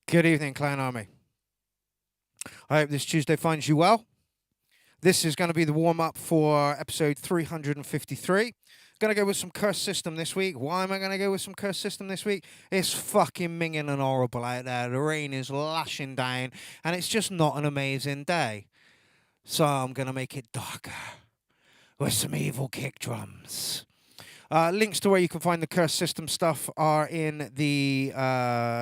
Good evening, Clown Army. I hope this Tuesday finds you well. This is going to be the warm-up for episode 353. Going to go with some Curse System this week. Why am I going to go with some Curse System this week? It's fucking minging and horrible out there. The rain is lashing down, and it's just not an amazing day. So I'm going to make it darker with some evil kick drums. Links to where you can find the Curse System stuff are in the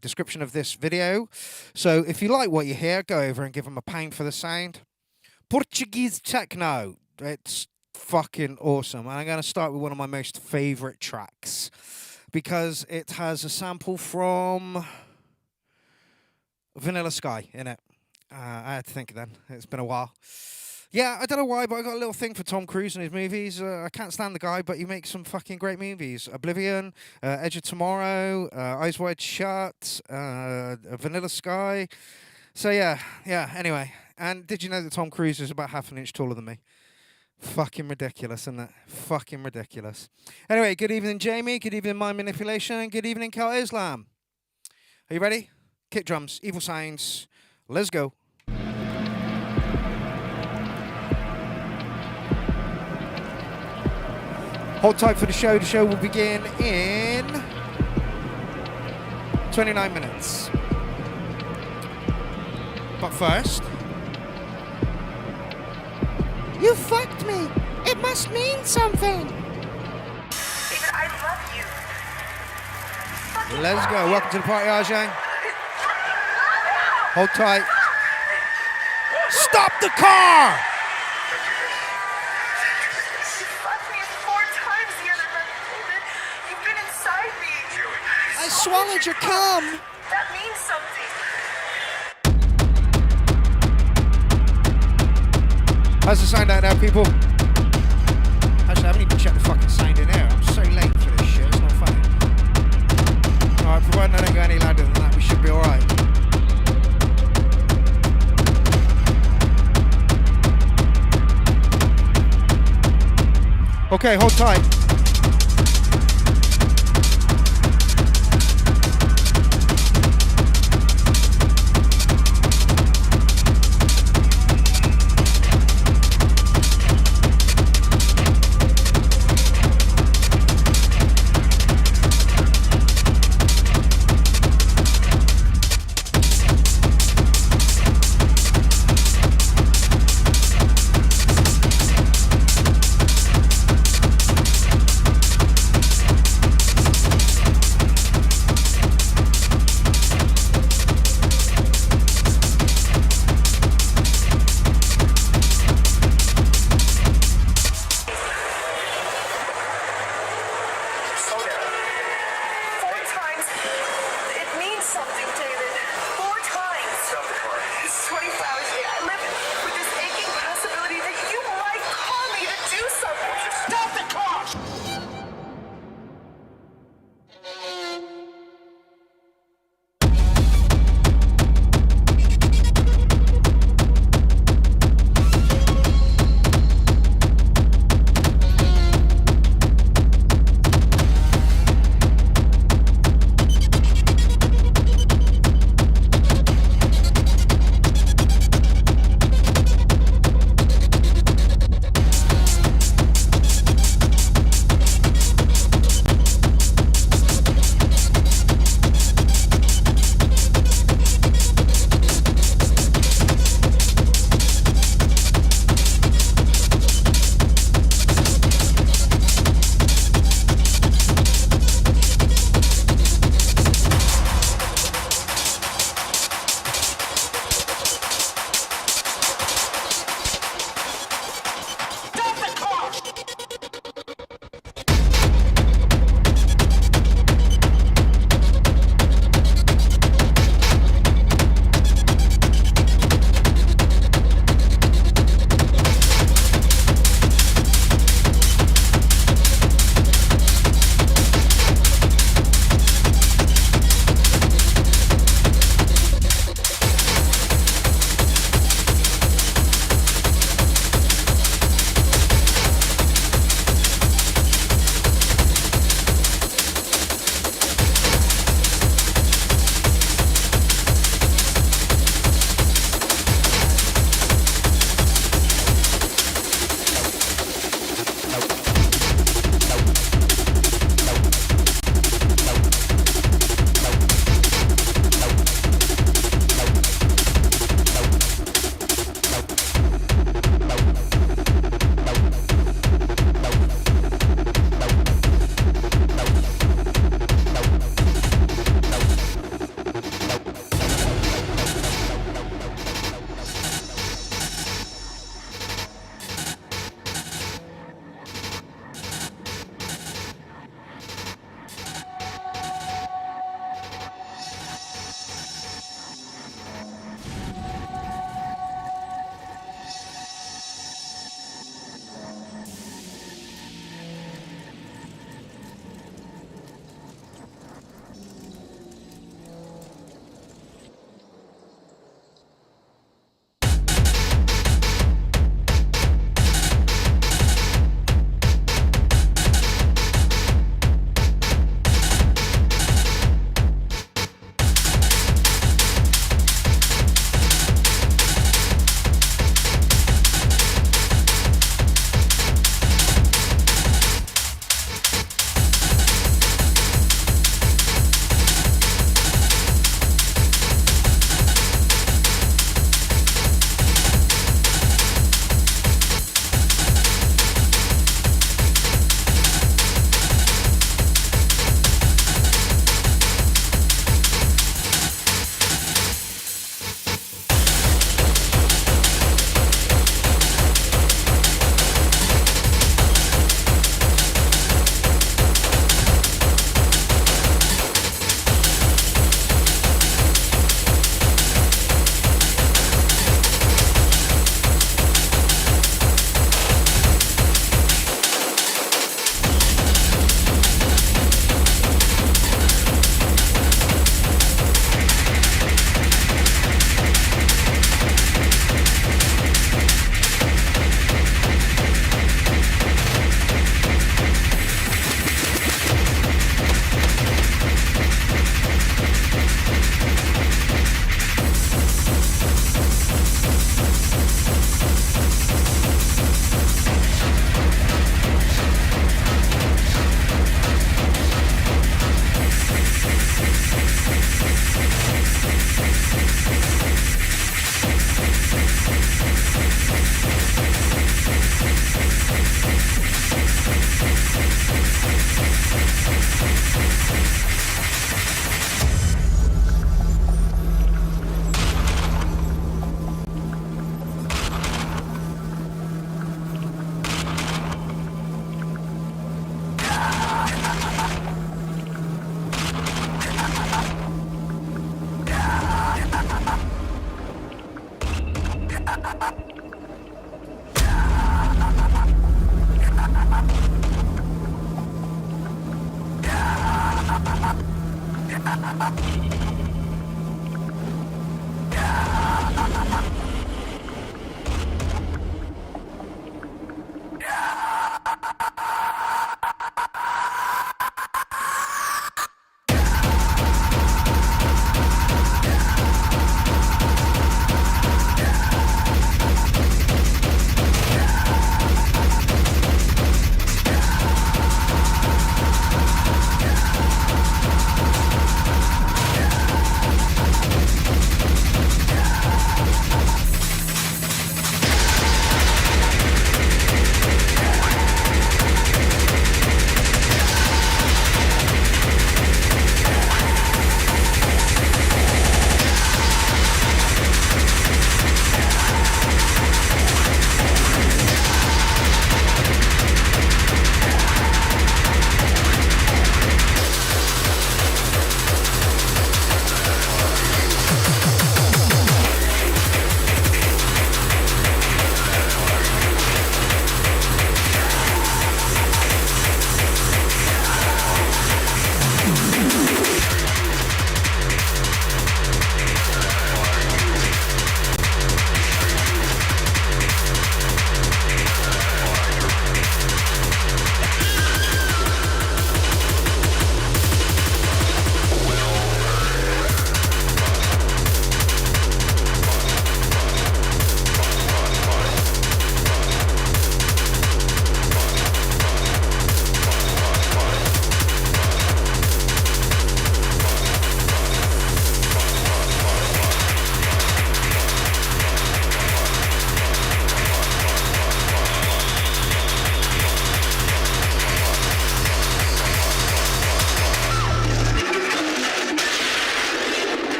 description of this video. So if you like what you hear, go over and give them a pound for the sound. Portuguese techno. It's fucking awesome. And I'm going to start with one of my most favorite tracks because it has a sample from Vanilla Sky in it. I had to think then. It's been a while. Yeah, I don't know why, but I got a little thing for Tom Cruise and his movies. I can't stand the guy, but he makes some fucking great movies. Oblivion, Edge of Tomorrow, Eyes Wide Shut, Vanilla Sky. So yeah, anyway. And did you know that Tom Cruise is about half an inch taller than me? Fucking ridiculous, isn't it? Fucking ridiculous. Anyway, good evening, Jamie. Good evening, Mind Manipulation. And good evening, Kel Islam. Are you ready? Kick drums, evil sounds. Let's go. Hold tight for the show. The show will begin in 29 minutes. But first... You fucked me. It must mean something. David, I love you. Let's go. Welcome to the party, Arjang. Hold tight. Stop the car! You fucked me 4 times the other night, David. You've been inside me. I swallowed your cum. That means something. How's the sound out there, people? Actually, I haven't even checked the fucking sound in here. I'm so late for this shit. It's not funny. Alright, providing I don't go any louder than that, we should be alright. Okay, hold tight.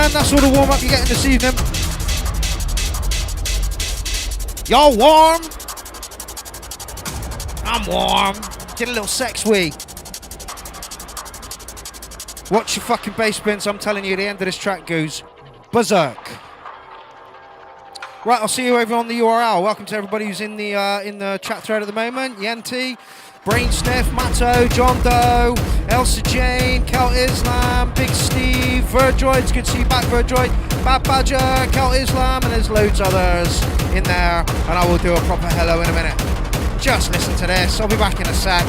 man. That's all the warm-up you're getting this evening. Y'all warm? I'm warm. Get a little sex wee. Watch your fucking bass bins. I'm telling you, the end of this track goes berserk. Right, I'll see you over on the URL. Welcome to everybody who's in the chat thread at the moment. Yenti, Brain Sniff, Matto, John Doe, Elsa Jane, Kel Islam, Big Steve, Verdroid's good to see you back, Verdroid, Bad Badger, Kel Islam, and there's loads others in there. And I will do a proper hello in a minute. Just listen to this. I'll be back in a sec.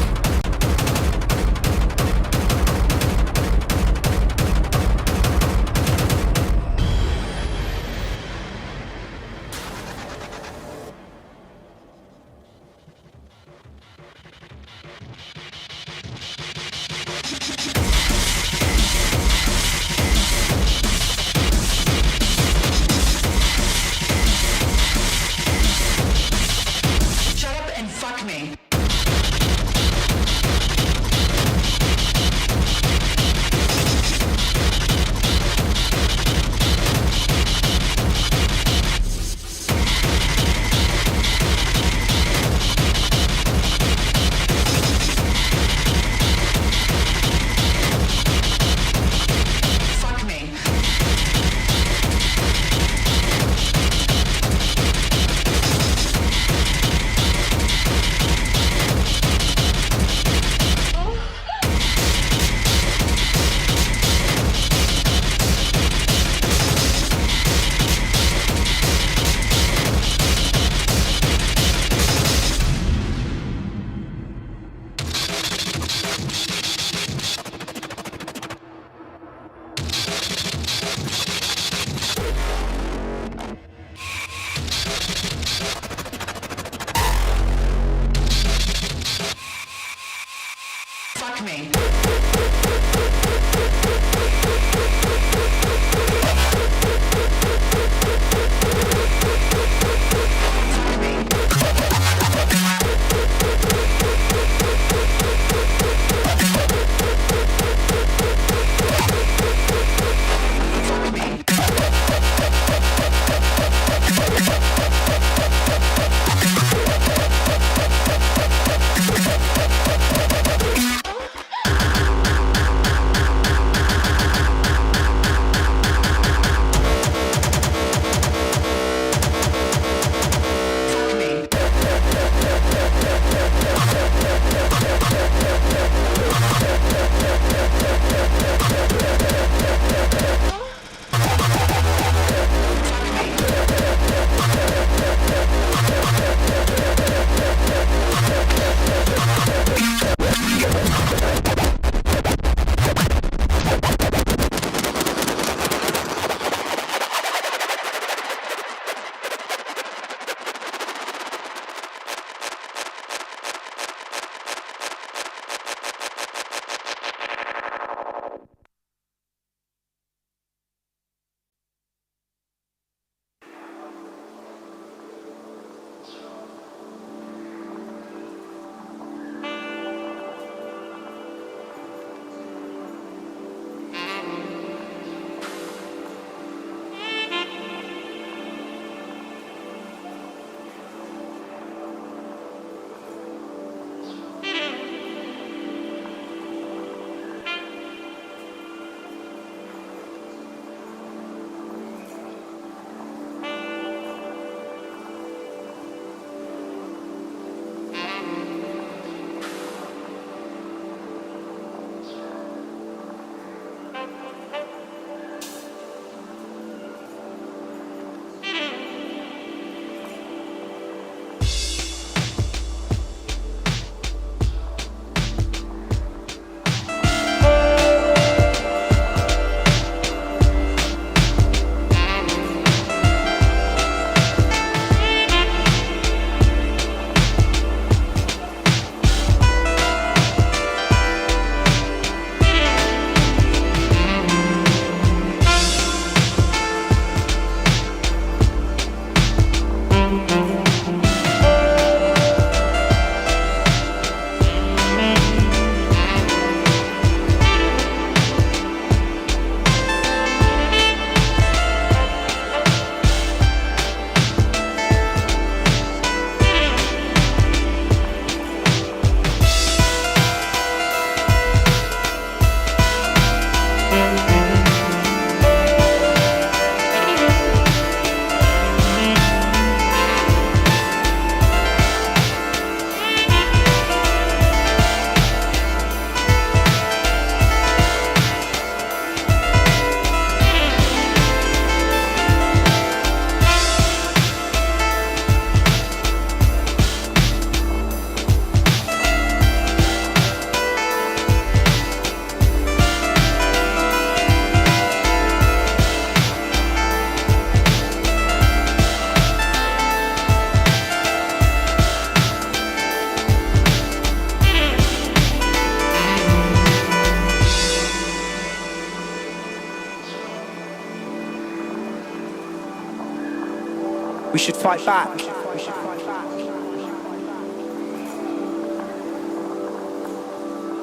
We should fight back.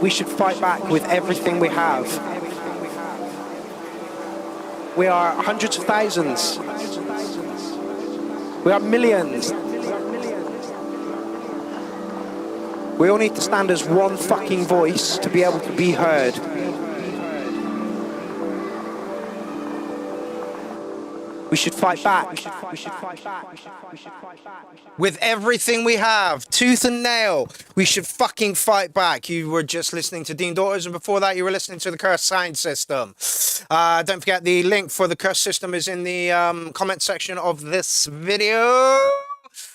We should fight back with everything we have. We are hundreds of thousands. We are millions. We all need to stand as one fucking voice to be able to be heard. We should fight back. With everything we have, tooth and nail, we should fucking fight back. You were just listening to Dean Daughters, and before that you were listening to the Cursed Sound System. Don't forget the link for the Cursed System is in the comment section of this video.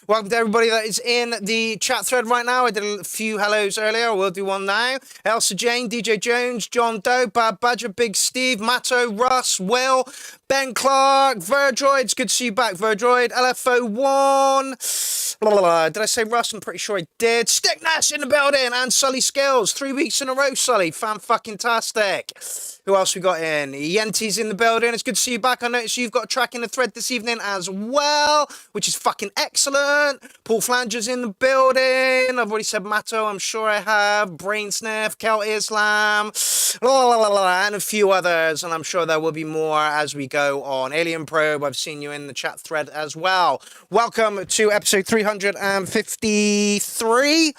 Welcome to everybody that is in the chat thread right now. I did a few hellos earlier. We'll do one now. Elsa Jane, DJ Jones, John Doe, Bad Badger, Big Steve, Matto, Russ, Will, Ben Clark, Verdroid. Good to see you back, Verdroid. LFO1. Did I say Russ? I'm pretty sure I did. Stixs in the building and Sully Skills. 3 weeks in a row, Sully. Fan-fucking-tastic. Who else we got in? Yenti's in the building. It's good to see you back. I noticed you've got a track in the thread this evening as well, which is fucking excellent. Paul Flanger's in the building. I've already said Matto. I'm sure I have. Brain Sniff, Kel Islam, and a few others. And I'm sure there will be more as we go on. Alien Probe, I've seen you in the chat thread as well. Welcome to episode 353.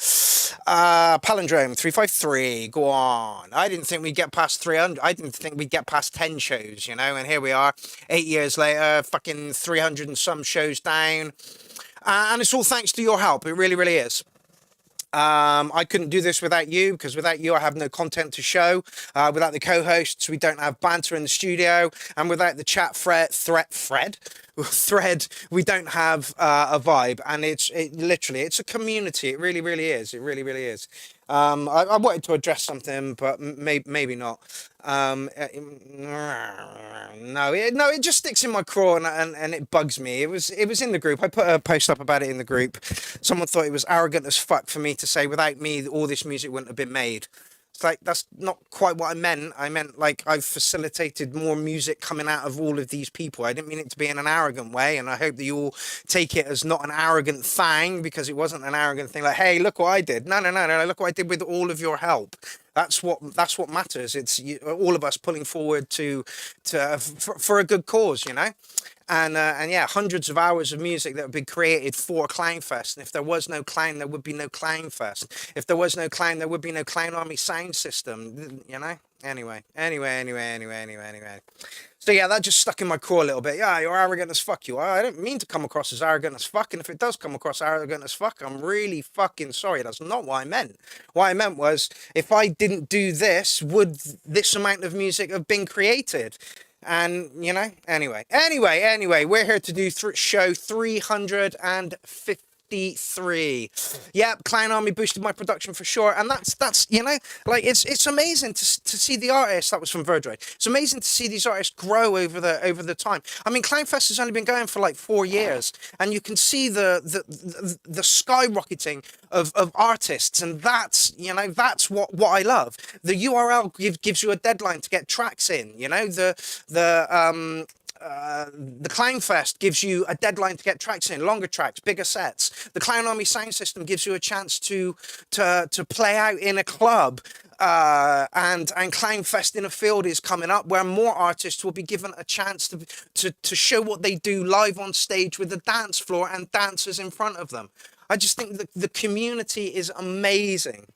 Palindrome 353. Go on. I didn't think we'd get past 300. I didn't think we'd get past 10 shows, you know, and here we are 8 years later, fucking 300 and some shows down. And it's all thanks to your help. It really, really is. I couldn't do this without you, because without you I have no content to show. Without the co-hosts we don't have banter in the studio, and without the chat thread we don't have a vibe. And literally it's a community. It really, really is. It really, really is. I wanted to address something, but maybe not. No, it just sticks in my craw and it bugs me. It was in the group. I put a post up about it in the group. Someone thought it was arrogant as fuck for me to say without me all this music wouldn't have been made. It's like, that's not quite what I meant. I meant like I've facilitated more music coming out of all of these people. I didn't mean it to be in an arrogant way, and I hope that you all take it as not an arrogant thing, because it wasn't an arrogant thing like, hey, look what I did. No, look what I did with all of your help. That's what matters. It's all of us pulling forward for a good cause, you know. And yeah, hundreds of hours of music that have been created for Clownfest. And if there was no clown, there would be no Clownfest. If there was no clown, there would be no Clown Army sound system, you know? Anyway. So yeah, that just stuck in my craw a little bit. Yeah, you're arrogant as fuck, you are. I don't mean to come across as arrogant as fuck. And if it does come across arrogant as fuck, I'm really fucking sorry. That's not what I meant. What I meant was, if I didn't do this, would this amount of music have been created? And, you know, anyway, we're here to do show 353. Yep, Clown Army boosted my production for sure. And that's you know, like, it's amazing to see the artists. That was from Verdroid. It's amazing to see these artists grow over the time. I mean, Clownfest has only been going for like 4 years, and you can see the skyrocketing of artists, and that's, you know, that's what I love. The URL gives you a deadline to get tracks in, you know. The Clownfest gives you a deadline to get tracks in, longer tracks, bigger sets. The Clown Army sound system gives you a chance to play out in a club. And Clownfest in a field is coming up, where more artists will be given a chance to show what they do live on stage with the dance floor and dancers in front of them. I just think that the community is amazing.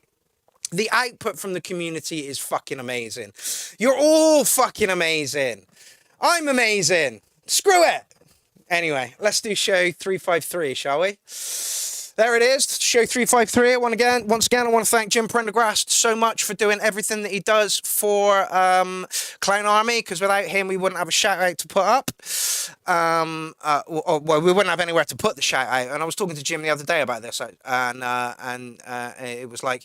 The output from the community is fucking amazing. You're all fucking amazing. I'm amazing. Screw it. Anyway, let's do show 353, shall we? There it is, show 353. Once again, I want to thank Jim Prendergast so much for doing everything that he does for Clown Army, because without him, we wouldn't have a shout out to put up. Well, we wouldn't have anywhere to put the shout out. And I was talking to Jim the other day about this, and it was like,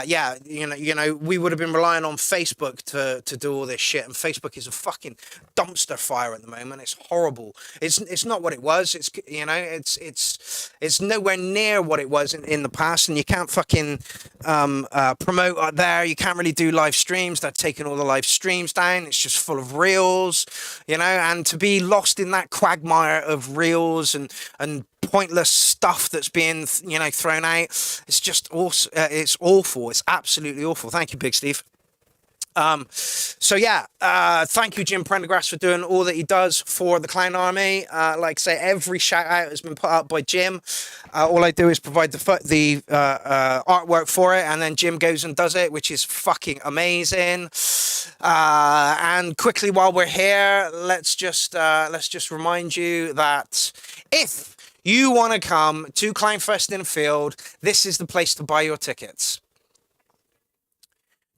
yeah, we would have been relying on Facebook to do all this shit, and Facebook is a fucking dumpster fire at the moment. It's horrible. It's not what it was. It's nowhere near what it was in the past, and you can't fucking promote there. You can't really do live streams. They're taking all the live streams down. It's just full of reels, and to be lost in that quagmire of reels and pointless stuff that's being thrown out, it's just awesome. It's awful. It's absolutely awful. Thank you, Big Steve. So yeah, thank you, Jim Prendergrass, for doing all that he does for the Clown Army. Like I say, every shout out has been put up by Jim. All I do is provide the artwork for it, and then Jim goes and does it, which is fucking amazing. And quickly, while we're here, let's just remind you that if you want to come to Clownfest in Field, this is the place to buy your tickets.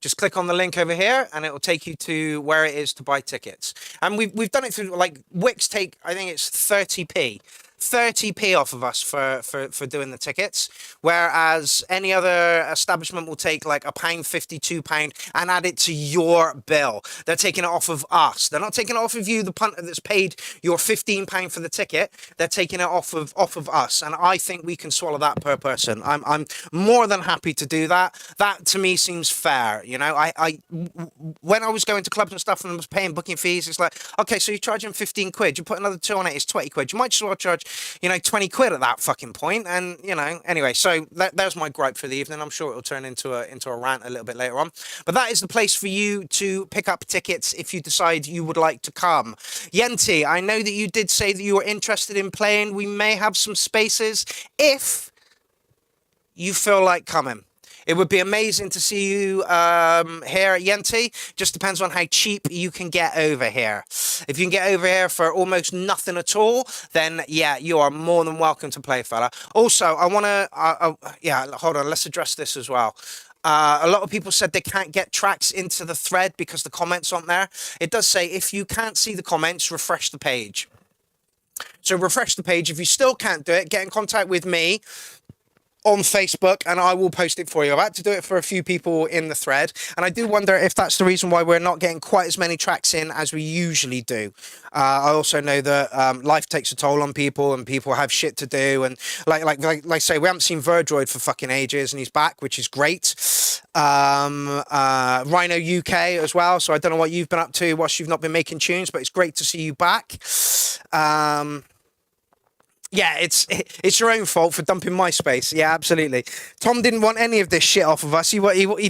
Just click on the link over here and it will take you to where it is to buy tickets. And we've done it through, like, Wix take, I think it's 30p. 30p off of us for doing the tickets, whereas any other establishment will take like £1.50, £2 and add it to your bill. They're taking it off of us. They're not taking it off of you, the punter that's paid your £15 for the ticket. They're taking it off of us, and I think we can swallow that per person. I'm more than happy to do that. That to me seems fair. When I was going to clubs and stuff and was paying booking fees, it's like, okay, so you're charging 15 quid, you put another 2 on it, it's 20 quid. You might as well charge 20 quid at that fucking point. And anyway, so there's my gripe for the evening. I'm sure it'll turn into a rant a little bit later on, but that is the place for you to pick up tickets if you decide you would like to come. Yenti, I know that you did say that you were interested in playing. We may have some spaces if you feel like coming. It would be amazing to see you here at Yenti. Just depends on how cheap you can get over here. If you can get over here for almost nothing at all, then yeah, you are more than welcome to play, fella. Also, I want to, yeah, hold on, let's address this as well. A lot of people said they can't get tracks into the thread because the comments aren't there. It does say if you can't see the comments, refresh the page. So refresh the page. If you still can't do it, get in contact with me on Facebook and I will post it for you. I've had to do it for a few people in the thread, and I do wonder if that's the reason why we're not getting quite as many tracks in as we usually do. I also know that life takes a toll on people, and people have shit to do, and like I say, we haven't seen Verdroid for fucking ages, and he's back, which is great. Rhino UK as well, so I don't know what you've been up to whilst you've not been making tunes, but it's great to see you back. Yeah, it's your own fault for dumping MySpace. Yeah, absolutely. Tom didn't want any of this shit off of us. He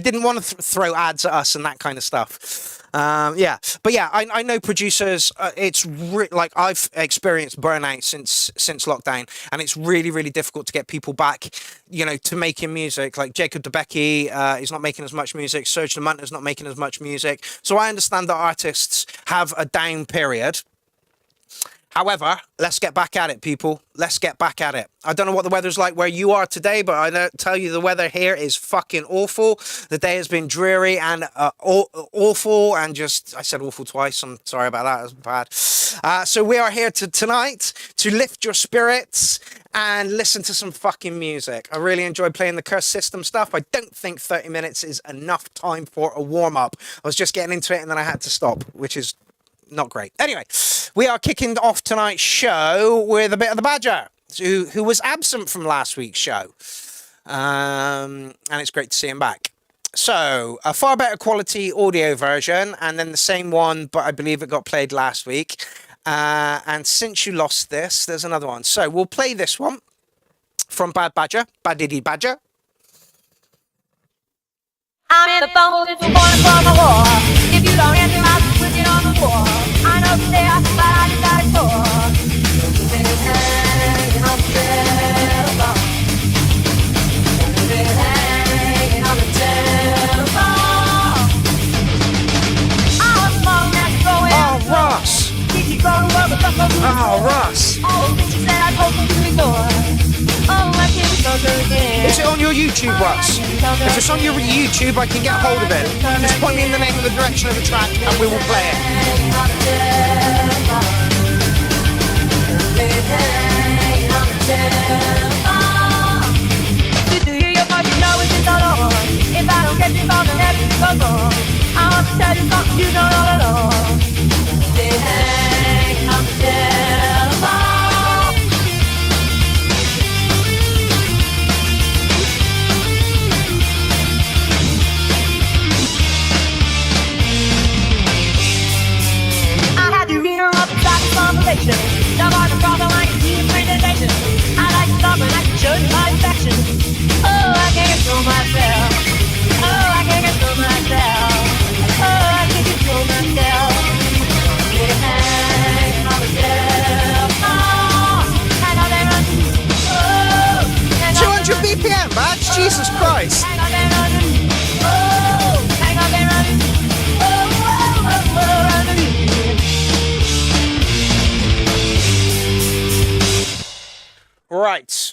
didn't want to throw ads at us and that kind of stuff. Yeah, but yeah, I know producers. It's like I've experienced burnout since lockdown, and it's really, really difficult to get people back, to making music. Like Jacob DeBecky is not making as much music. Serge de Munter's not making as much music. So I understand that artists have a down period. However, let's get back at it, people. Let's get back at it. I don't know what the weather's like where you are today, but I tell you the weather here is fucking awful. The day has been dreary and awful, and I said awful twice. I'm sorry about that. That's bad. So we are here tonight to lift your spirits and listen to some fucking music. I really enjoyed playing the Curse System stuff. I don't think 30 minutes is enough time for a warm-up. I was just getting into it and then I had to stop, which is not great. Anyway, we are kicking off tonight's show with a bit of the Badger, who was absent from last week's show. And it's great to see him back. So, a far better quality audio version, and then the same one, but I believe it got played last week. And since you lost this, there's another one. So, we'll play this one from Bad Badger, Badiddy Badger. I'm in the phone if you're going for my war. If you don't answer, I'll be switching on the floor. I know today I can fight, I just got it for. Been hanging on the telephone. Been hanging on the telephone. I was long as going. Oh, Russ! Oh, Russ! All the things you said I told you to ignore. Oh, I can't go again. Is it on your YouTube, Russ? If it's on your YouTube, I can get hold of it. Just point me in the name of the direction of the track and we will play it. Do you hear your heart? You know it's all on. If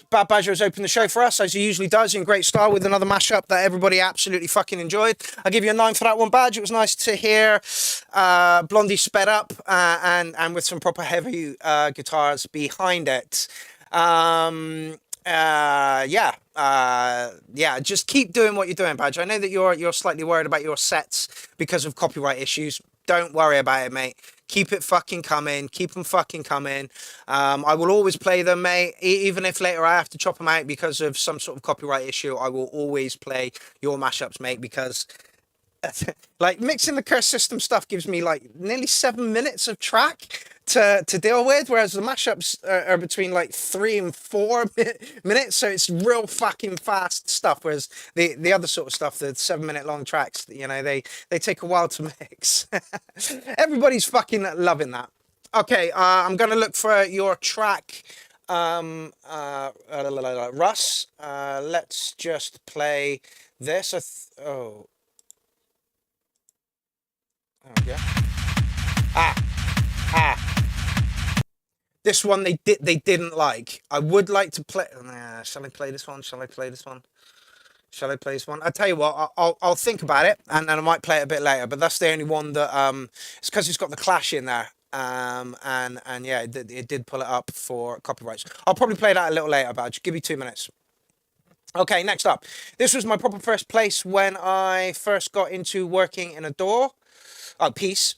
Bad Badger has opened the show for us, as he usually does, in great style, with another mashup that everybody absolutely fucking enjoyed. I'll give you a 9 for that one, Badge. It was nice to hear Blondie sped up and with some proper heavy guitars behind it. Just keep doing what you're doing, Badge. I know that you're slightly worried about your sets because of copyright issues. Don't worry about it, mate. Keep it fucking coming. Keep them fucking coming. I will always play them, mate. Even if later I have to chop them out because of some sort of copyright issue, I will always play your mashups, mate, because like mixing the curse system stuff gives me like nearly 7 minutes of track to deal with, whereas the mashups are between like 3 and 4 minutes, so it's real fucking fast stuff, whereas the other sort of stuff, the 7-minute long tracks, you know, they take a while to mix. Everybody's fucking loving that. Okay, I'm gonna look for your track, Russ. Let's just play this. Oh yeah. This one they didn't like. I would like to play. Shall I play this one? Shall I play this one? Shall I play this one? I'll tell you what. I'll think about it, and then I might play it a bit later. But that's the only one that it's because it's got the Clash in there. And yeah, it did pull it up for copyrights. I'll probably play that a little later, Badge. Give me 2 minutes. Okay, next up. This was my proper first place when I first got into working in a DAW. Piece.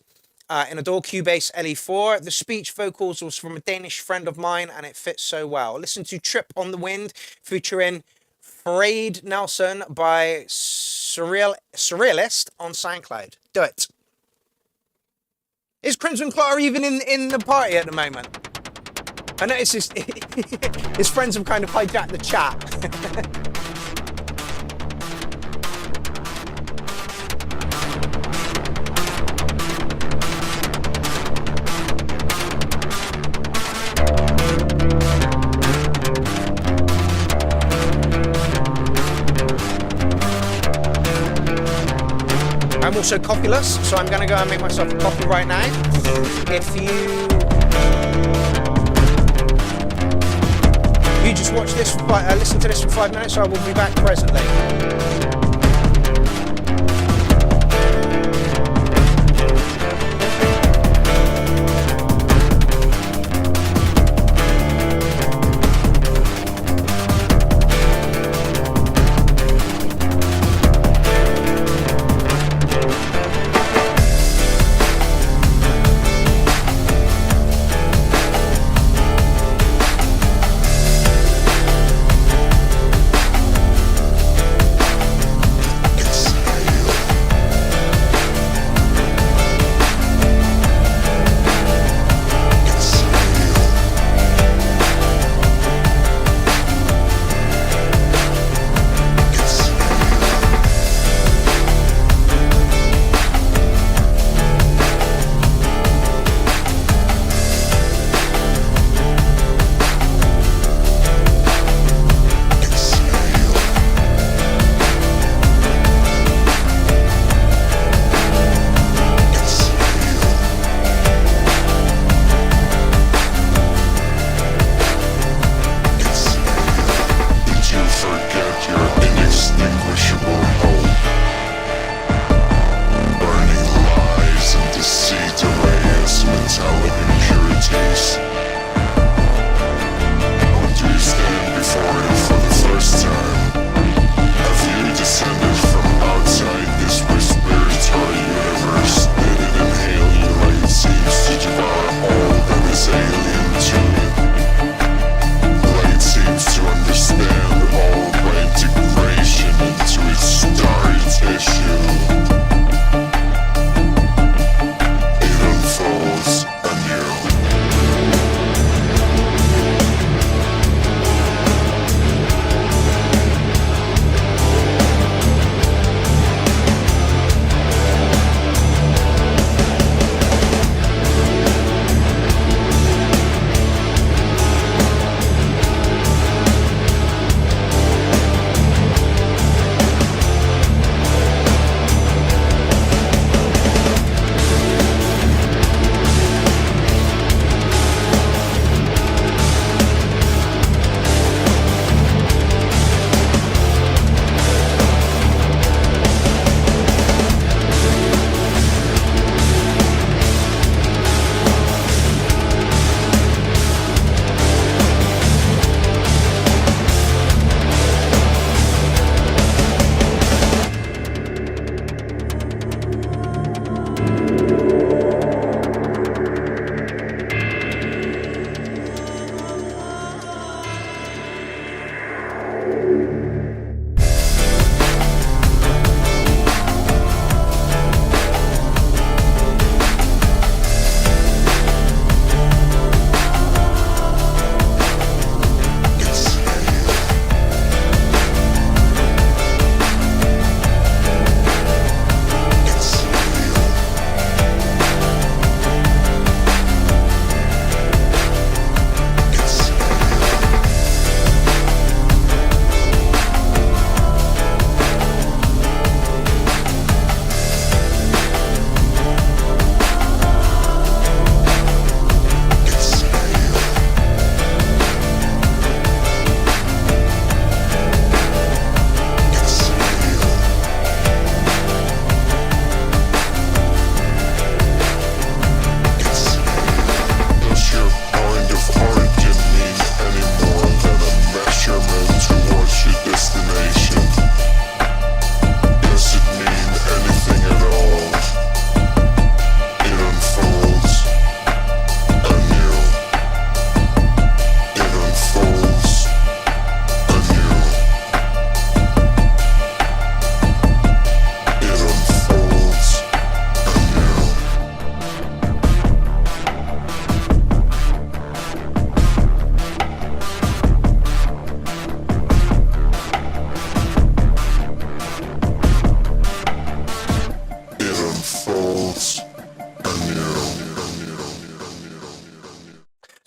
In a DAW Cubase LE4. The speech vocals was from a Danish friend of mine, and it fits so well. Listen to Trip on the Wind, featuring Frade Nelson by Surrealist on SoundCloud. Do it. Is Crimson Claw even in the party at the moment? I notice his friends have kind of hijacked the chat. I'm also copyless, so I'm going to go and make myself a copy right now. If you just watch this, listen to this for 5 minutes, I will be back presently.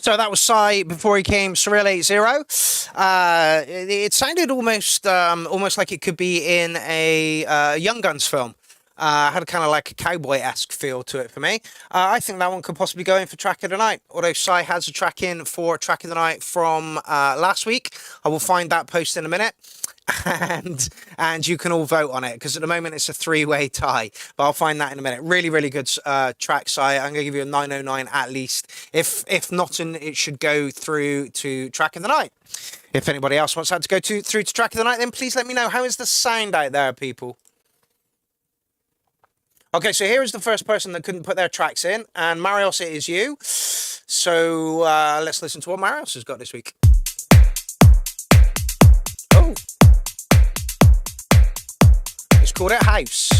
So that was Cy before he came Surreal 80. It sounded almost like it could be in a Young Guns film. Had a kind of like a cowboy-esque feel to it for me. I think that one could possibly go in for track of the night. Although Cy has a track in for track of the night from last week. I will find that post in a minute. And you can all vote on it, because at the moment it's a 3-way tie, but I'll find that in a minute. Really, really good track, Cy. I'm gonna give you a 909 at least. If not, it should go through to track of the night. If anybody else wants that to go through to track of the night, then please let me know. How is the sound out there, people? Okay, so here is the first person that couldn't put their tracks in, and Marios, it is you. So let's listen to what Marios has got this week. Oh. It's called it House.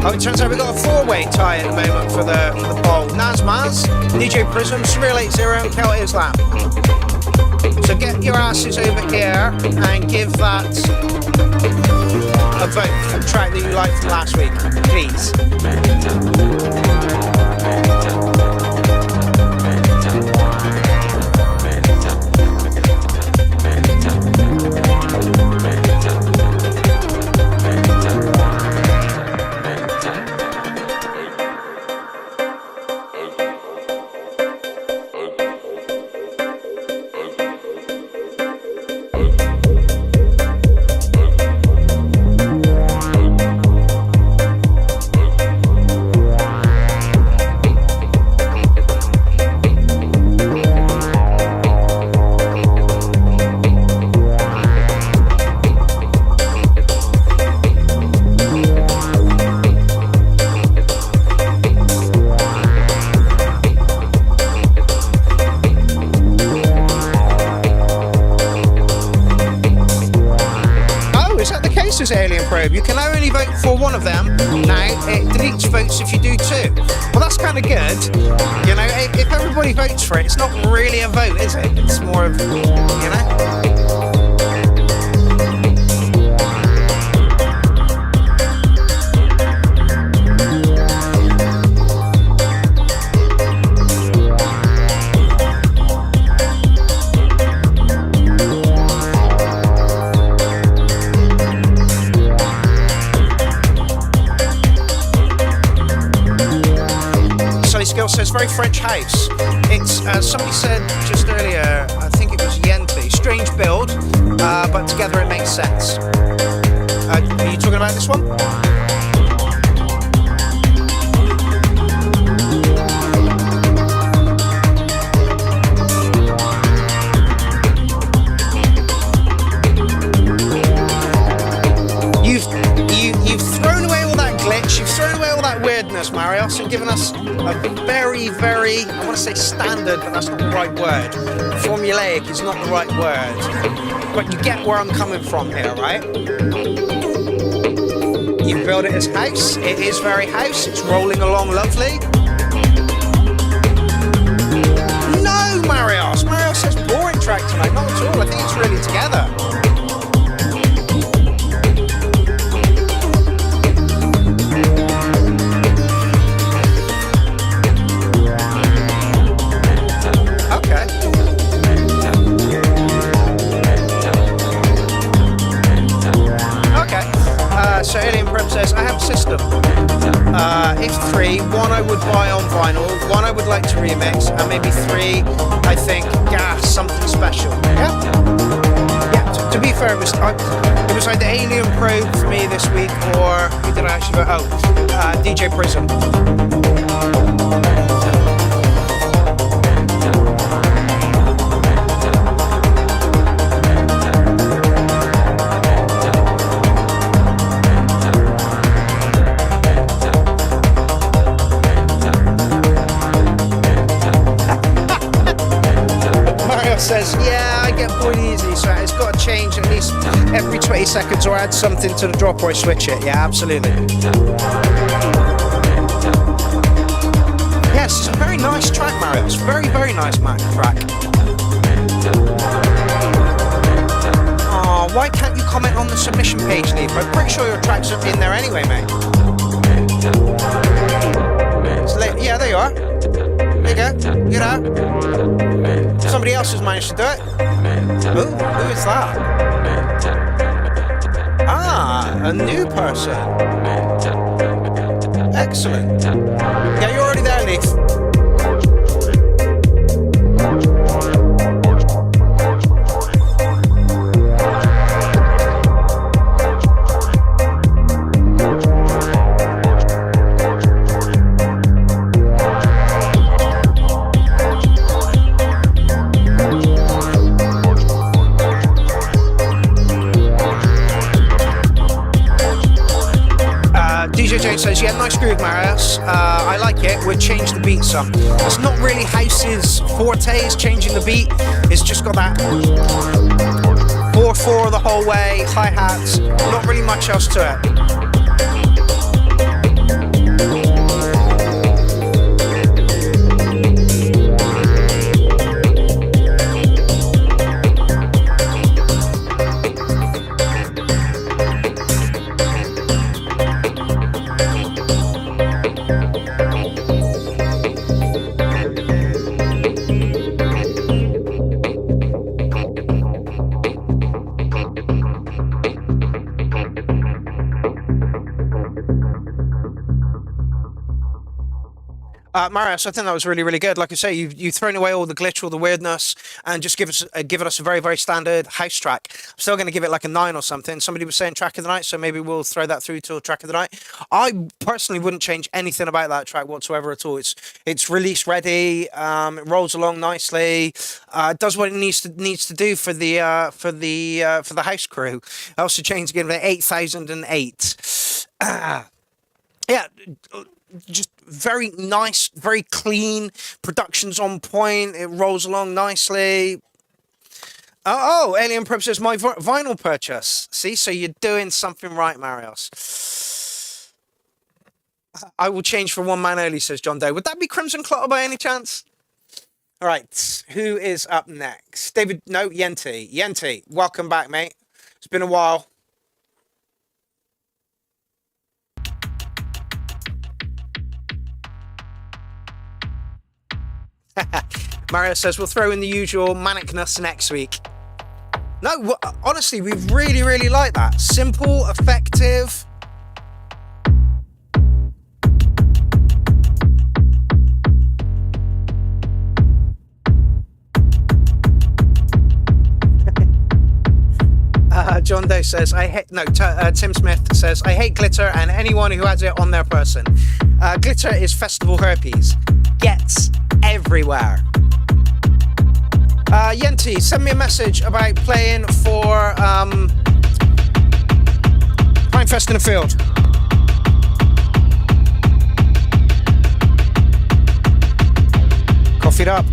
Oh, it turns out we've got a 4-way tie at the moment for the poll. Nazmaz, DJ Prism, Surreal 80 and Kel Islam. So get your asses over here and give that a vote for the track that you liked from last week, please. Alien Probe. You can only vote for one of them. Now, it deletes votes if you do 2. Well, that's kind of good. You know, if everybody votes for it, it's not really a vote, is it? It's more of, you know? Says very French house. It's, as somebody said just earlier, I think it was Yenti. Strange build, but together it makes sense. Are you talking about this one? You've thrown away all that glitch, you've thrown away all that weirdness, Marios, and given us a very, very, I want to say standard, but that's not the right word. Formulaic is not the right word. But you get where I'm coming from here, right? You build it as house, it is very house, it's rolling along lovely. No, Marios! Marios says boring track tonight, not at all, I think it's really together. So Alien Prep says, I have a system. If 3, 1 I would buy on vinyl, 1 I would like to remix, and maybe 3, I think, gas, something special. Yeah? Yeah, to be fair, it was either Alien Probe for me this week, or who did I actually vote? Oh, DJ Prism. says, yeah, I get bored easily, so it's got to change at least every 20 seconds or add something to the drop or I switch it. Yeah, absolutely. Yes, it's a very nice track, Mario. It's a very, very nice track. Oh, why can't you comment on the submission page, Lee? I'm pretty sure your tracks are in there anyway, mate. Yeah, there you are. There you go. Get out. Somebody else has managed to do it. Who is that? Ah, a new person. Excellent. Yeah, you're already there, Leaf. DJ Jane says, yeah, nice groove, Marius. I like it. We'll change the beat some. It's not really House's forte, is changing the beat. It's just got that 4/4 the whole way, hi-hats, not really much else to it. Marius, I think that was really, really good. Like I say, you've thrown away all the glitch, all the weirdness, and just given us a very, very standard house track. I'm still going to give it like a 9 or something. Somebody was saying track of the night, so maybe we'll throw that through to a track of the night. I personally wouldn't change anything about that track whatsoever at all. It's release ready. It rolls along nicely. It does what it needs to do for the house crew. I also changed again to 8008. Yeah. Just very nice, very clean. Production's on point. It rolls along nicely. Oh, Alien Prep says my vinyl purchase. See, so you're doing something right, Marios. I will change for one man only, says John Doe. Would that be Crimson Clutter by any chance? All right, who is up next? David, no, Yenti. Yenti, welcome back, mate. It's been a while. Mario says we'll throw in the usual manicness next week. No, honestly, we really, really like that. Simple, effective. John Doe says, Tim Smith says, I hate glitter and anyone who has it on their person. Glitter is festival herpes. Gets everywhere. Yenti, send me a message about playing for Clownfest in the field. Cough it up.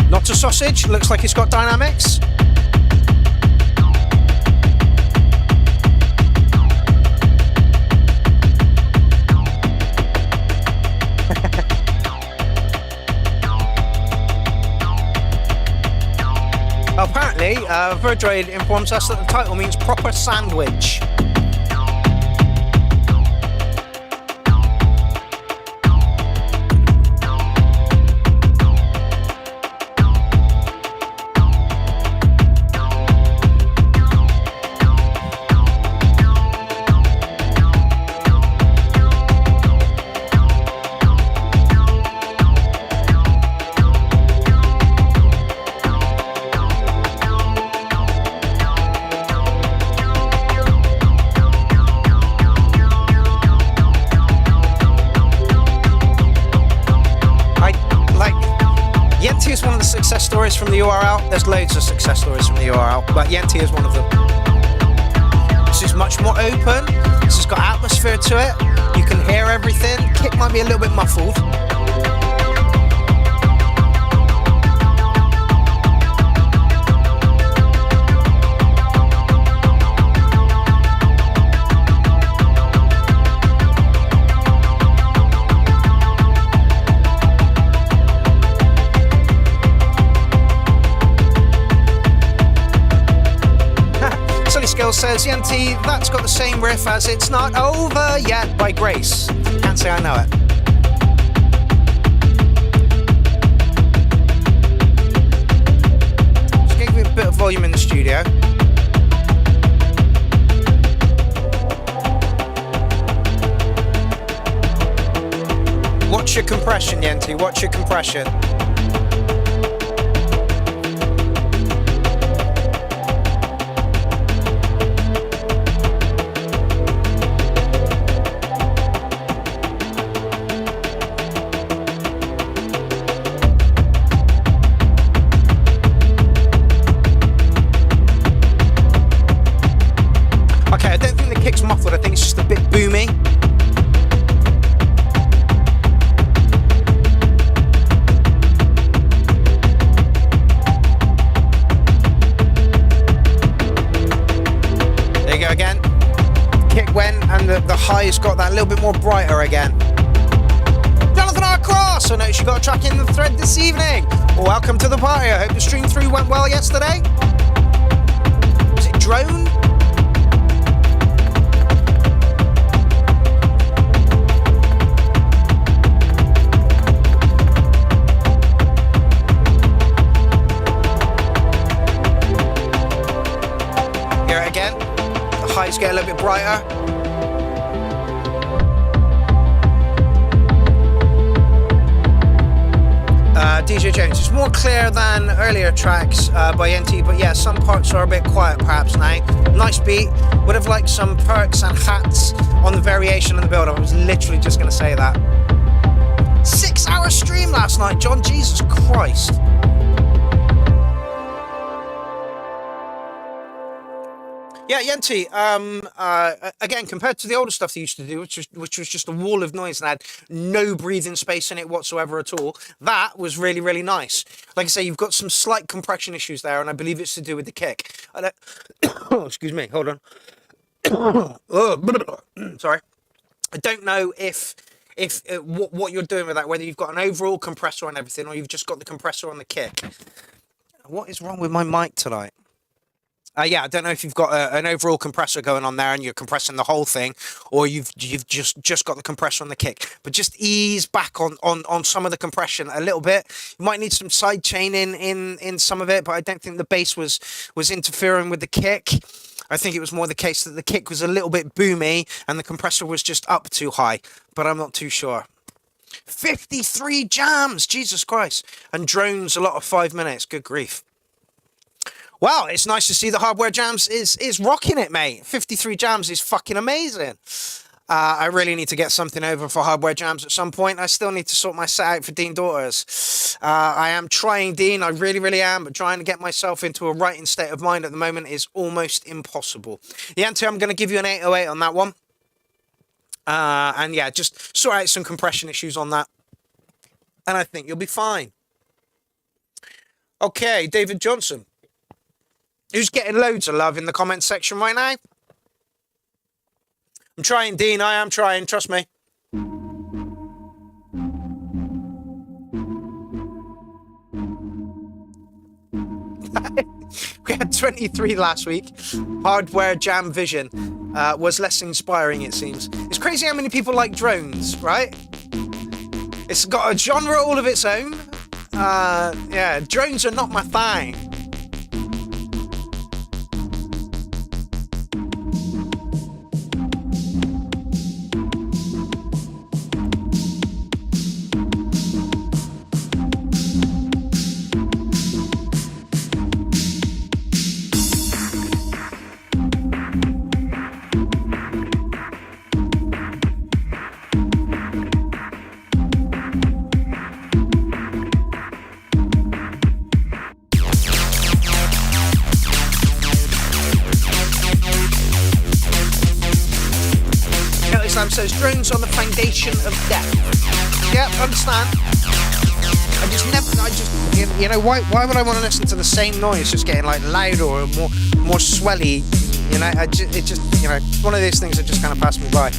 Not a sausage, looks like it's got dynamics. Apparently, Verdroid informs us that the title means proper sandwich. Success stories from the URL. There's loads of success stories from the URL, but Yenti is one of them. This is much more open. This has got atmosphere to it. You can hear everything. Kick might be a little bit muffled. Sully Skills says, Yenti, that's got the same riff as It's Not Over Yet by Grace. Can't say I know it. Just gave me a bit of volume in the studio. Watch your compression, Yenti, watch your compression. Muffled, I think it's just a bit boomy. There you go again. Kick went and the high's got that little bit more brighter again. Jonathan R. Cross, I noticed you got a track in the thread this evening. Well, welcome to the party. I hope the stream through went well yesterday. Was it Drone? Again, the highs get a little bit brighter. DJ Jones, it's more clear than earlier tracks by Yenti, but yeah, some parts are a bit quiet perhaps now. Nice beat, would have liked some perks and hats on the variation in the build-up. I was literally just going to say that. 6-hour stream last night, John, Jesus Christ. Yeah, Yenti, again, compared to the older stuff they used to do, which was just a wall of noise and had no breathing space in it whatsoever at all, that was really, really nice. Like I say, you've got some slight compression issues there, and I believe it's to do with the kick. Oh, excuse me, hold on. Sorry. I don't know if what you're doing with that, whether you've got an overall compressor on everything, or you've just got the compressor on the kick. What is wrong with my mic tonight? Yeah, I don't know if you've got an overall compressor going on there and you're compressing the whole thing, or you've just got the compressor on the kick. But just ease back on some of the compression a little bit. You might need some side chaining in some of it, but I don't think the bass was interfering with the kick. I think it was more the case that the kick was a little bit boomy and the compressor was just up too high, but I'm not too sure. 53 jams, Jesus Christ. And drones, a lot of 5 minutes, good grief. Wow, it's nice to see the Hardware Jams is rocking it, mate. 53 jams is fucking amazing. I really need to get something over for Hardware Jams at some point. I still need to sort my set out for Dean Daughters. I am trying, Dean, I really, really am, but trying to get myself into a writing state of mind at the moment is almost impossible. Yenti, I'm going to give you an 808 on that one. And yeah, just sort out some compression issues on that. And I think you'll be fine. Okay, David Johnson. Who's getting loads of love in the comments section right now? I'm trying, Dean. I am trying. Trust me. We had 23 last week. Hardware Jam Vision was less inspiring, it seems. It's crazy how many people like drones, right? It's got a genre all of its own. Yeah, drones are not my thing. Islam says, drones are the foundation of death. Yeah, understand. You know, why would I want to listen to the same noise just getting like louder or more swelly? You know, it just, you know, one of these things that just kind of passed me by.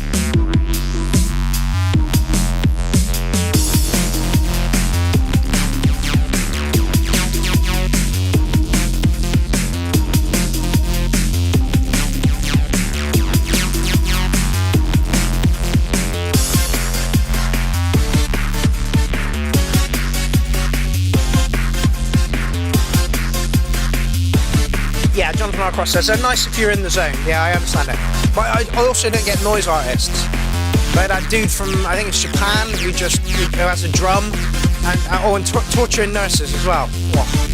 Yeah, Jonathan Arcross says, they're nice if you're in the zone. Yeah, I understand it. But I also don't get noise artists. Like that dude from, I think it's Japan, who has a drum, and torturing nurses as well. Oh.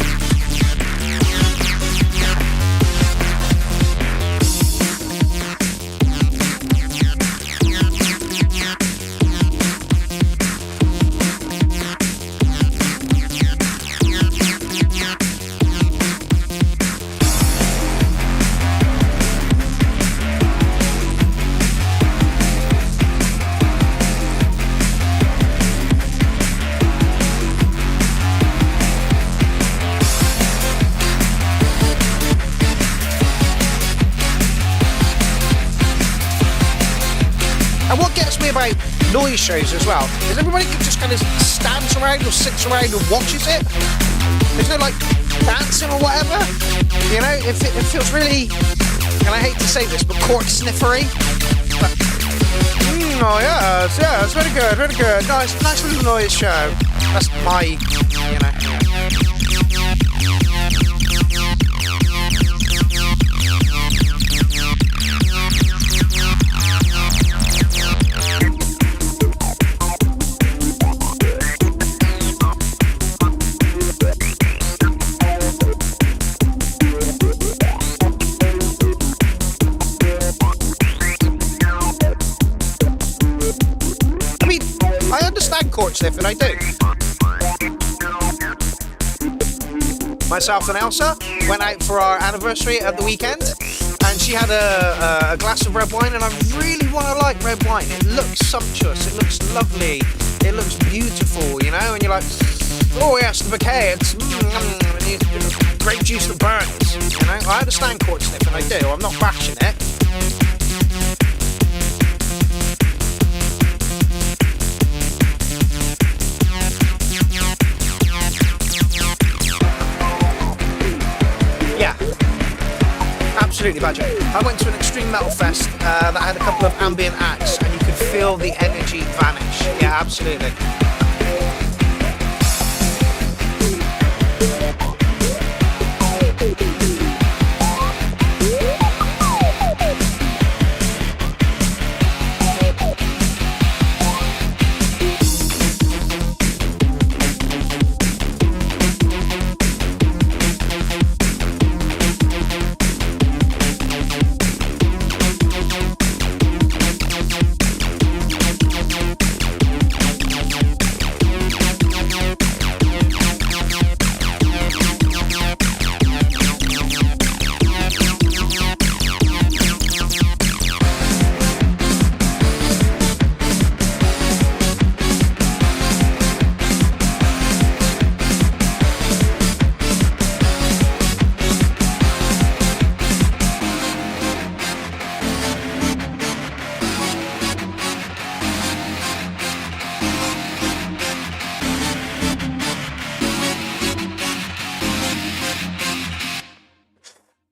Noise shows as well is everybody just kind of stands around or sits around and watches it. There's no like dancing or whatever, you know. It feels really, and I hate to say this, but court sniffery. But, oh yeah, it's very good, nice little noise show. That's my, you know. If and I do. Myself and Elsa went out for our anniversary at the weekend, and she had a glass of red wine, and I really want to like red wine. It looks sumptuous, it looks lovely, it looks beautiful, you know, and you're like, oh yes, the bouquet, it's grape juice that burns, you know. I understand court sniff, and I do. I'm not bashing it. Absolutely, Badger. I went to an extreme metal fest that had a couple of ambient acts, and you could feel the energy vanish. Yeah, absolutely.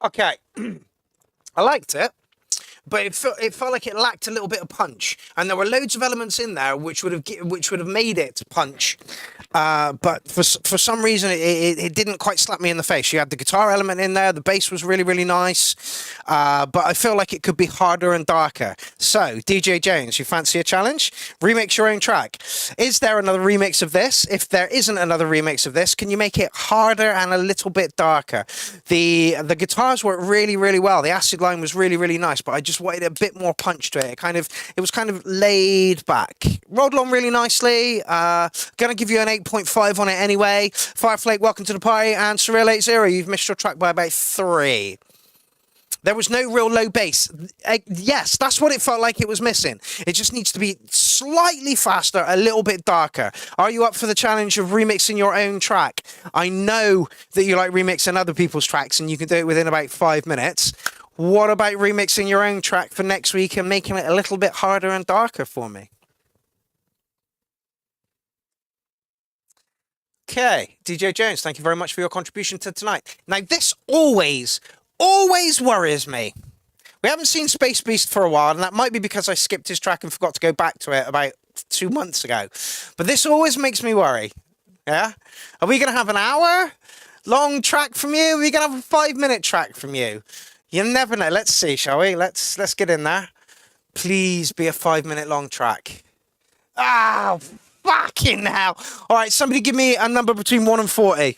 Okay, I liked it, but it felt like it lacked a little bit of punch, and there were loads of elements in there which would have made it punch. But for some reason, it didn't quite slap me in the face. You had the guitar element in there, the bass was really, really nice, but I feel like it could be harder and darker. So, DJ Jones, you fancy a challenge? Remix your own track. Is there another remix of this? If there isn't another remix of this, can you make it harder and a little bit darker? The guitars worked really, really well. The acid line was really, really nice, but I just wanted a bit more punch to it. It was kind of laid back. Rolled along really nicely. Gonna give you an 8.5 on it anyway. Fireflake, welcome to the party, and Surreal 80, you've missed your track by about 3. There was no real low bass. Yes, that's what it felt like it was missing. It just needs to be slightly faster, a little bit darker. Are you up for the challenge of remixing your own track? I know that you like remixing other people's tracks and you can do it within about 5 minutes. What about remixing your own track for next week and making it a little bit harder and darker for me? Okay, DJ Jones, thank you very much for your contribution to tonight. Now, this always worries me. We haven't seen Space Beast for a while, and that might be because I skipped his track and forgot to go back to it about 2 months ago. But this always makes me worry. Yeah? Are we going to have an hour-long track from you? Are we going to have a 5-minute track from you? You never know. Let's see, shall we? Let's get in there. Please be a 5-minute long track. Ah, fucking hell. All right, somebody give me a number between 1 and 40.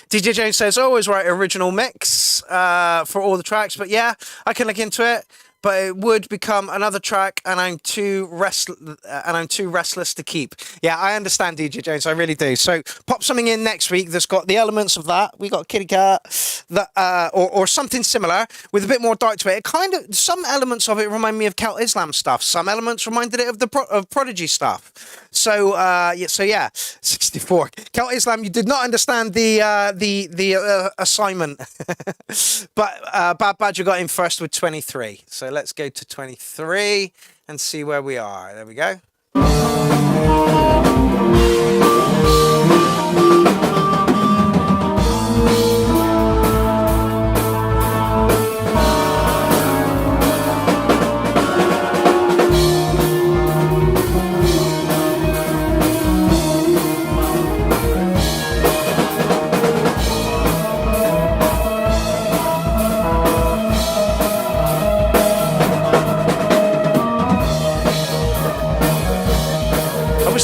DJ Jones says, always write original mix for all the tracks, but yeah, I can look into it. But it would become another track, and I'm too restless to keep. Yeah, I understand, DJ Jones. I really do. So pop something in next week that's got the elements of that. We got a kitty cat, that or something similar with a bit more dark to it. It kind of, some elements of it remind me of Kel Islam stuff. Some elements reminded it of the of Prodigy stuff. So yeah, 64. Kel Islam, you did not understand the assignment, but Bad Badger got in first with 23. So let's go to 23 and see where we are. There we go.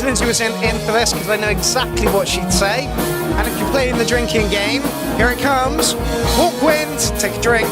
Lindsay was in for this because I know exactly what she'd say. And if you're playing the drinking game, here it comes. Walk wind, take a drink.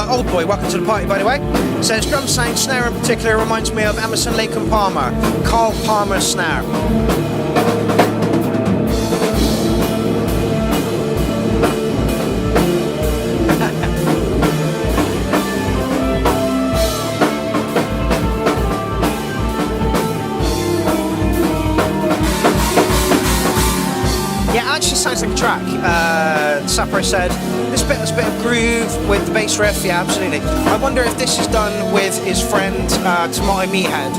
Old Boy, welcome to the party, by the way. Says drum sound, snare in particular reminds me of Emerson, Lake and Palmer. Carl Palmer snare. Yeah, it actually sounds like a track. Sapper said, this bit has a bit of groove with the bass riff. Yeah, absolutely. I wonder if this is done with his friend Tomato Meathead.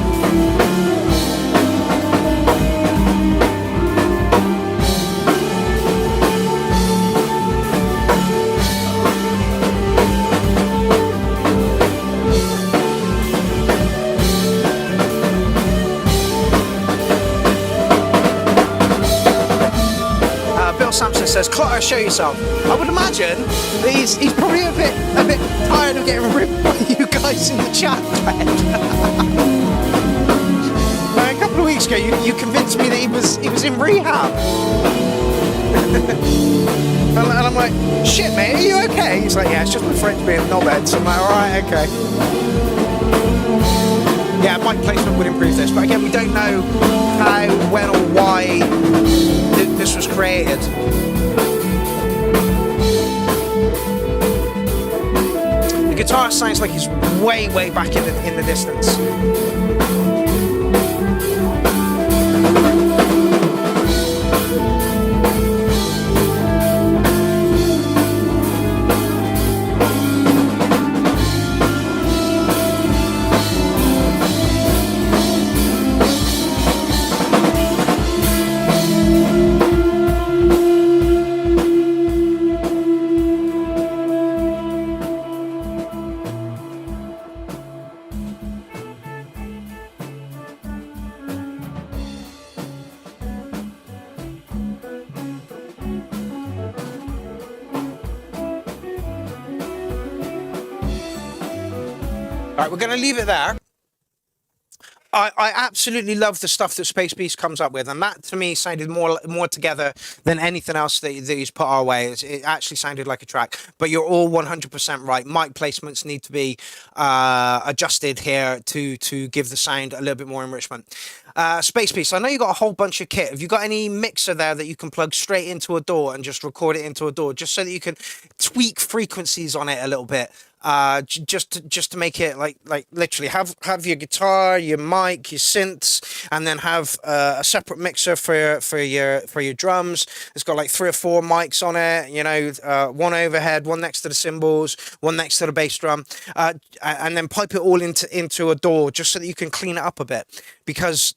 Samson says, Clotter, show yourself. I would imagine that he's probably a bit tired of getting ripped by you guys in the chat thread. A couple of weeks ago, you convinced me that he was in rehab. and I'm like, shit, mate, are you okay? He's like, yeah, it's just my friend's being knobhead. So I'm like, all right, okay. Yeah, mic placement would improve this, but again, we don't know how, when, or why this was created. The guitar sounds like it's way back in the distance. Right, we're going to leave it there. I absolutely love the stuff that Space Beast comes up with, and that to me sounded more together than anything else that he's put our way. It actually sounded like a track. But you're all 100% right. Mic placements need to be adjusted here to give the sound a little bit more enrichment. Space Beast, I know you got a whole bunch of kit. Have you got any mixer there that you can plug straight into a DAW and just record it into a DAW, just so that you can tweak frequencies on it a little bit? Just to make it like literally have your guitar, your mic, your synths, and then have a separate mixer for your drums. It's got like 3 or 4 mics on it, you know, one overhead, one next to the cymbals, one next to the bass drum, and then pipe it all into a DAW, just so that you can clean it up a bit. Because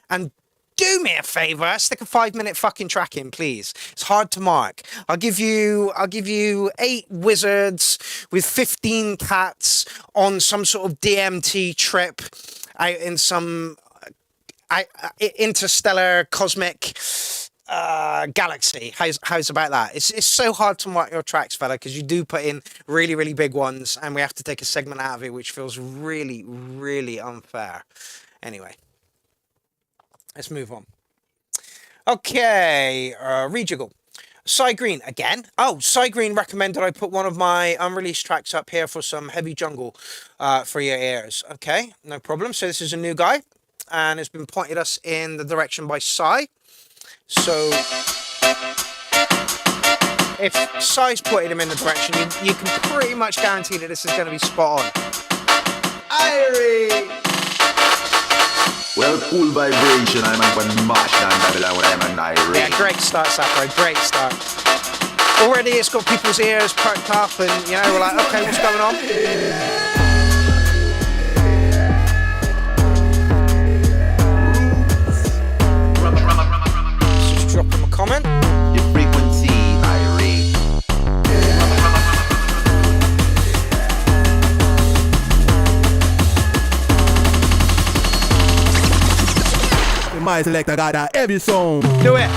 and do me a favor, stick a 5-minute fucking track in, please. It's hard to mark. I'll give you 8 wizards with 15 cats on some sort of DMT trip out in some interstellar cosmic galaxy. How's about that? It's so hard to mark your tracks, fella, because you do put in really, really big ones, and we have to take a segment out of it, which feels really, really unfair. Anyway. Let's move on. Okay, Rejungle. Cy Green again. Oh, Cy Green recommended I put one of my unreleased tracks up here for some heavy jungle for your ears. Okay, no problem. So this is a new guy, and it's been pointed us in the direction by Cy. So if Cy's pointed him in the direction, you can pretty much guarantee that this is going to be spot on. Irie! Well, cool vibration, I'm going to mash down Babylon when I'm an irate. Yeah, great start, Sapro, great start. Already it's got people's ears perked up and, you know, we're like, okay, what's going on? Just drop him a comment. Your frequency, irate. My selector got a heavy song. Do it.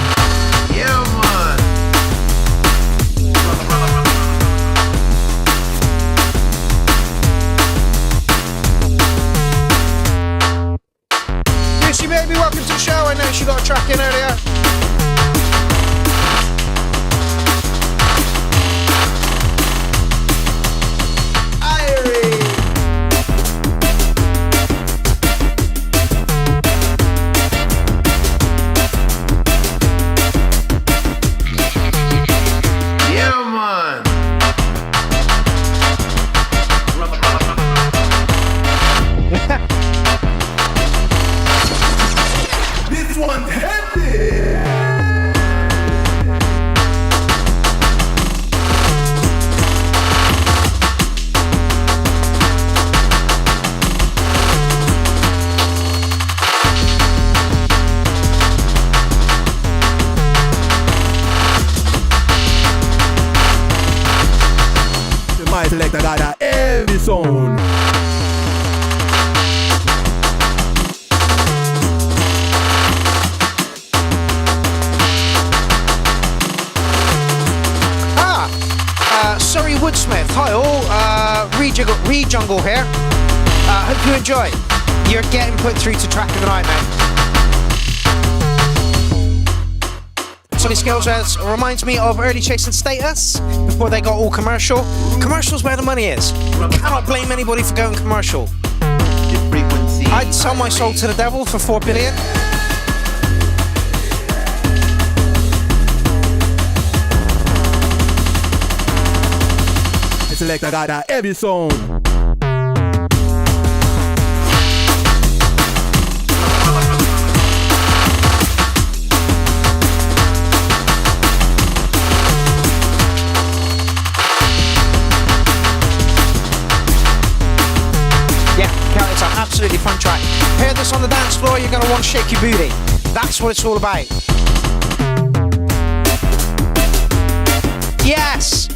Yeah, man. Lucy, baby, welcome to the show. I know she got a track in earlier. This one's heavy. My selector got a heavy song. Surrey Woodsmith, hi all, Rejungle here. Hope you enjoy. You're getting put through to track of the night, mate. Sully Skills reminds me of early Chase and Status before they got all commercial. Commercial's where the money is. Cannot blame anybody for going commercial. Your frequency. I'd sell my soul to the devil for 4 billion. Selector got a heavy song. Yeah, it's an absolutely fun track. Hear this on the dance floor, you're going to want to shake your booty. That's what it's all about. Yes!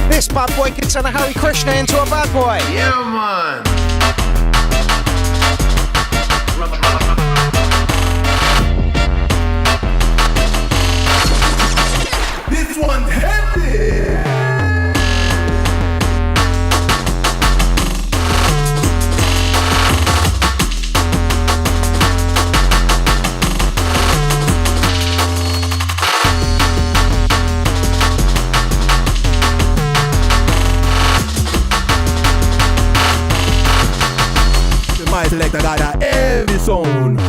This bad boy can turn a Hare Krishna into a bad boy. Yeah, man. This one's heavy. selector got a heavy sound.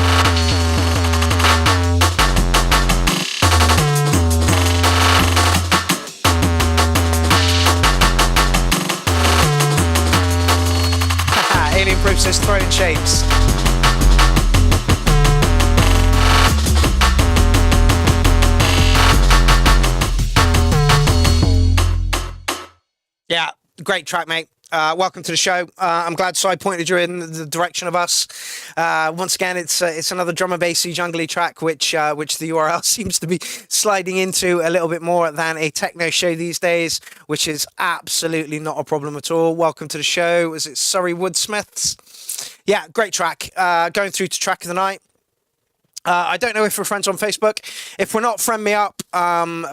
Alien Proof says throw it in shapes. Yeah, great track, mate. Welcome to the show. I'm glad Si pointed you in the direction of us. Once again, it's another drum and bassy, jungly track, which the URL seems to be sliding into a little bit more than a techno show these days, which is absolutely not a problem at all. Welcome to the show. Is it Surrey Woodsmiths? Yeah, great track. Going through to track of the night. I don't know if we're friends on Facebook. If we're not, friend me up,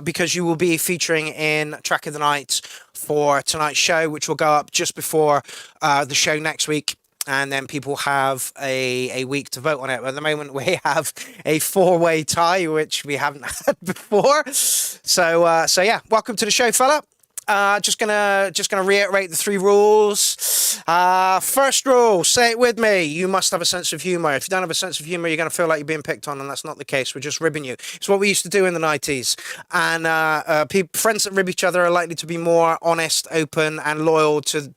because you will be featuring in Track of the Night for tonight's show, which will go up just before the show next week. And then people have a week to vote on it. At the moment, we have a 4-way tie, which we haven't had before. So yeah, welcome to the show, fella. Just gonna reiterate the 3 rules. First rule, say it with me. You must have a sense of humor. If you don't have a sense of humor, you're gonna feel like you're being picked on, and that's not the case. We're just ribbing you. It's what we used to do in the 90s. And friends that rib each other are likely to be more honest, open, and loyal to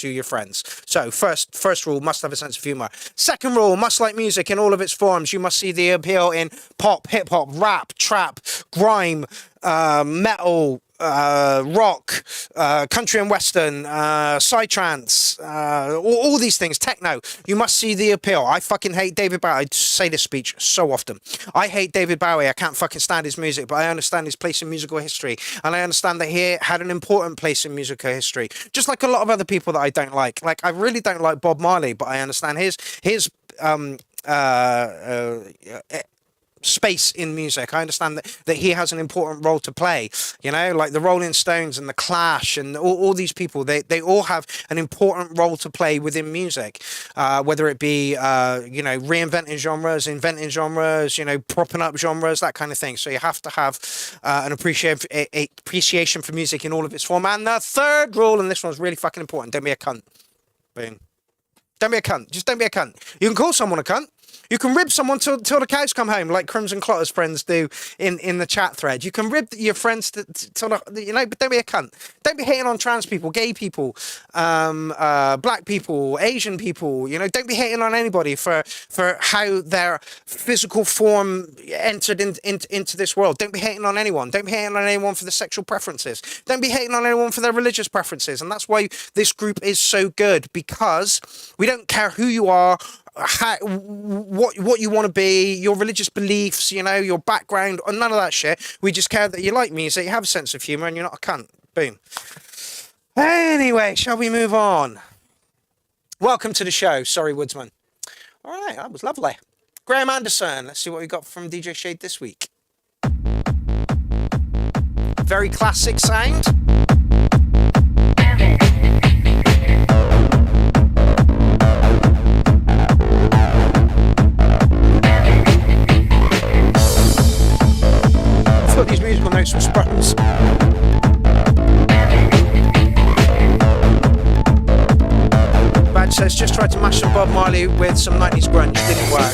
your friends. So first rule, must have a sense of humor. Second rule, must like music in all of its forms. You must see the appeal in pop, hip hop, rap, trap, grime, metal, rock, country and western, psytrance, all these things, techno. You must see the appeal. I fucking hate David Bowie. I say this speech so often. I hate David Bowie. I can't fucking stand his music, but I understand his place in musical history, and I understand that he had an important place in musical history, just like a lot of other people that I don't like. Like, I really don't like Bob Marley, but I understand his space in music. I understand that he has an important role to play, you know, like the Rolling Stones and the Clash and all these people, they all have an important role to play within music, whether it be reinventing genres, inventing genres, you know, propping up genres, that kind of thing. So you have to have an appreciation for music in all of its form. And the third rule, and this one's really fucking important, don't be a cunt. Boom. Don't be a cunt. Just don't be a cunt. You can call someone a cunt. You can rib someone till the cows come home, like Crimson Clotter's friends do in the chat thread. You can rib your friends till but don't be a cunt. Don't be hating on trans people, gay people, black people, Asian people. You know, don't be hating on anybody for how their physical form entered into this world. Don't be hating on anyone. Don't be hating on anyone for their sexual preferences. Don't be hating on anyone for their religious preferences. And that's why this group is so good, because we don't care who you are, what you want to be, your religious beliefs, you know, your background, or none of that shit. We just care that you like music, you have a sense of humour, and you're not a cunt. Boom. Anyway, shall we move on? Welcome to the show, Sorry Woodsman. All right, that was lovely. Graeme Anderson, let's see what we got from DJ Shade this week. Very classic sound. I thought these musical notes were sprums. Badge says, just tried to mash some Bob Marley with some 90s grunge, didn't work.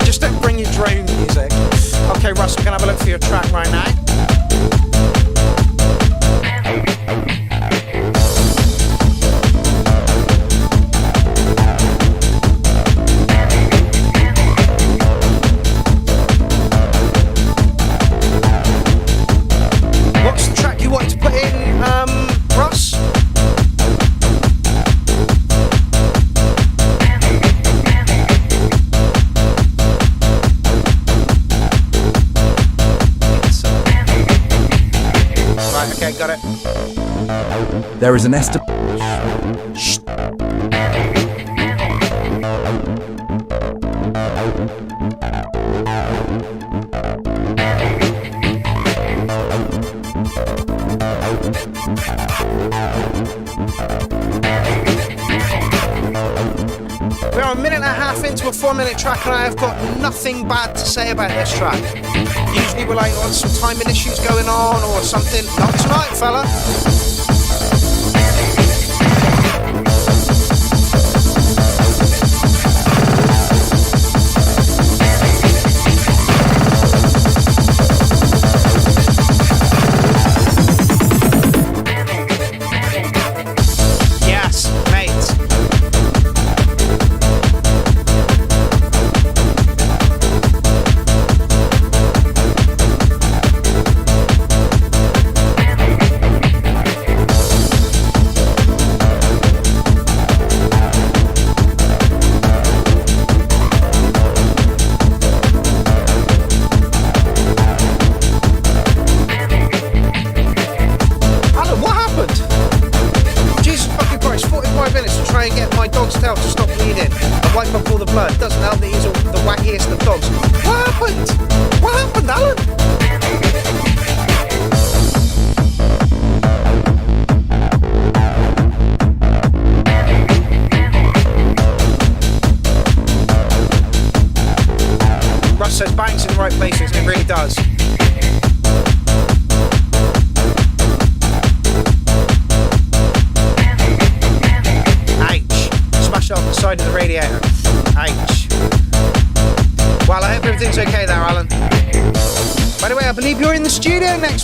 Just don't bring your drone music. Okay, Russ, I'm gonna have a look for your track right now. Russ? Right, okay, got it. There is an estimate. We're a minute and a half into a 4-minute track, and I have got nothing bad to say about this track. Usually we're like, oh, some timing issues going on or something. Not tonight, fella.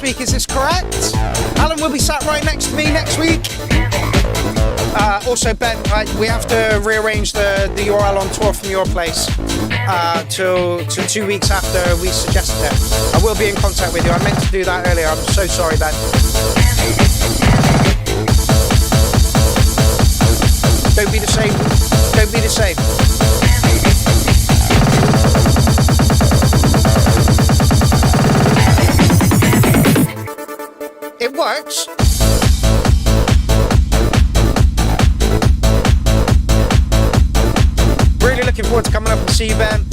Week, is this correct? Alan will be sat right next to me next week. Also, Ben, we have to rearrange the URL on tour from your place to 2 weeks after we suggested it. I will be in contact with you. I meant to do that earlier. I'm so sorry, Ben. Don't be the same. Don't be the same. It works. Really looking forward to coming up and see you, Ben.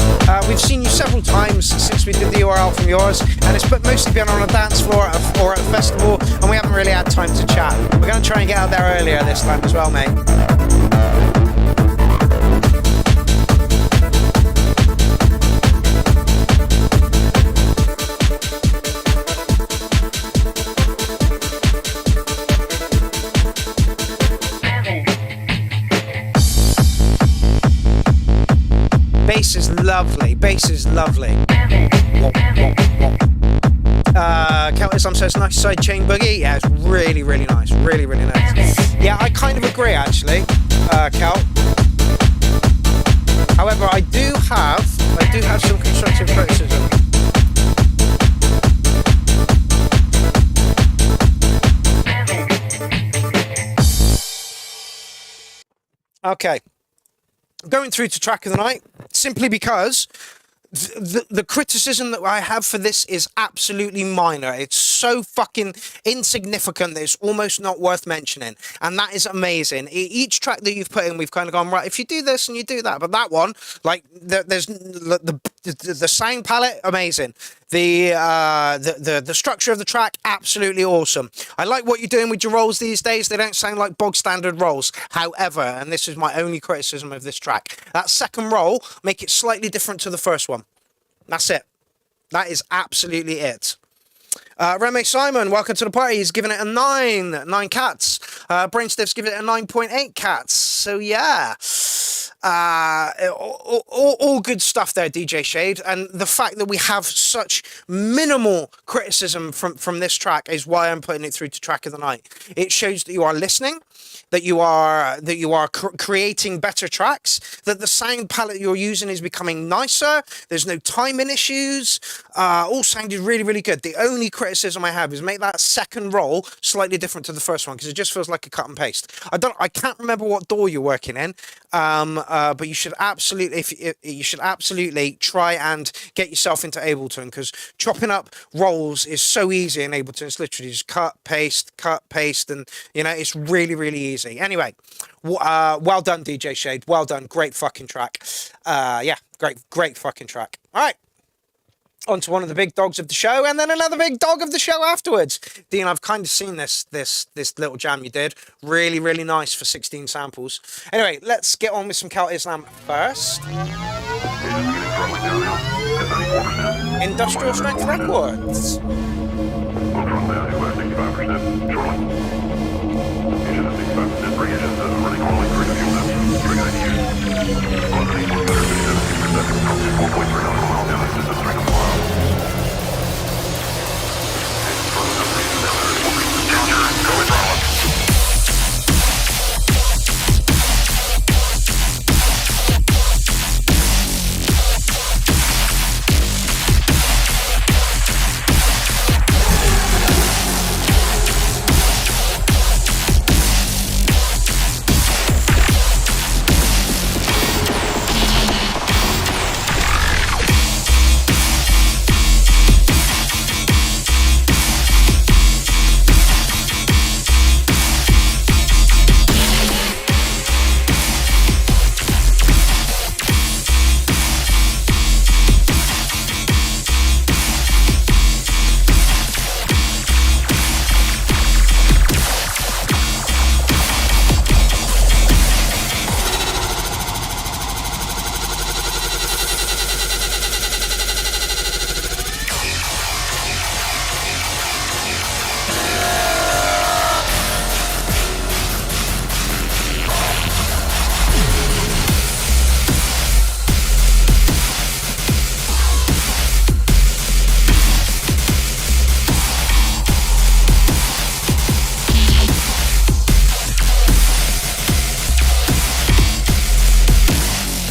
We've seen you several times since we did the URL from yours, and it's mostly been on a dance floor or at a festival, and we haven't really had time to chat. We're going to try and get out there earlier this time as well, mate. Bass is lovely. Bass is lovely. Kel Islam says nice side chain boogie. Yeah, it's really, really nice. Really, really nice. Yeah, I kind of agree actually, Kel. However, I do have some constructive criticism. Okay. Going through to track of the night simply because the criticism that I have for this is absolutely minor. It's so fucking insignificant that it's almost not worth mentioning, and that is amazing. Each track that you've put in, we've kind of gone, right, if you do this and you do that, but that one, like, there's the sound palette, amazing. The structure of the track, absolutely awesome. I like what you're doing with your rolls these days. They don't sound like bog standard rolls. However, and this is my only criticism of this track, that second roll, make it slightly different to the first one. That's it. That is absolutely it. Remy Simon, welcome to the party. He's given it a 9 cats. Brainstiff's given it a 9.8 cats. So yeah. All good stuff there, DJ Shade, and the fact that we have such minimal criticism from this track is why I'm putting it through to track of the night. It shows that you are listening, that you are creating better tracks, that the sound palette you're using is becoming nicer. There's no timing issues. All sounded really, really good. The only criticism I have is make that second roll slightly different to the first one because it just feels like a cut and paste. I can't remember what door you're working in. But you should absolutely try and get yourself into Ableton because chopping up rolls is so easy in Ableton. It's literally just cut, paste, and it's really, really easy. Anyway, well done, DJ Shade. Well done. Great fucking track. Yeah, great fucking track. All right. on to one of the big dogs of the show, and then another big dog of the show afterwards. Dean, I've kind of seen this little jam you did. Really, really nice for 16 samples. Anyway, let's get on with some Kel Islam first. Industrial Strength Records.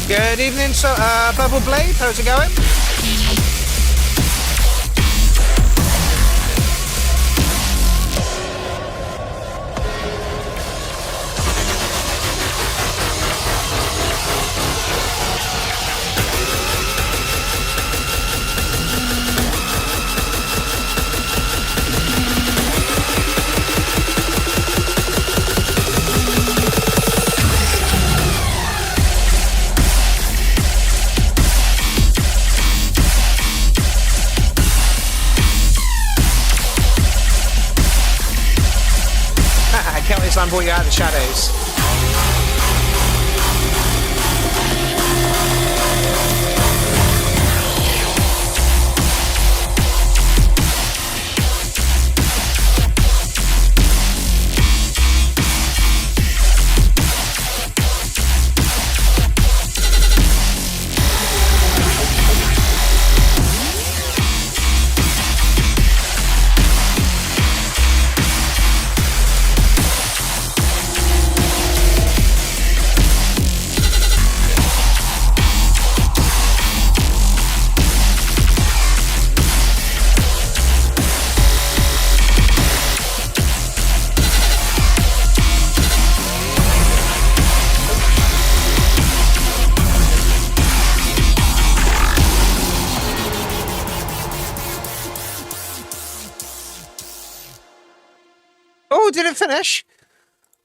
Good evening, Bubble Blade. How's it going? Kel Islam brought you out of the shadows. Oh, did it finish?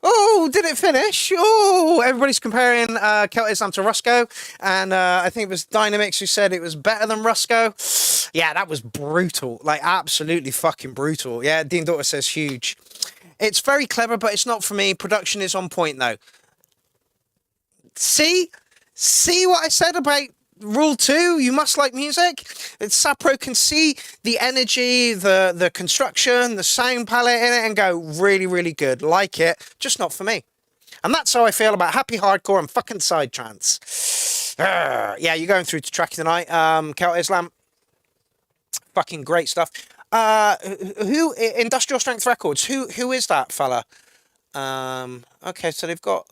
Oh, did it finish? Oh, everybody's comparing Kel Islam to Rusko, and I think it was Dynamics who said it was better than Rusko. Yeah, that was brutal, like absolutely fucking brutal. Yeah, Dean Daughter says huge. It's very clever, but it's not for me. Production is on point though. See what I said about Rule 2, you must like music. Sapro can see the energy, the construction, the sound palette in it and go, really, really good. Like it, just not for me. And that's how I feel about happy hardcore and fucking psytrance. Yeah, you're going through to track tonight. Kel Islam, fucking great stuff. Who Industrial Strength Records? Who is that fella? Okay, so they've got.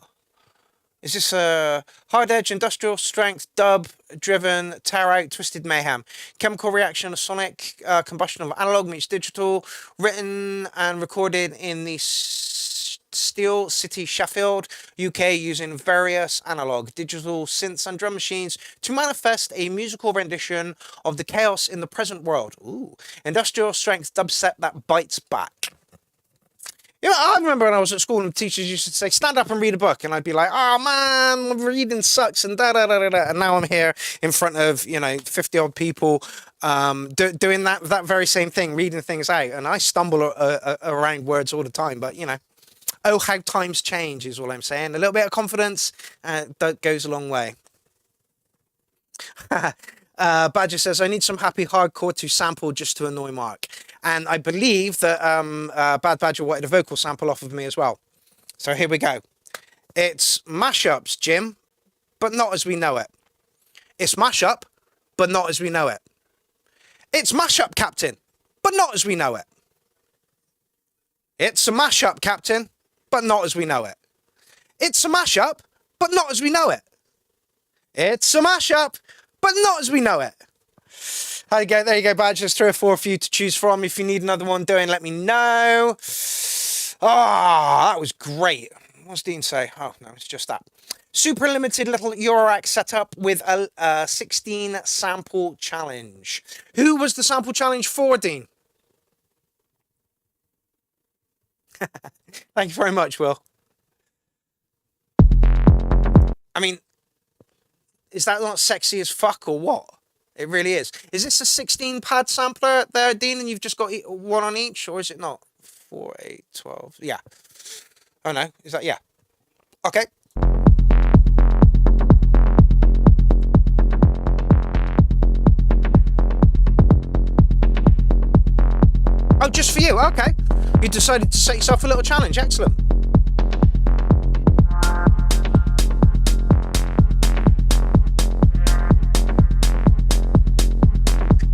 Is this a hard edge, industrial strength, dub, driven, tear out, twisted mayhem? Chemical reaction of sonic combustion of analog meets digital, written and recorded in the Steel City, Sheffield, UK, using various analog, digital synths and drum machines to manifest a musical rendition of the chaos in the present world. Ooh, industrial strength dubstep that bites back. You know, I remember when I was at school and teachers used to say, stand up and read a book. And I'd be like, oh man, reading sucks and da-da-da-da-da. And now I'm here in front of, 50 odd people doing that very same thing, reading things out, and I stumble around words all the time. But you know, oh how times change is all I'm saying. A little bit of confidence that goes a long way. Badger says, I need some happy hardcore to sample just to annoy Mark. And I believe that Bad Badger wanted a vocal sample off of me as well. So here we go. It's mashups, Jim, but not as we know it. It's mashup, but not as we know it. It's mashup, Captain, but not as we know it. It's a mashup, Captain, but not as we know it. It's a mashup, but not as we know it. It's a mashup, but not as we know it. There you go, Badge. There's 3 or 4 for you to choose from. If you need another one doing, let me know. Ah, that was great. What's Dean say? Oh, no, it's just that. Super limited little Eurorack setup with a 16 sample challenge. Who was the sample challenge for, Dean? Thank you very much, Will. I mean, is that not sexy as fuck or what? It really is. Is this a 16 pad sampler there, Dean, and you've just got one on each, or is it not? 4, 8, 12. Yeah. Oh no, is that, yeah. Okay. Oh, just for you, okay. You decided to set yourself a little challenge, excellent.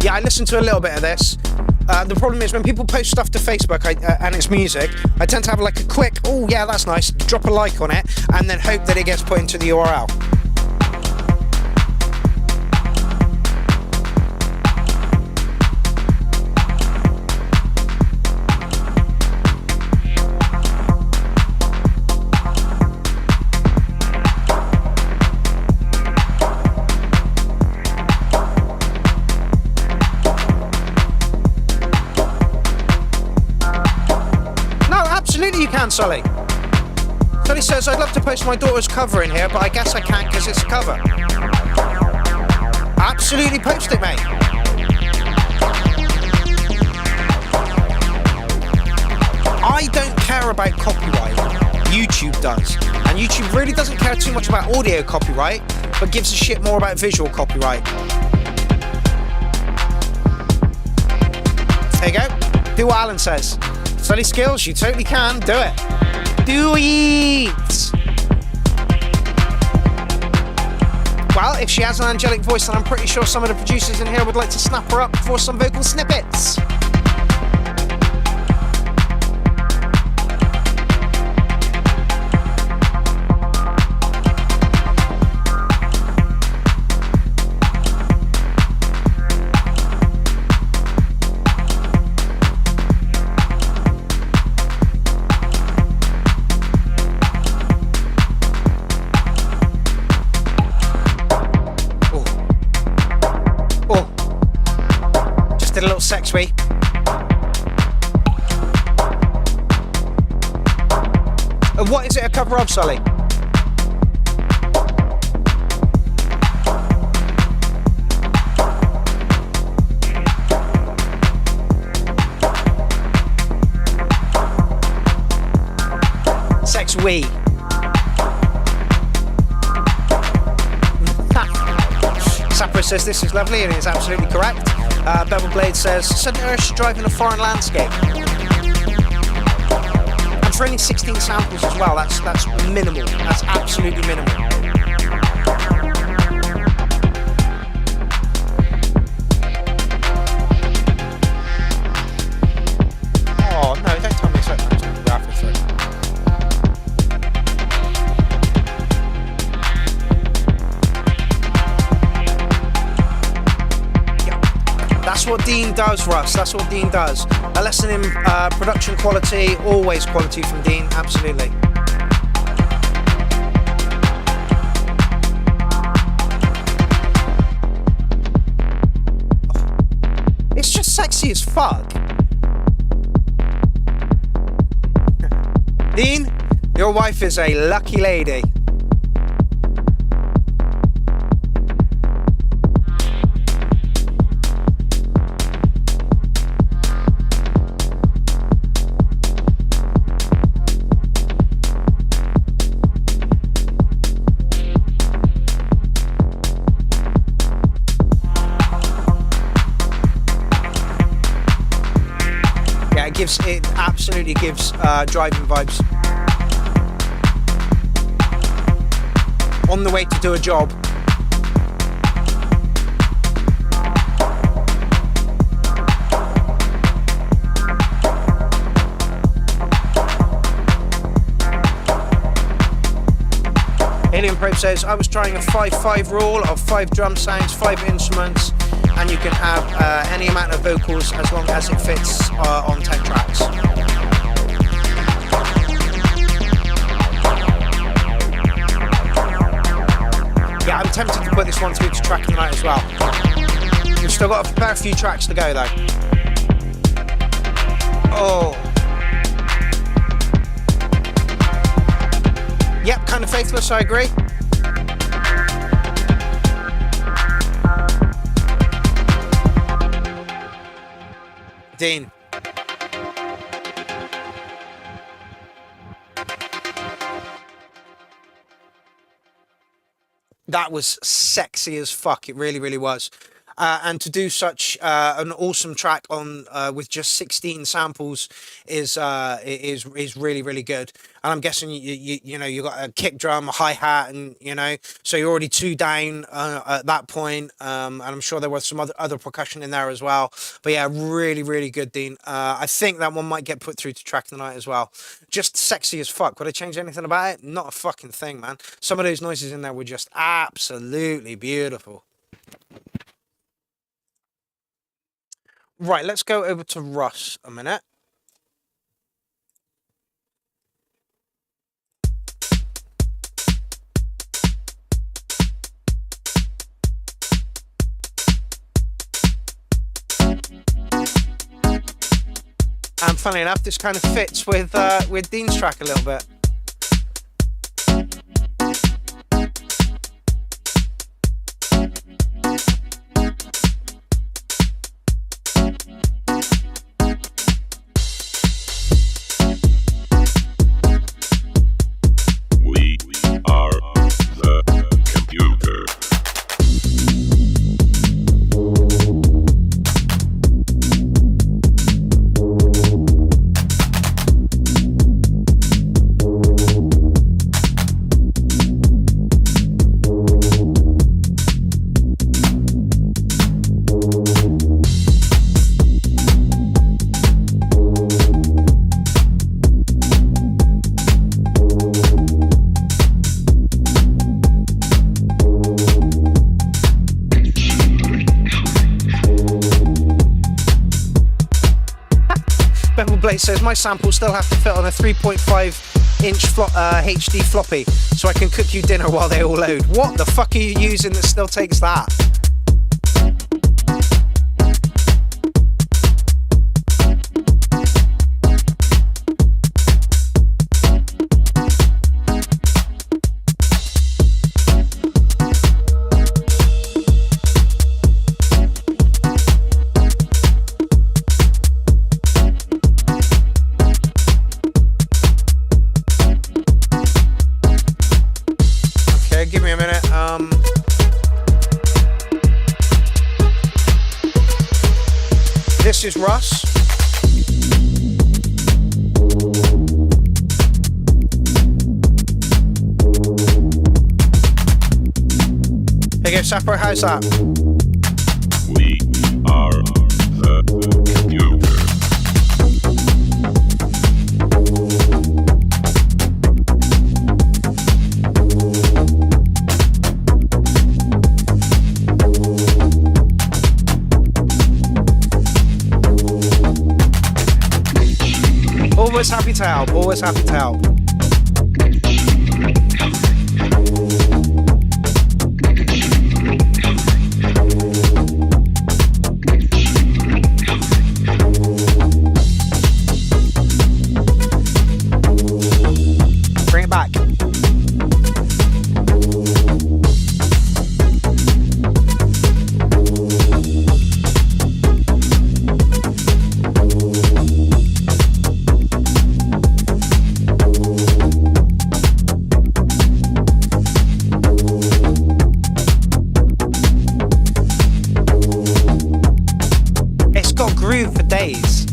Yeah, I listened to a little bit of this. The problem is when people post stuff to Facebook and it's music, I tend to have like a quick, oh yeah, that's nice, drop a like on it, and then hope that it gets put into the URL. You can, Sully. Sully says, I'd love to post my daughter's cover in here, but I guess I can't because it's a cover. Absolutely post it, mate. I don't care about copyright. YouTube does. And YouTube really doesn't care too much about audio copyright, but gives a shit more about visual copyright. There you go. Do what Alan says. Sully Skills, you totally can. Do it. Do it! Well, if she has an angelic voice, then I'm pretty sure some of the producers in here would like to snap her up for some vocal snippets. A little sex wee. And what is it a cover of, Sully? Sex wee. Sapper says this is lovely, and it's absolutely correct. Bevel Blade says, suddenly urge to drive in a foreign landscape. And for only 16 samples as well, that's minimal. That's absolutely minimal. Oh no, don't tell me so much. That's what Dean does, Russ. That's what Dean does. A lesson in production quality, always quality from Dean, absolutely. It's just sexy as fuck. Dean, your wife is a lucky lady. it absolutely gives driving vibes. On the way to do a job. Alien Probe says, I was trying a 5-5 rule of 5 drum sounds, 5 instruments, and you can have any amount of vocals as long as it fits on 10 tracks. Yeah, I'm tempted to put this one through to track of the night as well. We've still got a fair few tracks to go though. Oh. Yep, kind of faithless, I agree. Dean. That was sexy as fuck. It really, really was. And to do such an awesome track on with just 16 samples is really, really good. And I'm guessing you know, you got a kick drum, a hi-hat, and you know, so you're already 2 down at that point. And I'm sure there was some other percussion in there as well. But yeah, really, really good, Dean. I think that one might get put through to track of the night as well. Just sexy as fuck. Would I change anything about it? Not a fucking thing, man. Some of those noises in there were just absolutely beautiful. Right, let's go over to Russ a minute. And funnily enough, this kind of fits with Dean's track a little bit. Says my samples still have to fit on a 3.5 inch HD floppy so I can cook you dinner while they all load. What the fuck are you using that still takes that? This is Russ. Here you go, Sapper, how's that? We are the computer. Always happy to help, always happy to help. Bring it back. For days.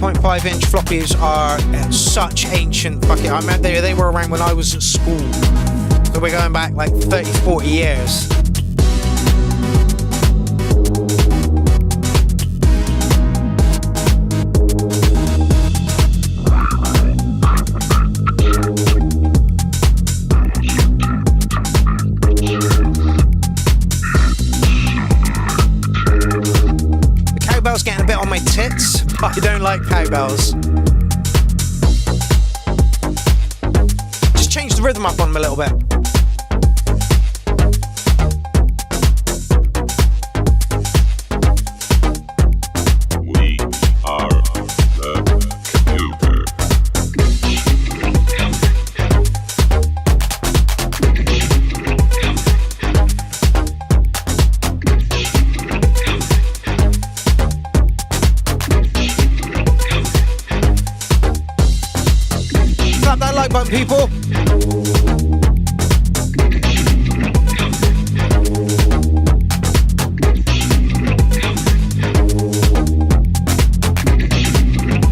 3.5 inch floppies are such ancient fucking. I remember they were around when I was at school. So we're going back like 30, 40 years. Getting a bit on my tits, but I don't like cowbells. Just change the rhythm up on them a little bit. We are the computer. That like button, people.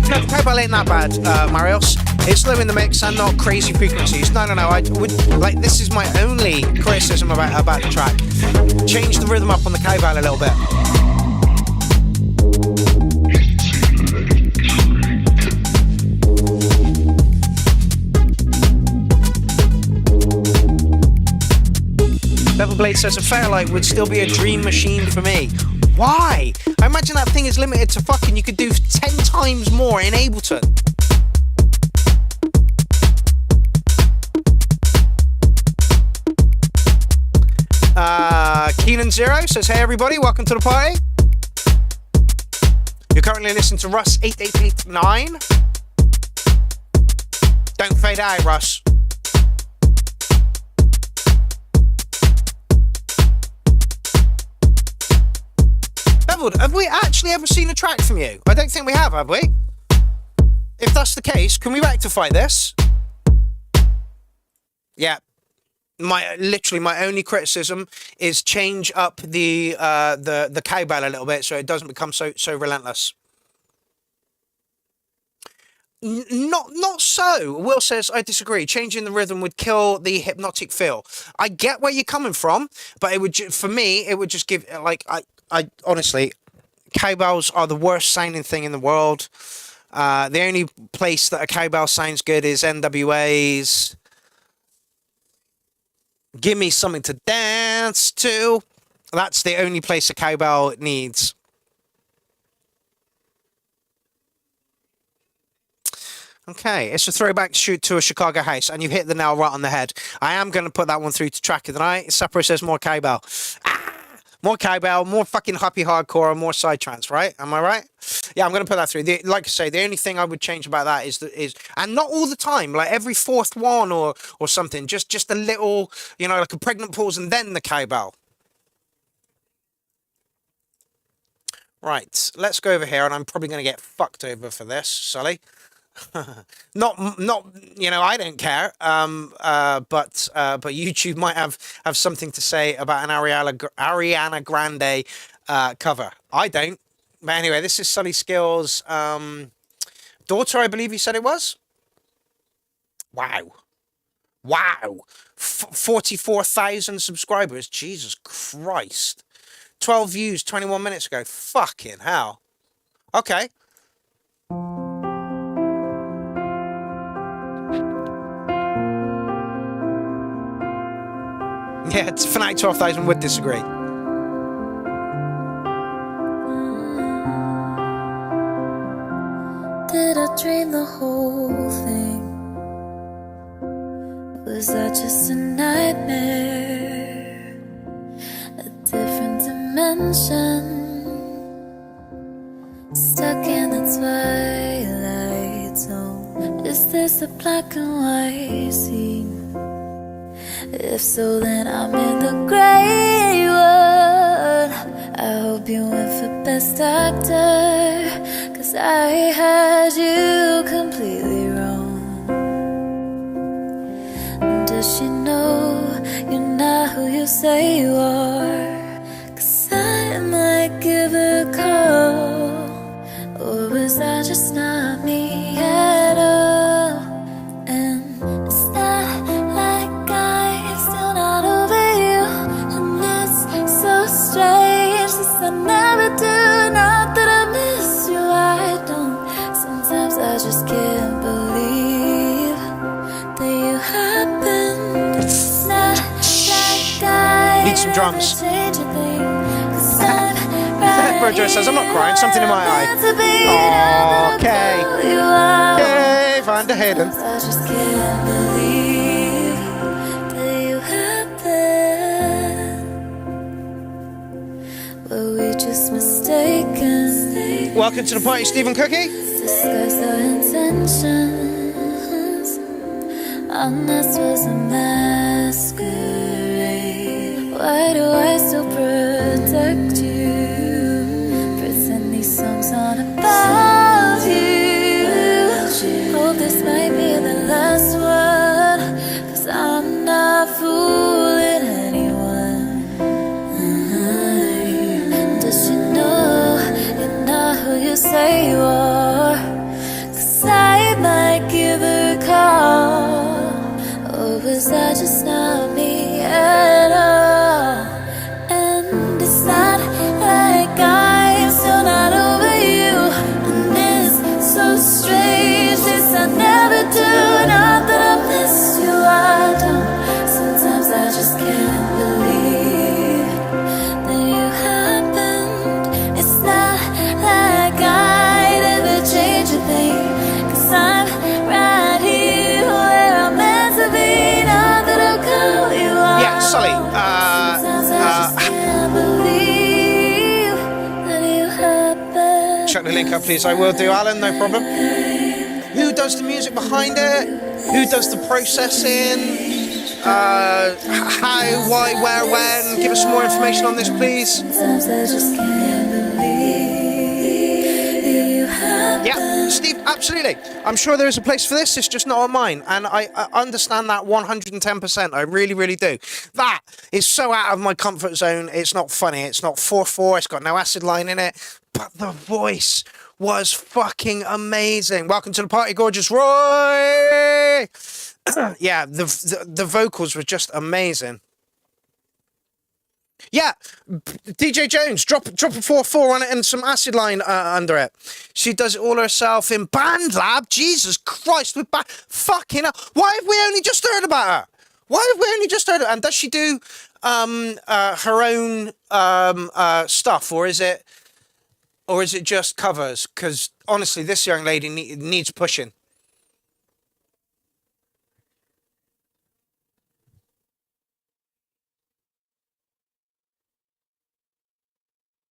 No, the cowbell ain't that bad, Marios. It's low in the mix and not crazy frequencies. No. I would like. This is my only criticism about the track. Change the rhythm up on the cowbell a little bit. Blade says a Fairlight would still be a dream machine for me. Why? I imagine that thing is limited to fucking, you could do 10 times more in Ableton. Keenan Zero says, hey everybody, welcome to the party. You're currently listening to Russ 8889. Don't fade out, Russ. Have we actually ever seen a track from you? I don't think we have we? If that's the case, can we rectify this? Yeah. Literally my only criticism is change up the cowbell a little bit so it doesn't become so relentless. Not so. Will says, I disagree. Changing the rhythm would kill the hypnotic feel. I get where you're coming from, but it would, for me, it would just give, like, I honestly, cowbells are the worst sounding thing in the world. The only place that a cowbell sounds good is NWA's Give Me Something to Dance To. That's the only place a cowbell needs. Okay, it's a throwback shoot to a Chicago house, and you hit the nail right on the head. I am going to put that one through to track of the night. Sapper says more cowbell. More cowbell, more fucking happy hardcore, and more side trance, right? Am I right? Yeah, I'm going to put that through. Like I say, the only thing I would change about that is and not all the time, like every fourth one or something, just a little, like a pregnant pause and then the cowbell. Right, let's go over here, and I'm probably going to get fucked over for this, Sully. not I don't care, but YouTube might have something to say about an Ariana Grande cover. I don't, but anyway, this is Sully Skills' daughter, I believe you said it was. Wow 44,000 subscribers. Jesus Christ. 12 views 21 minutes ago. Fucking hell. Okay. Yeah, it's Fnatic 12,000 would disagree. Did I dream the whole thing? Was that just a nightmare? A different dimension, stuck in the twilight zone. Is this a black and white scene? If so, then I'm in the gray one. I hope you went for best actor, 'cause I had you completely wrong. Does she know you're not who you say you are? 'Cause I might give her a call. Or was I just just not me at all. And it's not like I'm still not over you. And it's so strange, this I never do. Not that I miss you, I don't. Sometimes I just can't believe that you happened. It's not like I Need some drums. change a thing. Roger says, I'm not crying, something in my eye. Okay. Okay, Van der Hayden. I just can't believe that you happened. Were we just mistaken? Welcome to the party, Stephen Cookie. Disguise our intentions. And this was a masquerade. Why do I still protect you? These songs aren't about you. Hope this might be the last one, 'cause I'm not fooling anyone. Does you know you're not who you say you are? 'Cause I might give her a call. Or was that just not me at all? And it's not like I'm still not over you. And it's so strange, this I never do. Not that I miss you, I don't. Sometimes I just can't believe that you happened. It's not like I'd ever change a thing, 'cause I'm right here where I'm meant to be. Not that I'll call you out. Yeah, Sully. Sometimes I just can't believe that you happened. Chuck the link up, please. I will do, Alan, no problem. Who does the music behind it? Who does the processing? How, why, where, when? Give us some more information on this, please. Sometimes I just can't believe you happened. Yeah, Steve, absolutely. I'm sure there is a place for this. It's just not on mine. And I understand that 110%. I really, really do. That is so out of my comfort zone. It's not funny. It's not 4/4. It's got no acid line in it. But the voice was fucking amazing. Welcome to the party, gorgeous Roy. Yeah, the vocals were just amazing. Yeah, DJ Jones, drop a 4/4 on it and some acid line under it. She does it all herself in Band Lab. Jesus Christ, with fucking hell. Why have we only just heard about her? Why have we only just heard it? And does she do her own stuff, or is it just covers? Because honestly, this young lady needs pushing.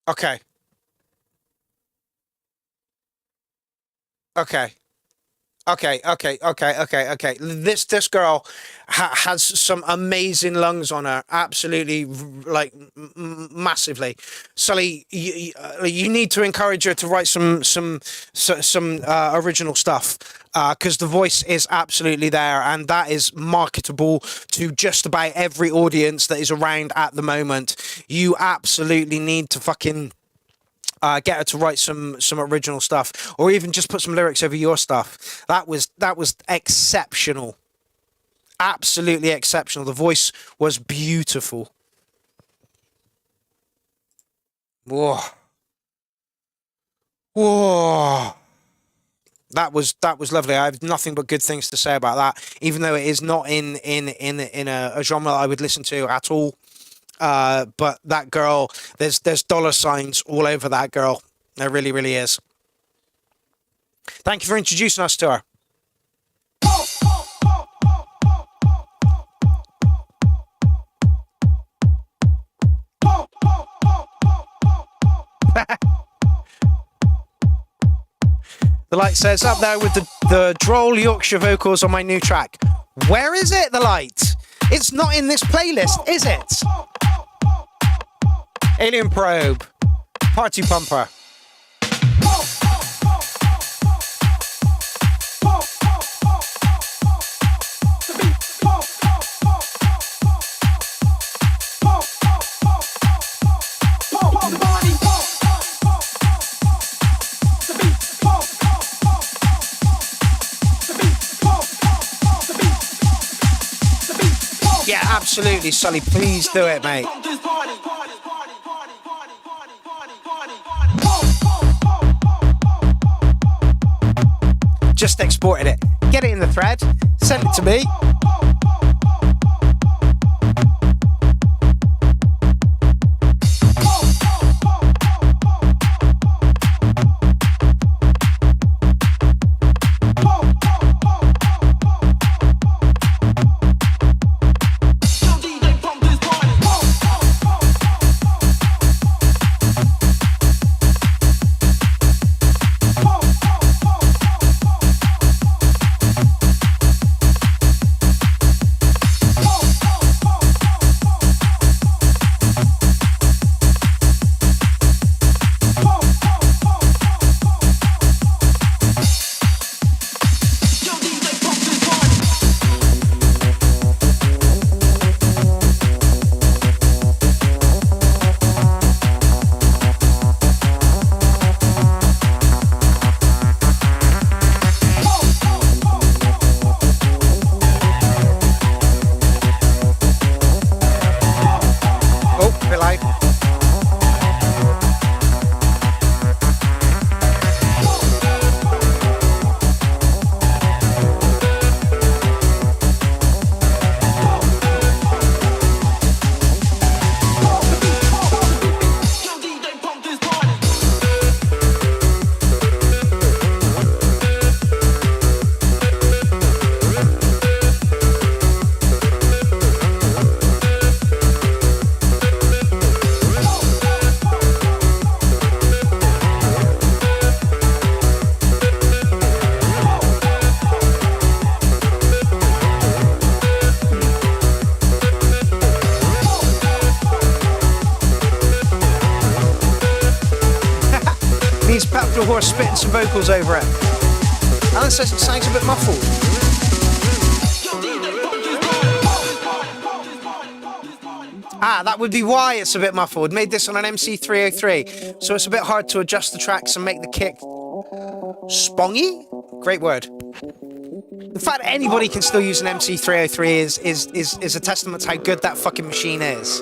Okay. Okay. Okay. This girl has some amazing lungs on her. Absolutely, like massively. Sully, you need to encourage her to write some original stuff, because the voice is absolutely there, and that is marketable to just about every audience that is around at the moment. You absolutely need to fucking get her to write some original stuff, or even just put some lyrics over your stuff. That was exceptional, absolutely exceptional. The voice was beautiful. Whoa. That was lovely. I have nothing but good things to say about that, even though it is not in a genre that I would listen to at all. But that girl, there's dollar signs all over that girl. There really, really is. Thank you for introducing us to her. The light says up there with the droll Yorkshire vocals on my new track. Where is it, the light? It's not in this playlist, is it? Alien Probe, Party Pumper. Yeah, absolutely, Sully. Please do it, mate. Just exported it. Get it in the thread. Send it to me. Horse spitting some vocals over it. Alan says it sounds a bit muffled. Ah, that would be why it's a bit muffled. Made this on an MC303, so it's a bit hard to adjust the tracks and make the kick spongy. Great word. The fact that anybody can still use an MC303 is a testament to how good that fucking machine is.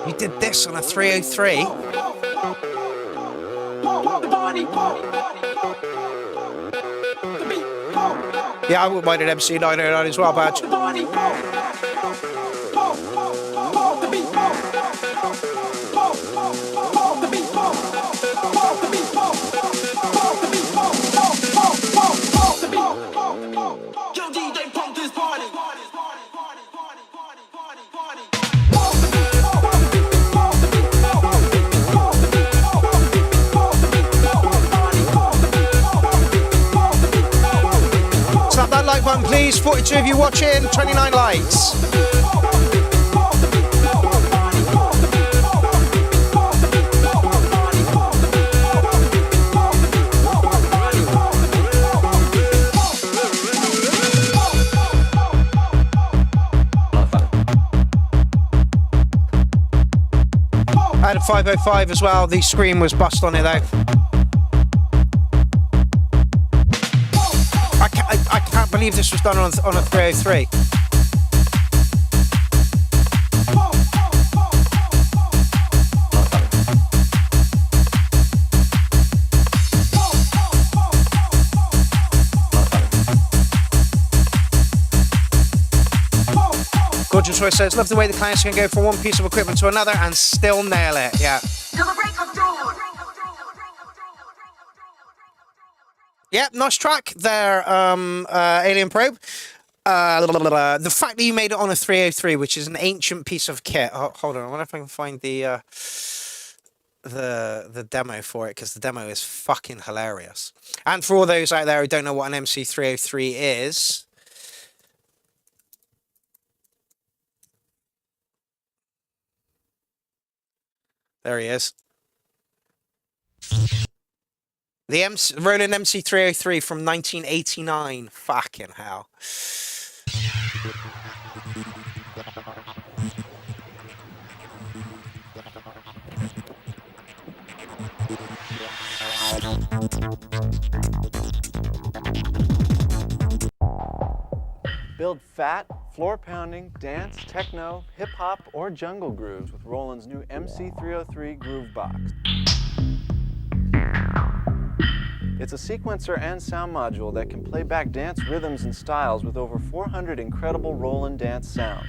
You did this on a 303. Yeah, I wouldn't mind an MC909 as well, Badge. Slap that like button, please. 42 of you watching, 29 likes. I had a 505 as well. The screen was bust on it though. I can't believe this was done on a 303. Gorgeous Roy says, love the way the clients can go from one piece of equipment to another and still nail it. Yeah. Yep, nice track there, Alien Probe. The fact that you made it on a 303, which is an ancient piece of kit. Oh, hold on, I wonder if I can find the demo for it, because the demo is fucking hilarious. And for all those out there who don't know what an MC303 is, there he is. The Roland MC303 from 1989. Fucking hell. Build fat, floor-pounding, dance, techno, hip-hop, or jungle grooves with Roland's new MC303 Groove Box. It's a sequencer and sound module that can play back dance rhythms and styles with over 400 incredible Roland dance sounds.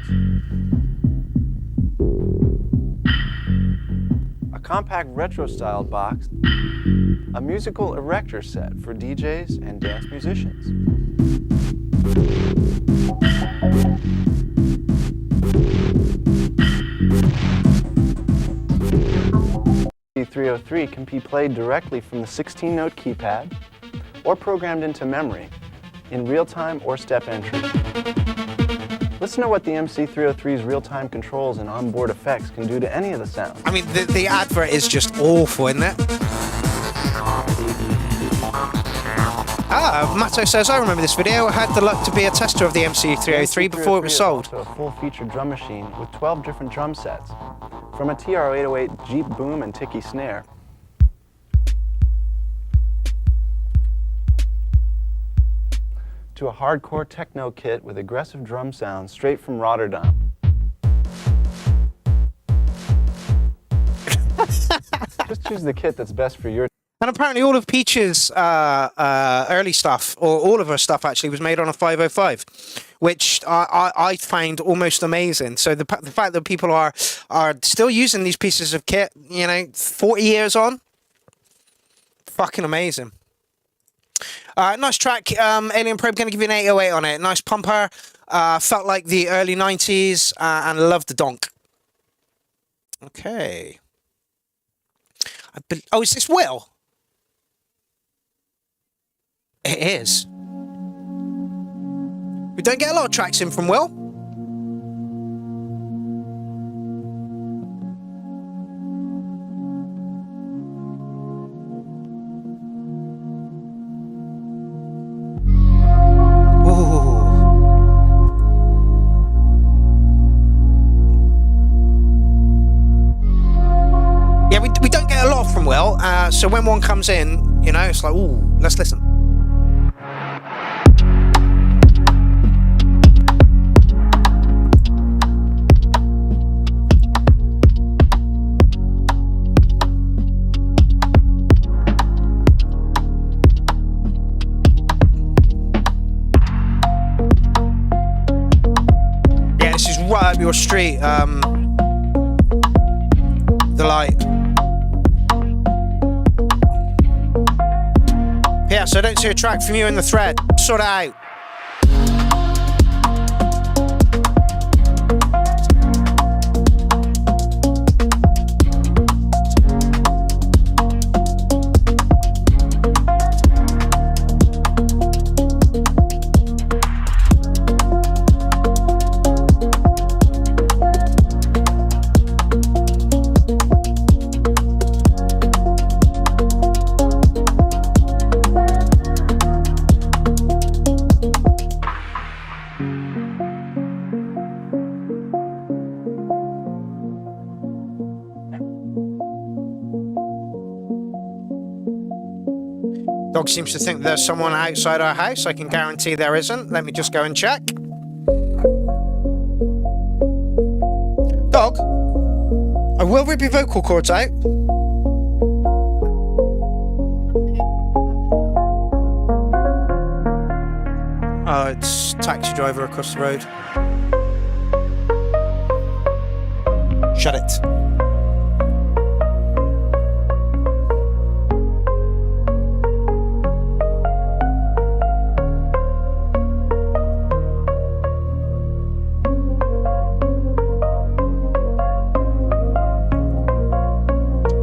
A compact retro-styled box, a musical erector set for DJs and dance musicians. 303 can be played directly from the 16-note keypad or programmed into memory in real-time or step entry. Listen to what the MC303's real-time controls and onboard effects can do to any of the sounds. I mean, the advert is just awful, isn't it? Matias says, I remember this video. I had the luck to be a tester of the MC303 before it was sold. It's also a full-featured drum machine with 12 different drum sets, from a TR-808 Jeep boom and Tiki snare, to a hardcore techno kit with aggressive drum sounds straight from Rotterdam. Just choose the kit that's best for your... And apparently all of Peach's early stuff, or all of her stuff actually, was made on a 505, which I find almost amazing. So the fact that people are still using these pieces of kit, 40 years on, fucking amazing. Nice track. Alien Probe, going to give you an 808 on it. Nice pumper. Felt like the early 90s and loved the donk. Okay. Oh, is this Will? It is. We don't get a lot of tracks in from Will. Yeah, we don't get a lot from Will, so when one comes in, it's like, ooh, let's listen. Yeah, this is right up your street, the light. Yeah, so I don't see a track from you in the thread. Sort it out. Dog seems to think there's someone outside our house. I can guarantee there isn't. Let me just go and check. Dog, I will rip your vocal cords out. Oh, it's taxi driver across the road. Shut it.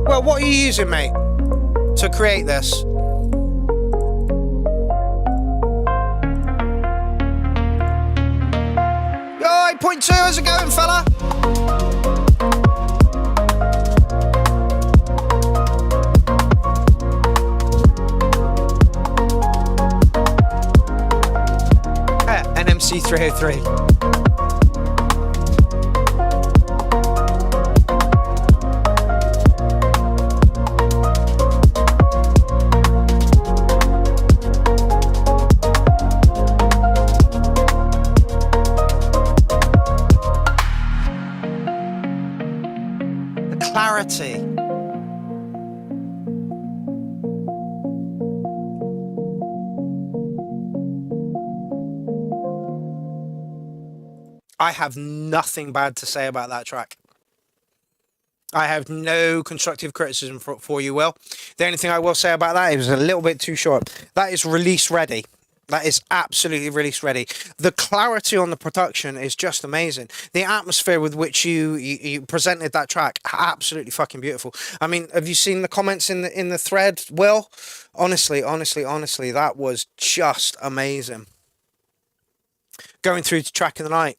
Well, what are you using, mate, to create this? Yo, 8.2, how's it going, fella? MC303. Clarity. I have nothing bad to say about that track. I have no constructive criticism for you, Will. The only thing I will say about that, it was a little bit too short. That is release ready. That is absolutely release ready. The clarity on the production is just amazing. The atmosphere with which you presented that track, absolutely fucking beautiful. I mean, have you seen the comments in the thread, Will? Honestly, that was just amazing. Going through to Track of the Night,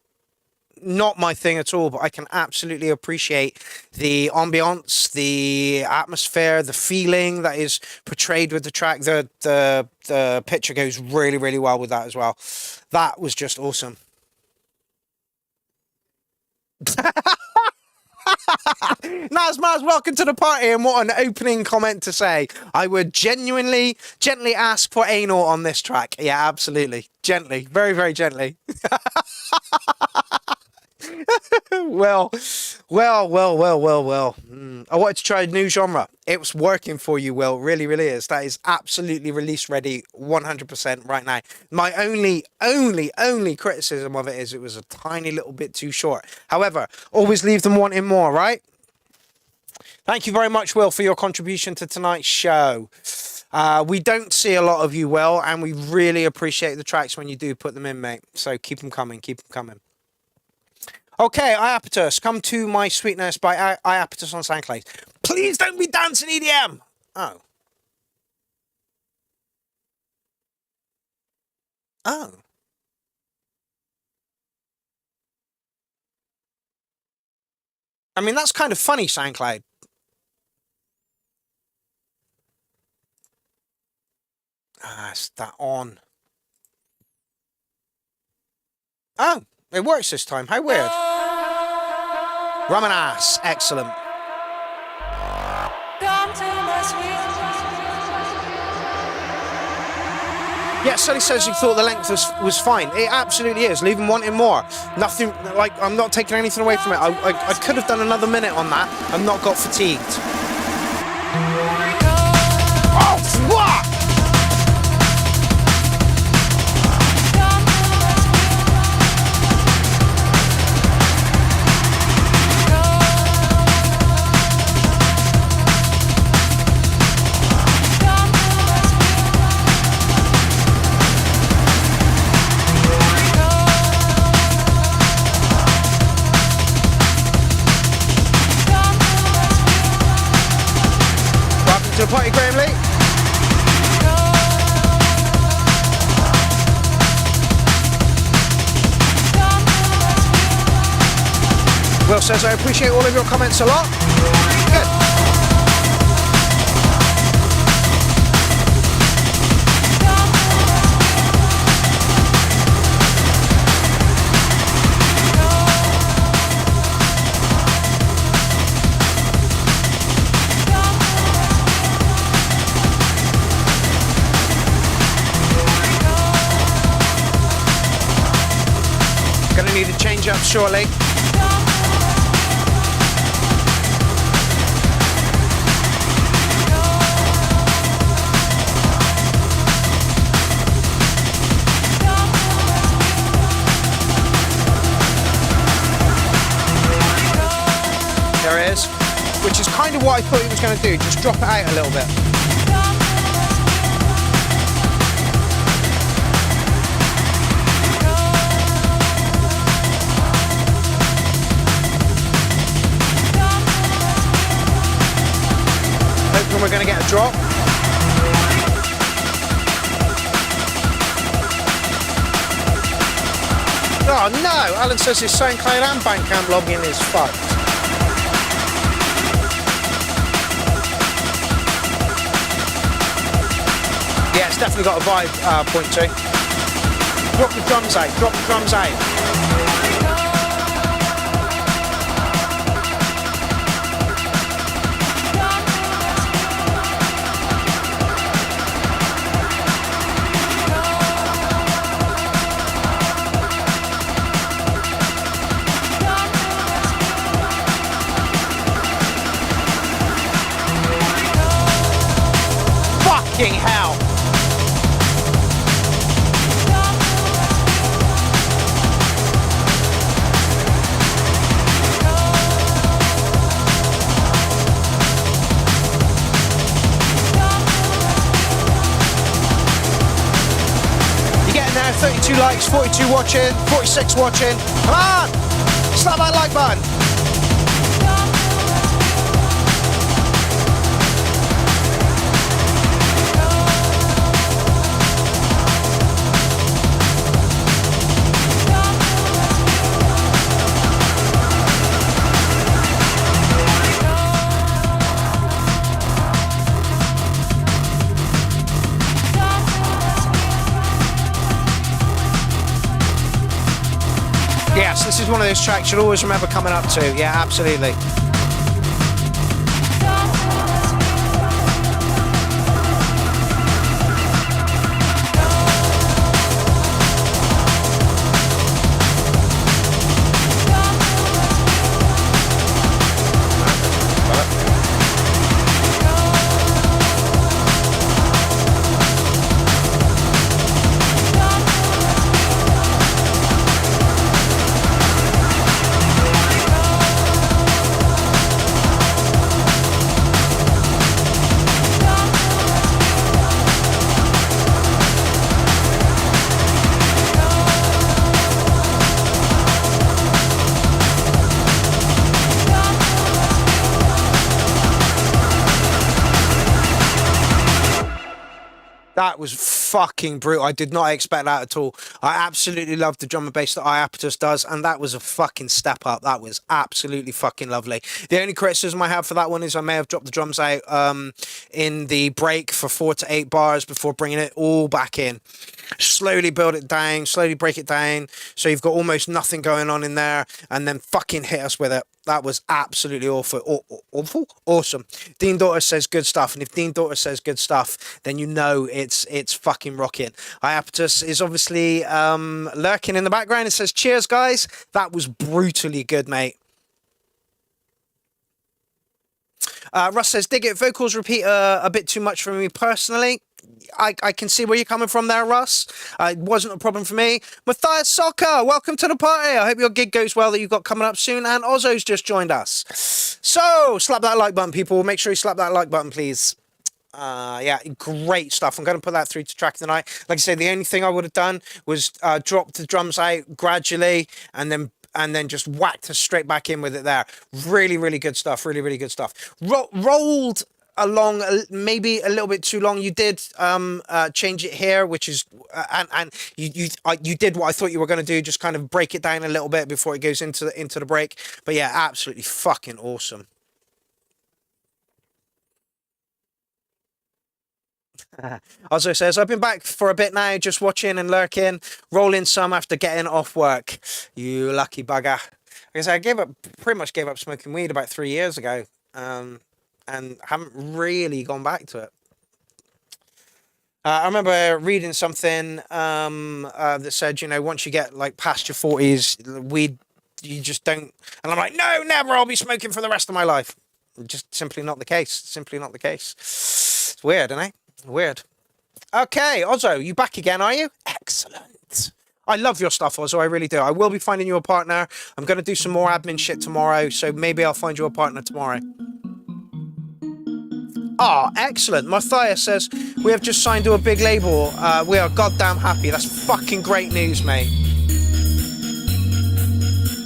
not my thing at all, but I can absolutely appreciate the ambience, the atmosphere, the feeling that is portrayed with the track. The picture goes really, really well with that as well. That was just awesome. Nazmaz, welcome to the party, and what an opening comment to say. I would gently ask for anal on this track. Yeah, absolutely. Gently. Very, very gently. Well. I wanted to try a new genre. It was working for you, Will. Really, really is. That is absolutely release ready 100% right now. My only criticism of it is it was a tiny little bit too short. However, always leave them wanting more, right? Thank you very much, Will, for your contribution to tonight's show. We don't see a lot of you, Will, and we really appreciate the tracks when you do put them in, mate. So keep them coming, Okay, Iapetus, come to my sweetness by Iapetus on SoundCloud. Please don't be dancing EDM. Oh. I mean, that's kind of funny, SoundCloud. Is that on? Oh, it works this time. How weird. Rum and ass. Excellent. Yeah, Sully says you thought the length was fine. It absolutely is. Leave them wanting more. Nothing, like, I'm not taking anything away from it. I could have done another minute on that and not got fatigued. Oh, fuck! To the party, Graeme Lee. Will says, I appreciate all of your comments a lot. Good. Need to change up shortly. There it is, which is kind of what I thought he was going to do, just drop it out a little bit. We're going to get a drop. Oh no! Alan says his SoundCloud and Bandcamp login is fucked. Yeah, it's definitely got a vibe, point two. Drop the drums out. Drop the drums out. Fucking hell. You're getting there, 32 likes, 42 watching, 46 watching. Come on! Slap that like button. Yes, this is one of those tracks you'll always remember coming up to. Yeah, absolutely. That was fucking brutal. I did not expect that at all. I absolutely love the drum and bass that Iapetus does, and that was a fucking step up. That was absolutely fucking lovely. The only criticism I have for that one is I may have dropped the drums out in the break for 4 to 8 bars before bringing it all back in. Slowly build it down, slowly break it down, so you've got almost nothing going on in there, and then fucking hit us with it. That was absolutely awful. Awesome. Dean Daughter says good stuff, and if Dean Daughter says good stuff, then you know it's fucking rocking. Iapetus is obviously lurking in the background and says, cheers, guys. That was brutally good, mate. Russ says, dig it. Vocals repeat a bit too much for me personally. I can see where you're coming from there, Russ. It wasn't a problem for me. Matias Soccer, welcome to the party. I hope your gig goes well that you've got coming up soon. And Ozzo's just joined us. So, slap that like button, people. Make sure you slap that like button, please. Yeah, great stuff. I'm going to put that through to track of the night. Like I say, the only thing I would have done was drop the drums out gradually and then just whacked us straight back in with it there. Really, really good stuff. Really, really good stuff. Rolled along maybe a little bit too long. You did change it here, which is and you did what I thought you were going to do, just kind of break it down a little bit before it goes into the break. But yeah, absolutely fucking awesome. Also says, I've been back for a bit now, just watching and lurking, rolling some after getting off work. You lucky bugger. I guess I pretty much gave up smoking weed about 3 years ago. And haven't really gone back to it. I remember reading something that said, you know, once you get like past your 40s, weed, you just don't. And I'm like, no, never. I'll be smoking for the rest of my life. Just simply not the case. Simply not the case. It's weird, isn't it? Weird. Okay, Ozzo, you back again, are you? Excellent. I love your stuff, Ozzo. I really do. I will be finding you a partner. I'm going to do some more admin shit tomorrow, so maybe I'll find you a partner tomorrow. Ah, excellent. Matias says, we have just signed to a big label. We are goddamn happy. That's fucking great news, mate.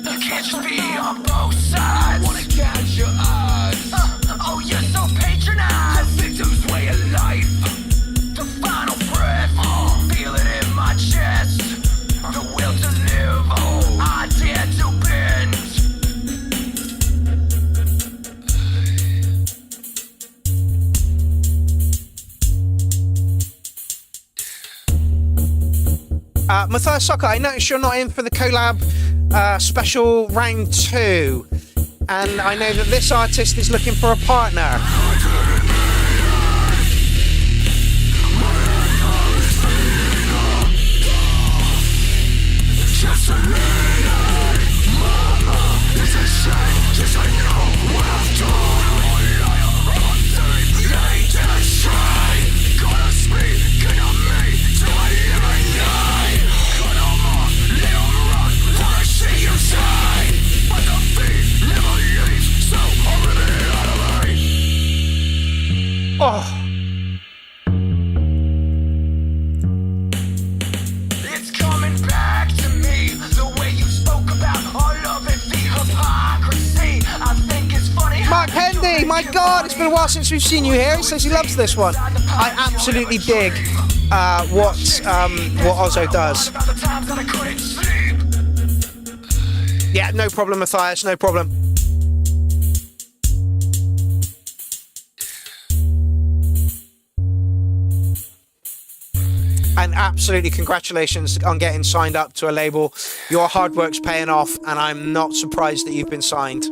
Can't just be on both sides. Wanna catch your eyes. Oh, you're so patronized. The victim's way of life. The final breath. Feel it in my chest. The will to live. Oh, I dare to bend. Matias Soccer, I noticed you're not in for the collab special round 2. And I know that this artist is looking for a partner. Oh. It's coming back to me, the way you spoke about all of it, the hypocrisy. I think it's funny. Mark Hendy, my God, it's been a while since we've seen you here. He says he loves this one. I absolutely dig what Ozzo does. Yeah, no problem, Matias, no problem. And absolutely congratulations on getting signed up to a label. Your hard work's paying off, and I'm not surprised that you've been signed.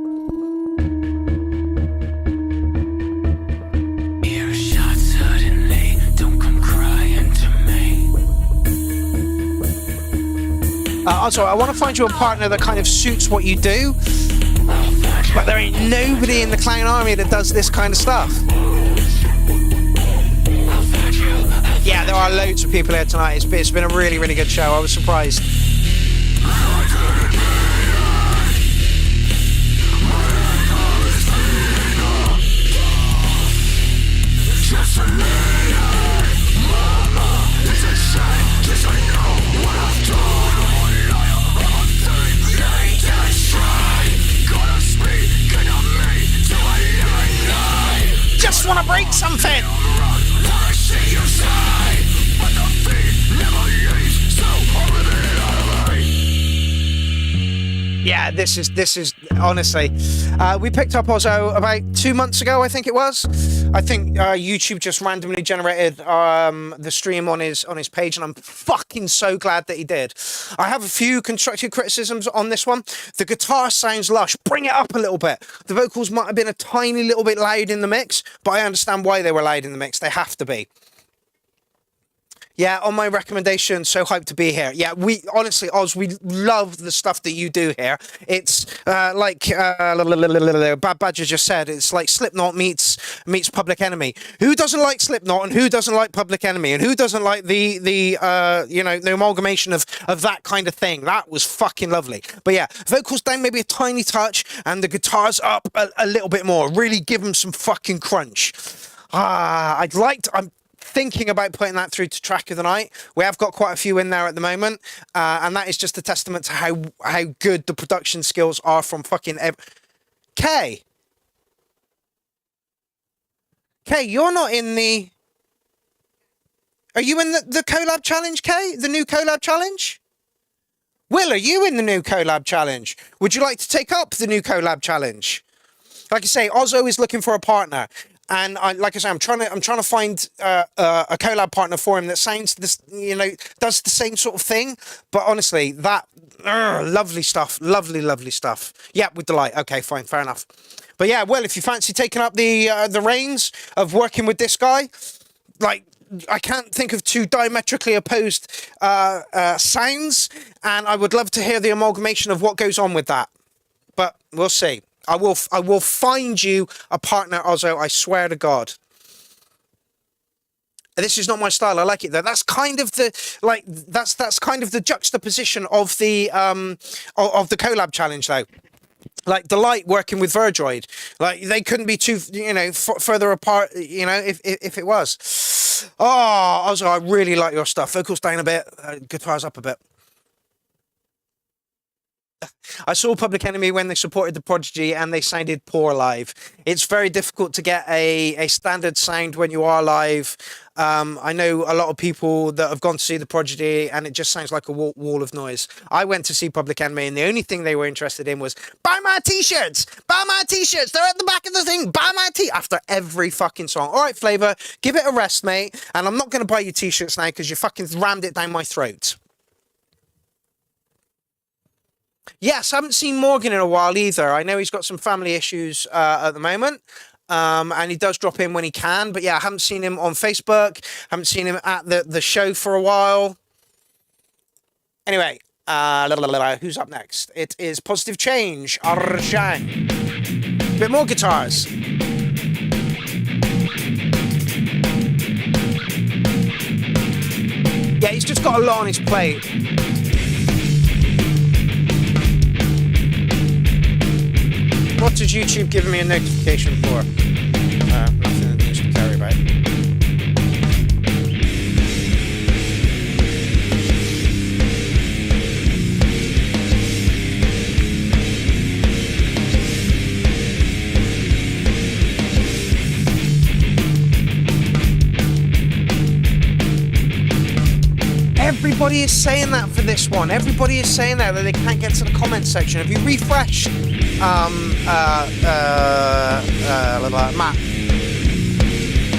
Earshot suddenly, don't come crying to me. Also, I want to find you a partner that kind of suits what you do, but there ain't nobody in the Clown Army that does this kind of stuff. Yeah, there are loads of people here tonight. It's been a really, really good show. I was surprised. Just want to break something. Yeah, this is honestly, we picked up Ozzo about 2 months ago, I think it was. I think YouTube just randomly generated the stream on his page, and I'm fucking so glad that he did. I have a few constructive criticisms on this one. The guitar sounds lush. Bring it up a little bit. The vocals might have been a tiny little bit loud in the mix, but I understand why they were loud in the mix. They have to be. Yeah, on my recommendation, so hyped to be here. Yeah, we honestly, Oz, we love the stuff that you do here. It's like Badger just said, it's like Slipknot meets Public Enemy. Who doesn't like Slipknot, and who doesn't like Public Enemy, and who doesn't like the amalgamation of that kind of thing? That was fucking lovely. But yeah, vocals down maybe a tiny touch, and the guitars up a little bit more. Really give them some fucking crunch. I'm thinking about putting that through to track of the night. We have got quite a few in there at the moment, and that is just a testament to how good the production skills are from fucking Kay, you're not in the... Are you in the collab challenge, Kay? The new collab challenge? Will, are you in the new collab challenge? Would you like to take up the new collab challenge? Like I say, Ozzo is looking for a partner. And I'm trying to find a collab partner for him that sounds this, does the same sort of thing. But honestly, that lovely stuff, lovely stuff. Yeah, with delight. Okay, fine, fair enough. But yeah, well, if you fancy taking up the reins of working with this guy, like, I can't think of two diametrically opposed sounds, and I would love to hear the amalgamation of what goes on with that. But we'll see. I will find you a partner, Ozzo, I swear to God. This is not my style. I like it though. That's kind of the that's kind of the juxtaposition of the collab challenge though. Like Delight working with Verdroid. Like they couldn't be too further apart, if it was. Oh, Ozzo, I really like your stuff. Vocals down a bit, guitars up a bit. I saw Public Enemy when they supported the Prodigy, and they sounded poor live. It's very difficult to get a standard sound when you are live. I know a lot of people that have gone to see the Prodigy, and it just sounds like a wall of noise. I went to see Public Enemy, and the only thing they were interested in was, buy my t-shirts! Buy my t-shirts! They're at the back of the thing! Buy my after every fucking song. All right, Flavor, give it a rest, mate. And I'm not going to buy you t-shirts now because you fucking rammed it down my throat. Yes, I haven't seen Morgan in a while either. I know he's got some family issues at the moment. And he does drop in when he can. But yeah, I haven't seen him on Facebook. Haven't seen him at the show for a while. Anyway, who's up next? It is Positive Change, Arjang. Bit more guitars. Yeah, he's just got a lot on his plate. What did YouTube give me a notification for? Nothing that needs to carry about. Everybody is saying that for this one. Everybody is saying that they can't get to the comment section. Have you refreshed, Matt?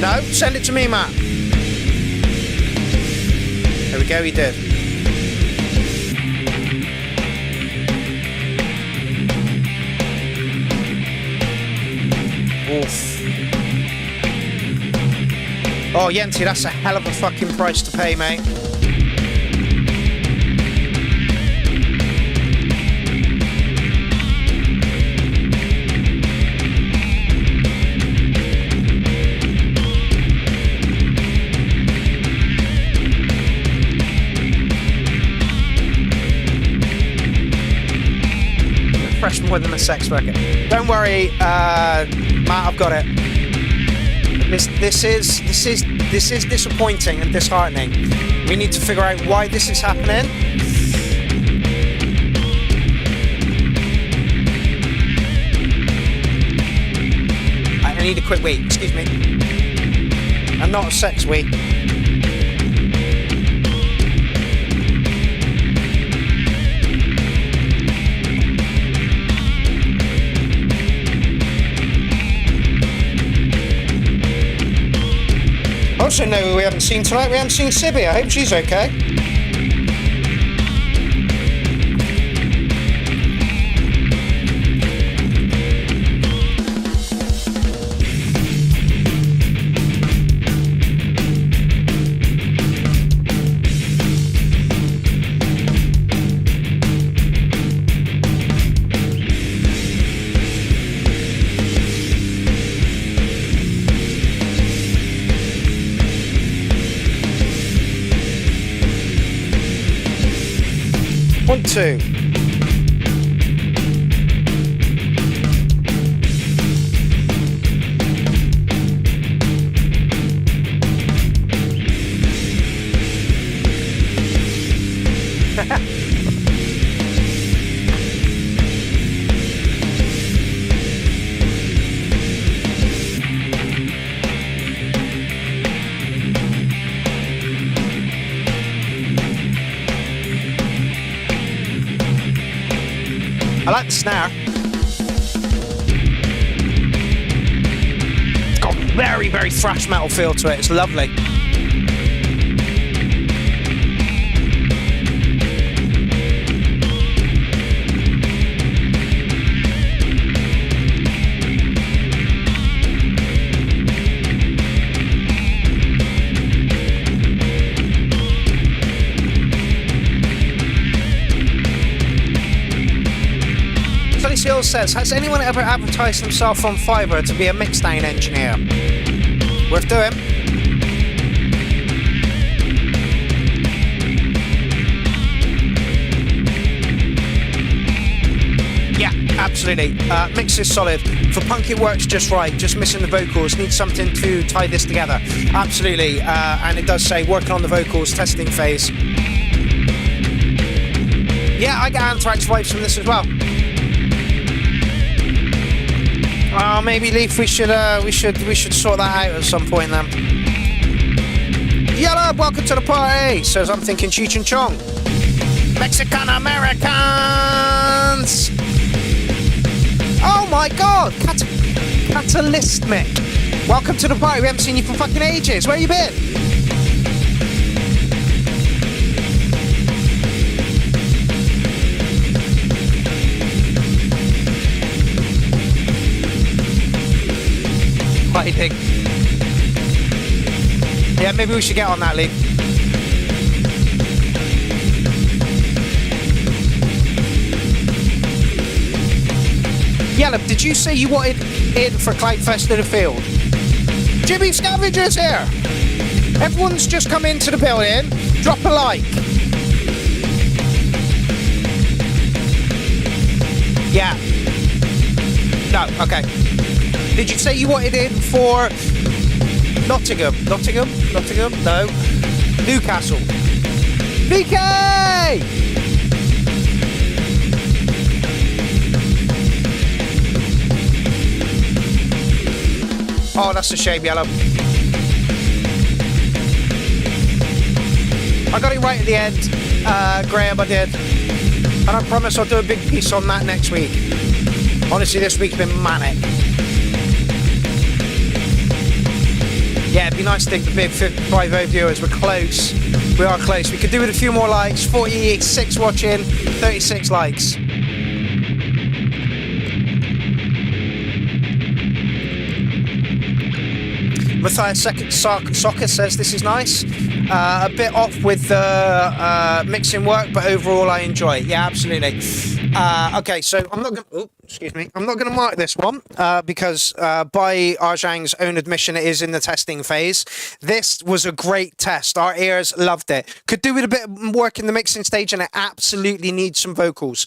No? Send it to me, Matt. There we go, he did. Oof. Oh, Yenti, that's a hell of a fucking price to pay, mate. Fresh more than a sex worker. Don't worry, Matt, I've got it. This is disappointing and disheartening. We need to figure out why this is happening. I need a quick wee. Excuse me. I'm not a sex wee. Also know who we haven't seen tonight. We haven't seen Sibby. I hope she's okay. One, two. I like the snare. It's got a very, very thrash metal feel to it. It's lovely. Sully Skills says, has anyone ever advertised himself on Fiverr to be a mixdown engineer? Worth doing. Yeah, absolutely. Mix is solid. For punk it works just right, just missing the vocals. Need something to tie this together. Absolutely. And it does say working on the vocals, testing phase. Yeah, I get Anthrax vibes from this as well. Maybe Leaf, we should sort that out at some point then. Yellow, welcome to the party. Says I'm thinking Cheech and Chong. Mexican Americans. Oh my God, Catalystmic. Welcome to the party. We haven't seen you for fucking ages. Where you been? maybe we should get on that, Lee. Yellow, did you say you wanted in for Clownfest in the field? Jimmy Scavenger's here. Everyone's just come into the building. Drop a like. Yeah. No, okay. Did you say you wanted in for Nottingham? No. Newcastle. VK! Oh, that's a shame, Yellow. I got it right at the end, Graeme, I did. And I promise I'll do a big piece on that next week. Honestly, this week's been manic. Yeah, it'd be nice to think the big 55 viewers. We're close. We are close. We could do with a few more likes. 46 watching, 36 likes. Matias Soccer says this is nice. A bit off with the mixing work, but overall I enjoy it. Yeah, absolutely. Okay, so I'm not going to mark this one because by Arjang's own admission, it is in the testing phase. This was a great test. Our ears loved it. Could do with a bit of work in the mixing stage, and it absolutely needs some vocals.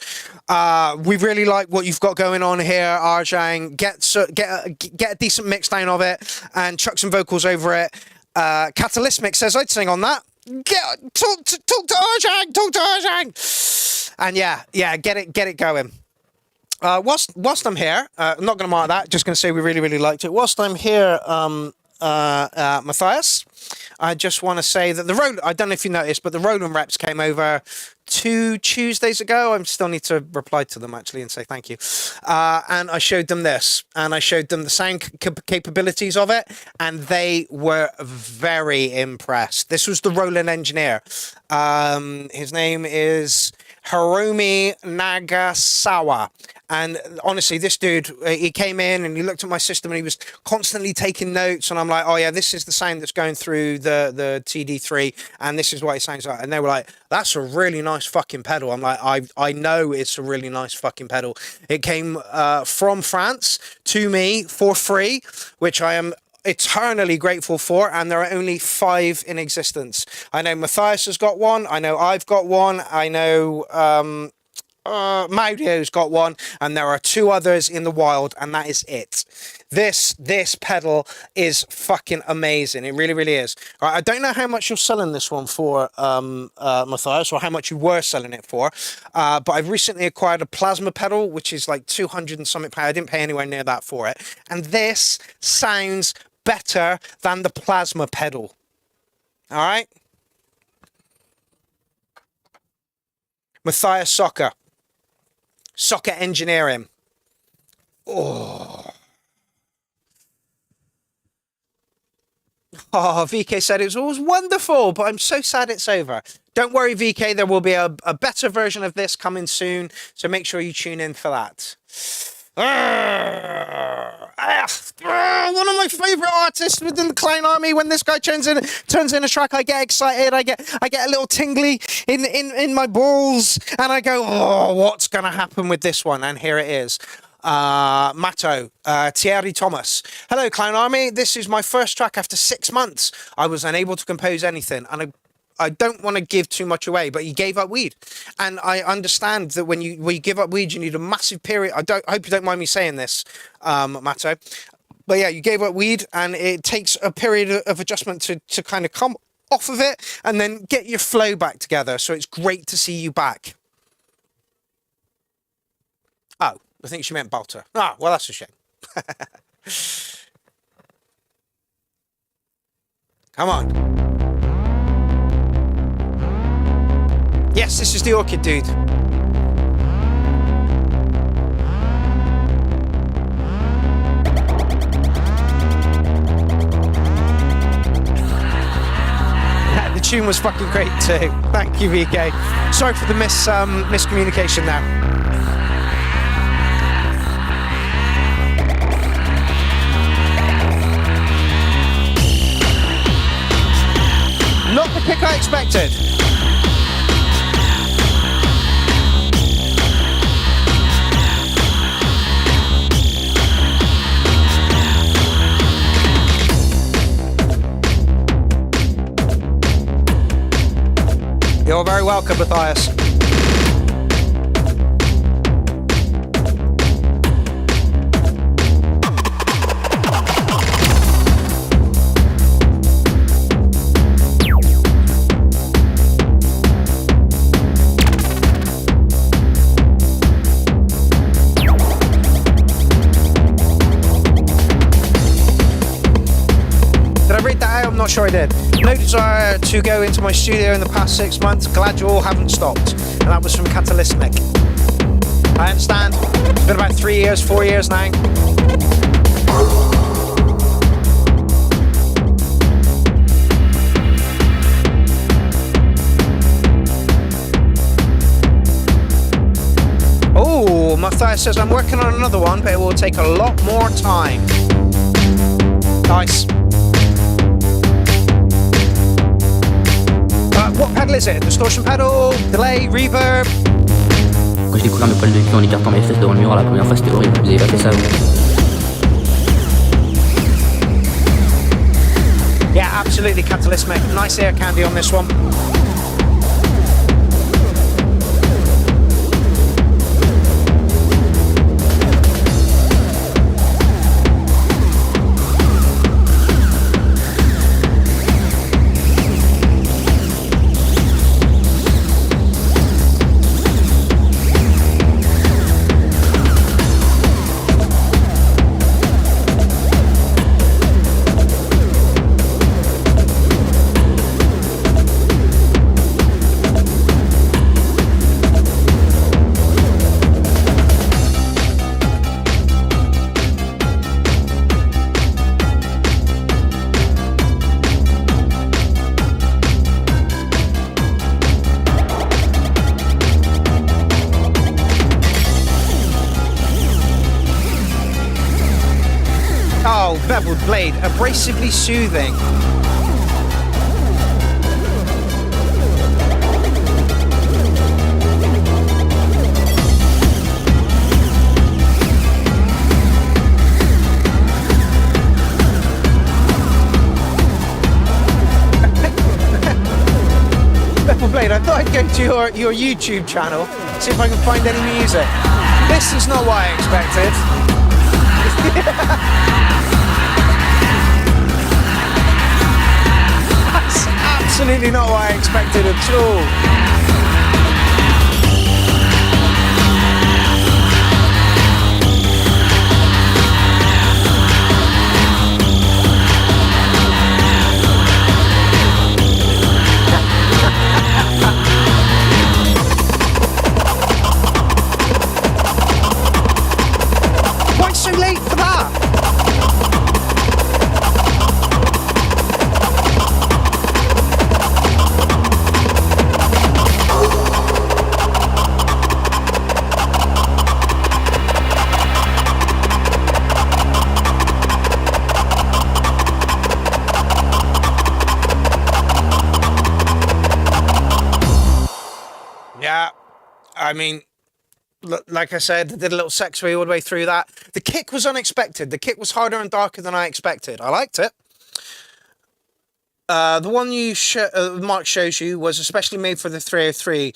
We really like what you've got going on here, Arjang. Get a decent mix down of it and chuck some vocals over it. Catalysmic says I'd sing on that. Talk to Arjang. And yeah, get it going. Whilst I'm here, I'm not going to mark that. Just going to say we really liked it. Whilst I'm here, Matias, I just want to say that I don't know if you noticed, but the Roland reps came over 2 Tuesdays ago. I still need to reply to them actually and say thank you. And I showed them this, and I showed them the sound capabilities of it, and they were very impressed. This was the Roland engineer. His name is Hiromi Nagasawa. And honestly, this dude, he came in and he looked at my system and he was constantly taking notes. And I'm like, oh yeah, this is the sound that's going through the TD3 and this is what it sounds like. And they were like, that's a really nice fucking pedal. I'm like, I know it's a really nice fucking pedal. It came from France to me for free, which I am eternally grateful for, and there are only 5 in existence. I know Matias has got one, I know I've got one, I know Maudio's got one, and there are 2 others in the wild, and that is it. This pedal is fucking amazing. It really is. All right, I don't know how much you're selling this one for, Matias, or how much you were selling it for, but I've recently acquired a plasma pedal, which is like 200 and something pounds. I didn't pay anywhere near that for it, and this sounds better than the plasma pedal. All right, Matias Soccer Engineering. Oh, VK said it was wonderful, but I'm so sad it's over. Don't worry, VK, there will be a better version of this coming soon, so make sure you tune in for that. One of my favorite artists within the Clown Army. When this guy turns in a track, I get excited. I get a little tingly in my balls, and I go, oh, what's gonna happen with this one? And here it is. Matto, Thierry Thomas. Hello, Clown Army. This is my first track after 6 months. I was unable to compose anything, and I don't want to give too much away, but he gave up weed. And I understand that when you give up weed, you need a massive period. I hope you don't mind me saying this, Matto. But yeah, you gave up weed, and it takes a period of adjustment to kind of come off of it and then get your flow back together. So it's great to see you back. Oh, I think she meant Balter. Ah, well, that's a shame. Come on. Yes, this is the Orchid dude. The tune was fucking great too. Thank you, VK. Sorry for the miscommunication there. pick I expected. You're very welcome, Matias. I'm not sure I did. No desire to go into my studio in the past 6 months. Glad you all haven't stopped. And that was from Catalysmic. I understand. It's been about 3 years, 4 years now. Oh, Matias says I'm working on another one, but it will take a lot more time. Nice. What pedal is it? Distortion pedal, delay, reverb? Quand j'ai découvert mes poils de cul en écartant mes fesses devant le mur la première fois, c'était horrible. Vous avez pas fait ça, vous? Yeah, absolutely, Catalysmic. Nice air candy on this one. Beveled blade, abrasively soothing. Beveled blade, I thought I'd go to your YouTube channel, see if I can find any music. This is not what I expected. Absolutely not what I expected at all. Why so late for that? I mean, like I said, I did a little sex ray all the way through that. The kick was unexpected. The kick was harder and darker than I expected. I liked it. The one Mark shows you was especially made for the 303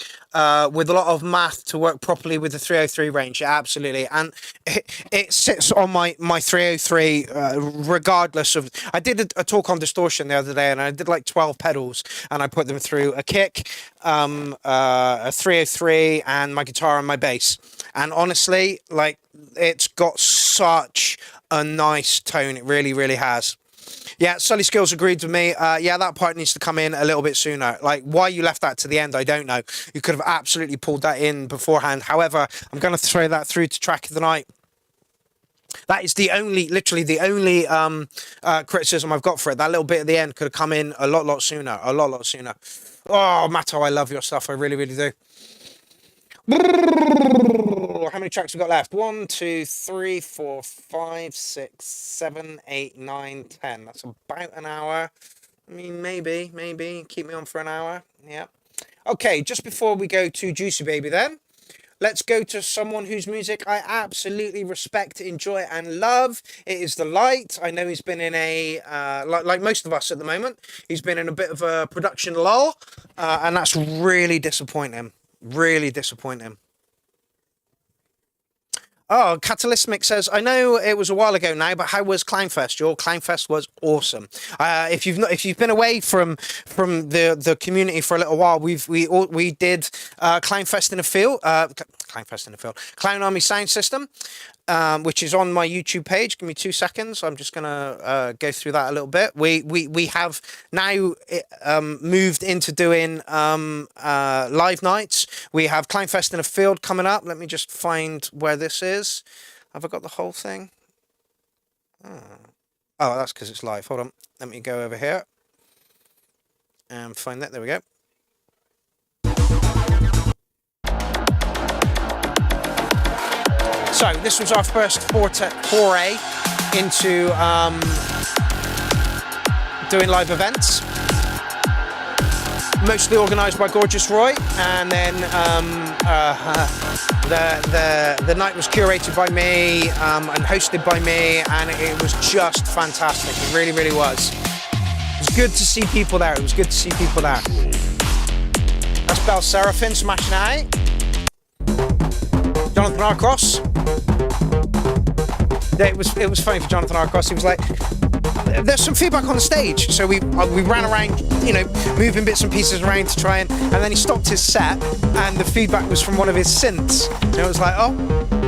with a lot of math to work properly with the 303 range. Yeah, absolutely. And it sits on my 303 regardless of... I did a talk on distortion the other day and I did like 12 pedals and I put them through a kick, a 303 and my guitar and my bass. And honestly, like, it's got such a nice tone. It really, really has. Yeah, Sully Skills agreed with me. Yeah, that part needs to come in a little bit sooner. Like, why you left that to the end, I don't know. You could have absolutely pulled that in beforehand. However, I'm going to throw that through to track of the night. That is the only, literally the only criticism I've got for it. That little bit at the end could have come in a lot sooner. A lot sooner. Oh, Matto, I love your stuff. I really, really do. How many tracks we got left? 1, 2, 3, 4, 5, 6, 7, 8, 9, 10. That's about an hour. I mean, maybe keep me on for an hour. Yeah. Okay, just before we go to Juicy Baby then, let's go to someone whose music I absolutely respect, enjoy, and love. It is The Light. I know he's been in a, like most of us at the moment, he's been in a bit of a production lull, and that's really disappointing. Really disappointing. Oh, Catalysmic says, I know it was a while ago now, but how was Clownfest? Your Clownfest was awesome. If you've been away from the community for a little while, we did Clownfest in a field, Clown Army Sound System, which is on my YouTube page. Give me 2 seconds. I'm just gonna go through that a little bit. We have now moved into doing live nights. We have Clownfest in a field coming up. Let me just find where this is. Have I got the whole thing? Oh, that's because it's live. Hold on. Let me go over here and find that. There we go. So this was our first foray into doing live events, mostly organised by Gorgeous Roy, and then the night was curated by me and hosted by me, and it was just fantastic. It really, really was. It was good to see people there. That's Bell Seraphim smashing out. Jonathan Arcross. It was funny for Jonathan Arcross. He was like, there's some feedback on the stage, so we ran around, moving bits and pieces around to try and then he stopped his set, and the feedback was from one of his synths, and it was like, oh,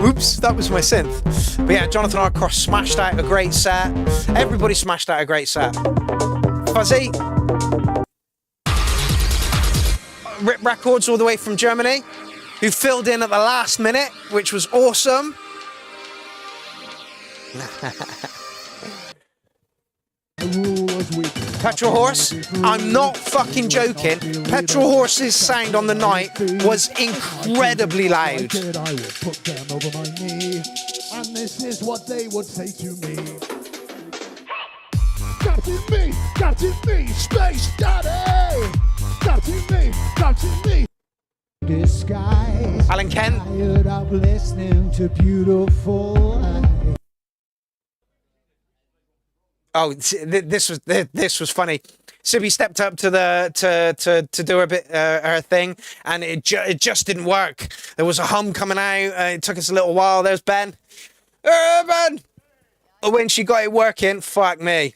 oops, that was my synth. But yeah, Jonathan Arcross smashed out a great set. Everybody smashed out a great set. Fuzzy, Rip Records all the way from Germany, who filled in at the last minute, which was awesome. Petrol Horse, I'm not fucking joking. Petrol Horse's sound on the night was incredibly loud. I would put them over my knee, and this is what they would say to me. Captain me, Space Daddy! Captain me. Disguise. Alan Kent. Tired of listening to beautiful lies. Oh, this was funny. Sibby stepped up to to do her thing, and it just didn't work. There was a hum coming out. It took us a little while. There's Ben. Ben. But when she got it working, fuck me.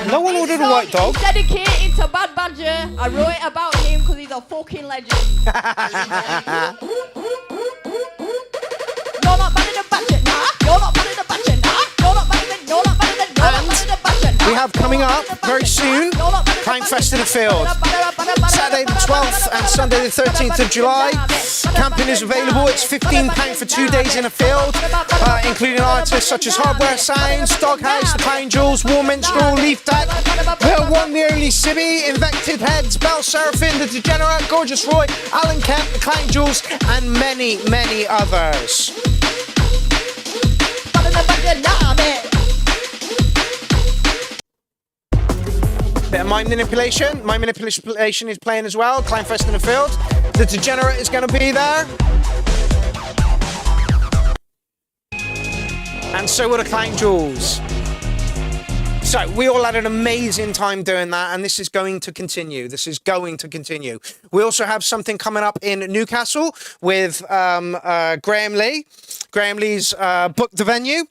No one ordered a white dog. It's dedicated to Bad Badger. I wrote it about him because he's a fucking legend. You're not better than Badger, nah. You're not better than Badger, nah. You're not better than Badger, nah. We have coming up very soon, Clownfest in the Field. Saturday the 12th and Sunday the 13th of July. Camping is available. It's £15 for 2 days in a field, including artists such as Hardware Sounds, Doghouse, The Clown Jewels, War Minstrel, Leaf Deck, The One, The Only Sibby, Invected Heads, Bell Seraphim, The Degenerate, Gorgeous Roy, Alan Kemp, The Clown Jewels, and many, many others. Bit of Mind Manipulation. Mind Manipulation is playing as well. Clownfest in the Field. The Degenerate is going to be there. And so will the Clown Jewels. So we all had an amazing time doing that, and this is going to continue. We also have something coming up in Newcastle with Graeme Lee. Graeme Lee's booked the venue.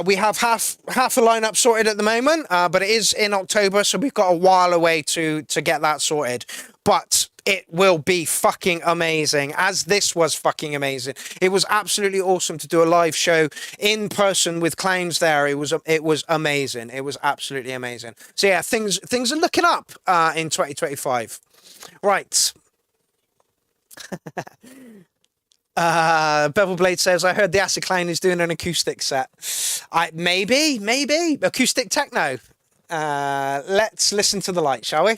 We have half a lineup sorted at the moment, but it is in October, so we've got a while away to get that sorted. But it will be fucking amazing, as this was fucking amazing. It was absolutely awesome to do a live show in person with clowns there. It was amazing. It was absolutely amazing. So yeah, things are looking up in 2025. Right. Bevel Blade says, I heard the Acid Clown is doing an acoustic set. Maybe acoustic techno. Let's listen to The Light, shall we?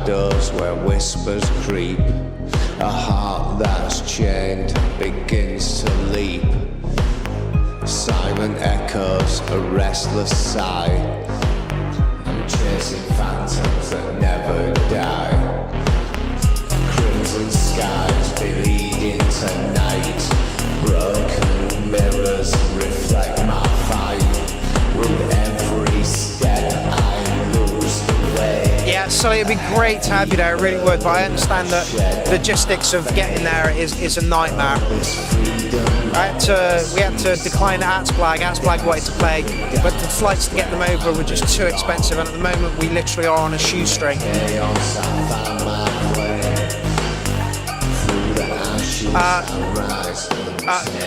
shadows where whispers creep. A heart that's chained begins to leap. Silent echoes, a restless sigh. I'm chasing phantoms that never die. Crimson skies bleed into night. Broken mirrors reflect my fight. With every step I lose the way. Yeah, Sully, it'd be great to have you there. It really would, but I understand that logistics of getting there is a nightmare. We had to decline Atsplag. Atsplag wanted to play, but the flights to get them over were just too expensive, and at the moment we literally are on a shoestring.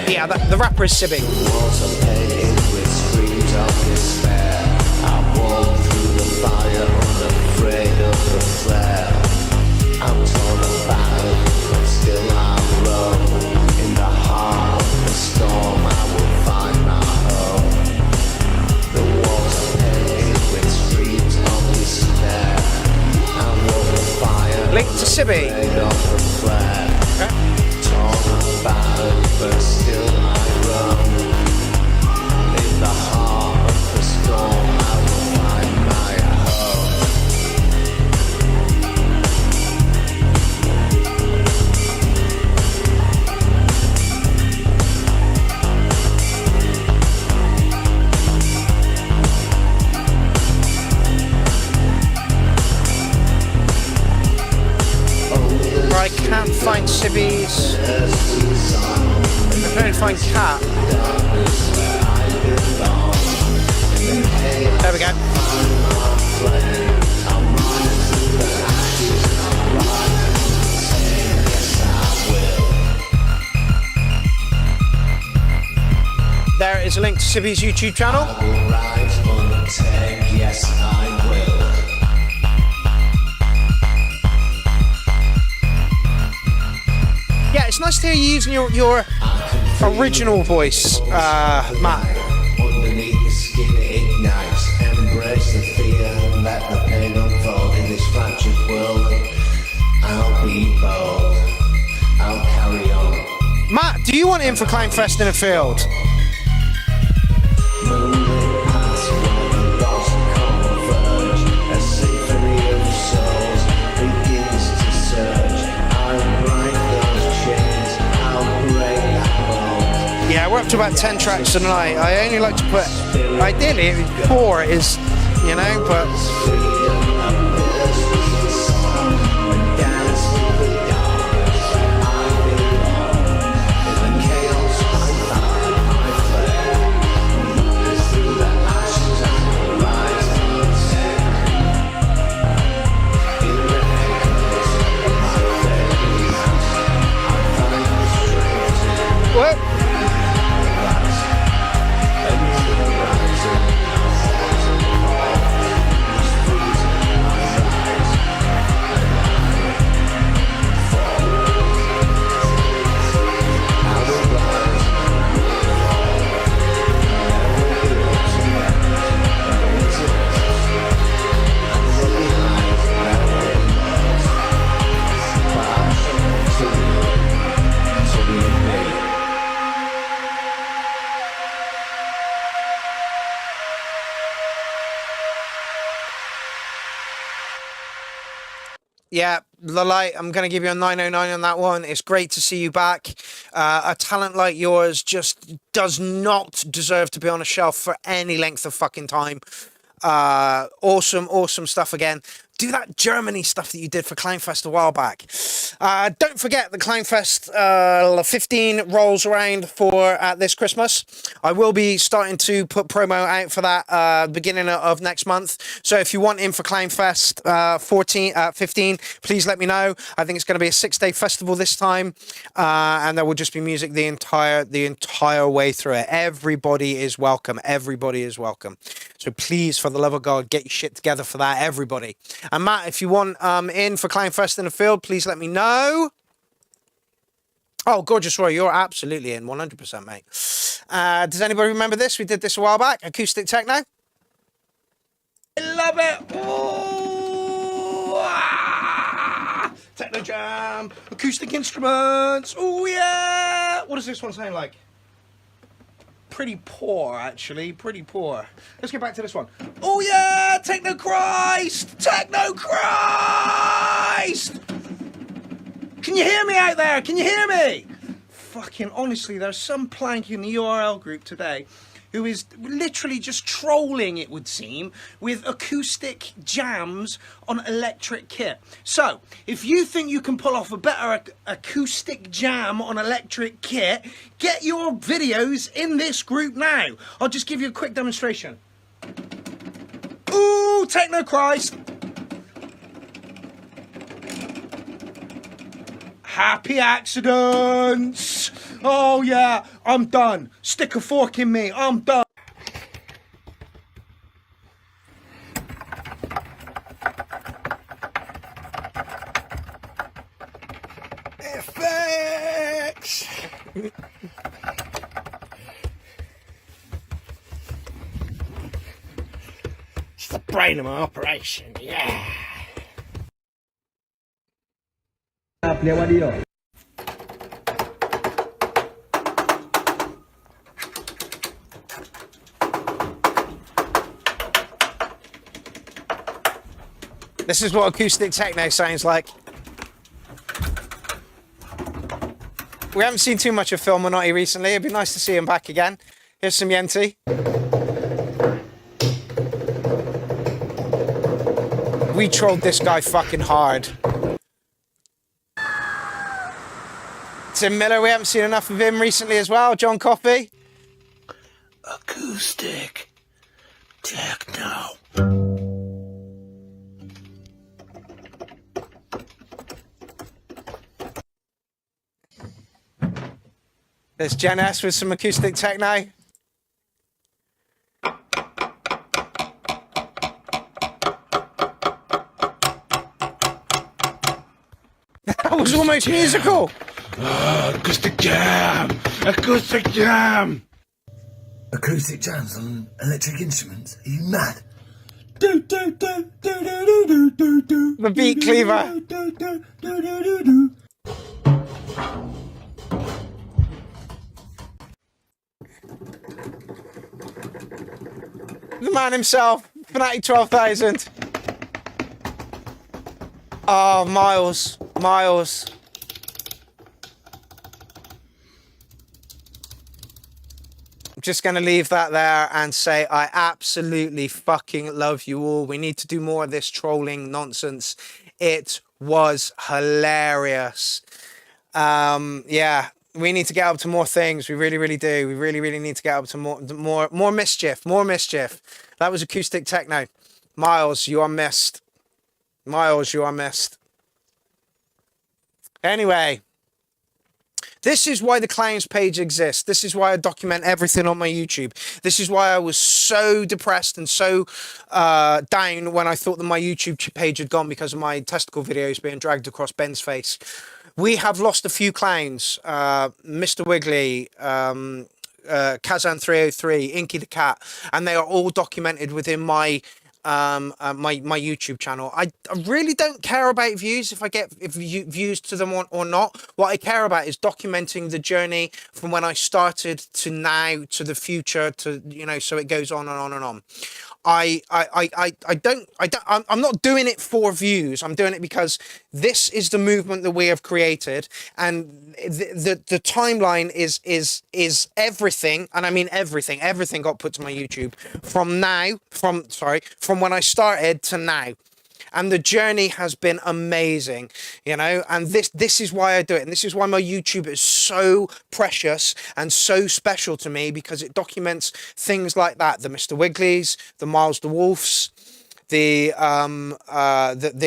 Yeah, the rapper is Sibby. I'm torn about, but still I roam. In the heart of the storm, I will find my home. The walls are paved with streams of despair. I walk the fire. Link to Sibby. Torn about, but still I roam. In the heart of the storm, I will find my home. I can't find Sibby's. I can't find Cat. There we go. There is a link to Sibby's YouTube channel. Yes, I will. Yeah, it's nice to hear you using your original voice, Matt. Underneath the skin it ignites. Embrace the fear, let the pain unfold in this fractured world. I'll be bold, I'll carry on. Matt, do you want in for Clownfest in a field? Moving past where the lost converge, a symphony of souls begins to surge. I'll break those chains, I'll break that mold. Yeah, we're up to about 10 tracks tonight. I only like to put, ideally, 4 is, you know, but... What? Yeah, the light, I'm going to give you a 909 on that one. It's great to see you back. A talent like yours just does not deserve to be on a shelf for any length of fucking time. Awesome stuff again. Do that Germany stuff that you did for Clownfest a while back. Don't forget the Clownfest 15 rolls around for this Christmas. I will be starting to put promo out for that beginning of next month. So if you want in for Clownfest 15, please let me know. I think it's going to be a 6-day festival this time, and there will just be music the entire way through it. Everybody is welcome. Everybody is welcome. So please, for the love of God, get your shit together for that, everybody. And Matt, if you want in for Clownfest in the field, please let me know. Oh, Gorgeous Roy, you're absolutely in, 100%, mate. Does anybody remember this? We did this a while back. Acoustic techno. I love it. Ooh, ah. techno jam, acoustic instruments. Oh yeah! What does this one sound like? Pretty poor, actually. Pretty poor. Let's get back to this one. Oh yeah! Techno Christ! Techno Christ! Can you hear me out there? Can you hear me? Fucking honestly, there's some plank in the URL group today who is literally just trolling, it would seem, with acoustic jams on electric kit. So, if you think you can pull off a better acoustic jam on electric kit, get your videos in this group now. I'll just give you a quick demonstration. Ooh, Techno Christ! Happy accidents! Oh yeah, I'm done. Stick a fork in me, I'm done. Effects! It's the brain of my operation, yeah. This is what acoustic techno sounds like. We haven't seen too much of Phil Minotti recently. It'd be nice to see him back again. Here's some Yenti. We trolled this guy fucking hard. Tim Miller, we haven't seen enough of him recently as well. John Coffey. Acoustic techno. There's Jen S with some acoustic techno. That was almost musical. Acoustic jam! Acoustic jam! Acoustic jams on electric instruments? Are you mad? The beat cleaver. The man himself, Fanatic 12,000. Oh, Miles. Miles. I'm just going to leave that there and say I absolutely fucking love you all. We need to do more of this trolling nonsense. It was hilarious. Yeah. We need to get up to more things. We really, really do. We really, really need to get up to more mischief. More mischief. That was acoustic techno. Miles, you are missed. Miles, you are missed. Anyway, this is why the Clowns page exists. This is why I document everything on my YouTube. This is why I was so depressed and so down when I thought that my YouTube page had gone because of my testicle videos being dragged across Ben's face. We have lost a few clowns, Mr. Wiggly, Kazan 303, Inky the Cat, and they are all documented within my my YouTube channel. I really don't care about views, if I get views to them or not. What I care about is documenting the journey from when I started to now to the future to, you know, so it goes on and on and on. I'm not doing it for views. I'm doing it because this is the movement that we have created, and the timeline is everything, and I mean everything. Everything got put to my YouTube from when I started to now. And the journey has been amazing, you know, and this is why I do it. And this is why my YouTube is so precious and so special to me, because it documents things like that. The Mr. Wigglies, the Miles the Wolves, the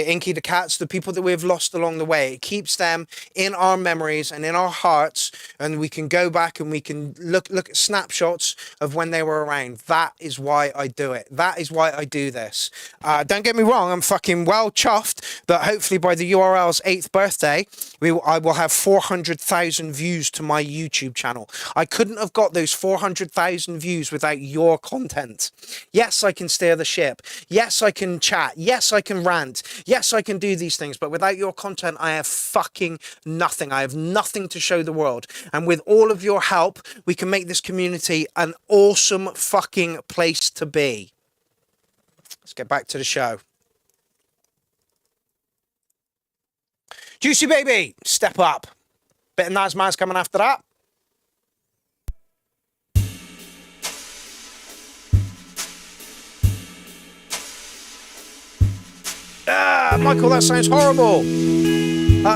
Inky the Cats, the people that we've lost along the way. It keeps them in our memories and in our hearts, and we can go back and we can look at snapshots of when they were around. That is why I do it. That is why I do this. Don't get me wrong, I'm fucking well chuffed that hopefully by the URL's 8th birthday, I will have 400,000 views to my YouTube channel. I couldn't have got those 400,000 views without your content. Yes, I can steer the ship. Yes, I I can chat. Yes, I can rant. Yes, I can do these things. But without your content, I have fucking nothing. I have nothing to show the world. And with all of your help, we can make this community an awesome fucking place to be. Let's get back to the show. Juicy Baby, Step Up. Bit of Nazmaz coming after that. Michael, that sounds horrible.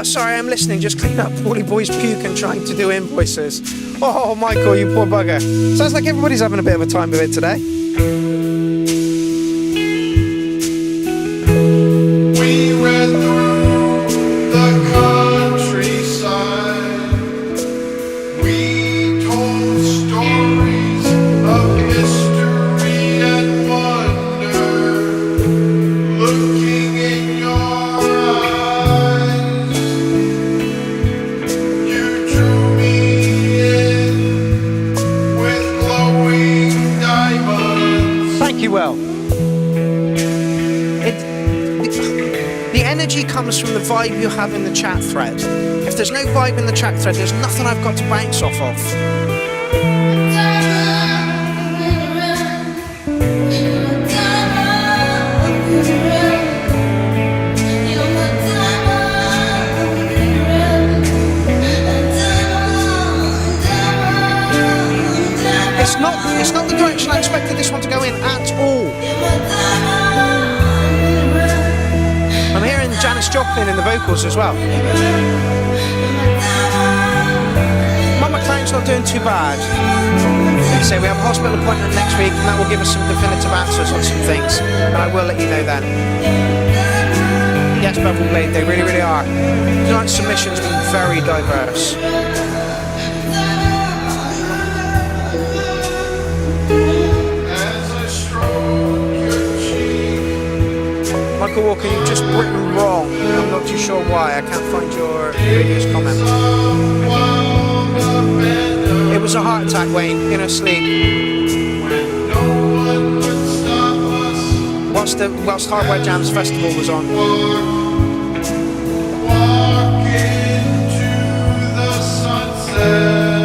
Sorry, I'm listening. Just clean up Paulie Boy's puke and trying to do invoices. Oh, Michael, you poor bugger. Sounds like everybody's having a bit of a time with it today. We read through the countryside. We told stories of mystery and wonder. Looking in your eyes, you drew me in with glowing diamonds. Thank you, Will. The energy comes from the vibe you have in the chat thread. If there's no vibe in the chat thread, there's nothing I've got to bounce off of. It's not the direction I expected this one to go in at all. I'm hearing Janis Joplin in the vocals as well. Mama Clown's not doing too bad. Like I say, we have a hospital appointment next week, and that will give us some definitive answers on some things, and I will let you know then. Yes, Bevel Blade, they really, really are. Tonight's submissions have been very diverse. Michael Walker, you've just written wrong. I'm not too sure why. I can't find your previous comment. It was a heart attack, Wayne, in her sleep. Whilst Hardware Jams Festival was on. Walk into the sunset.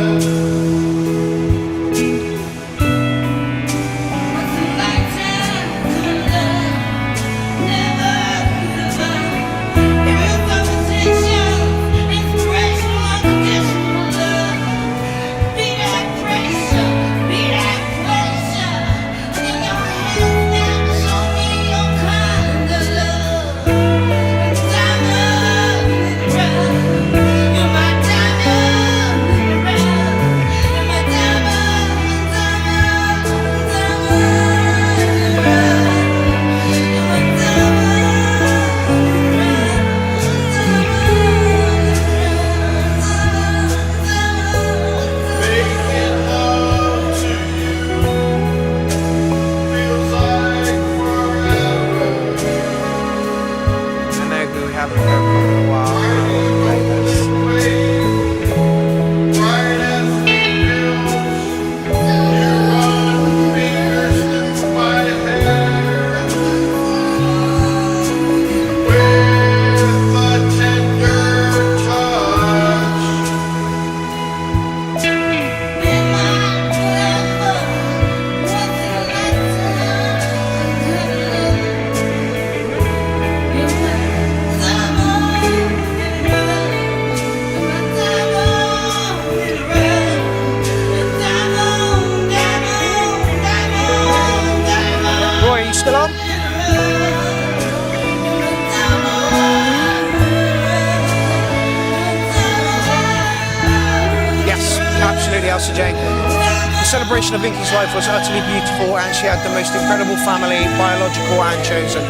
The celebration of Vinky's life was utterly beautiful, and she had the most incredible family, biological and chosen.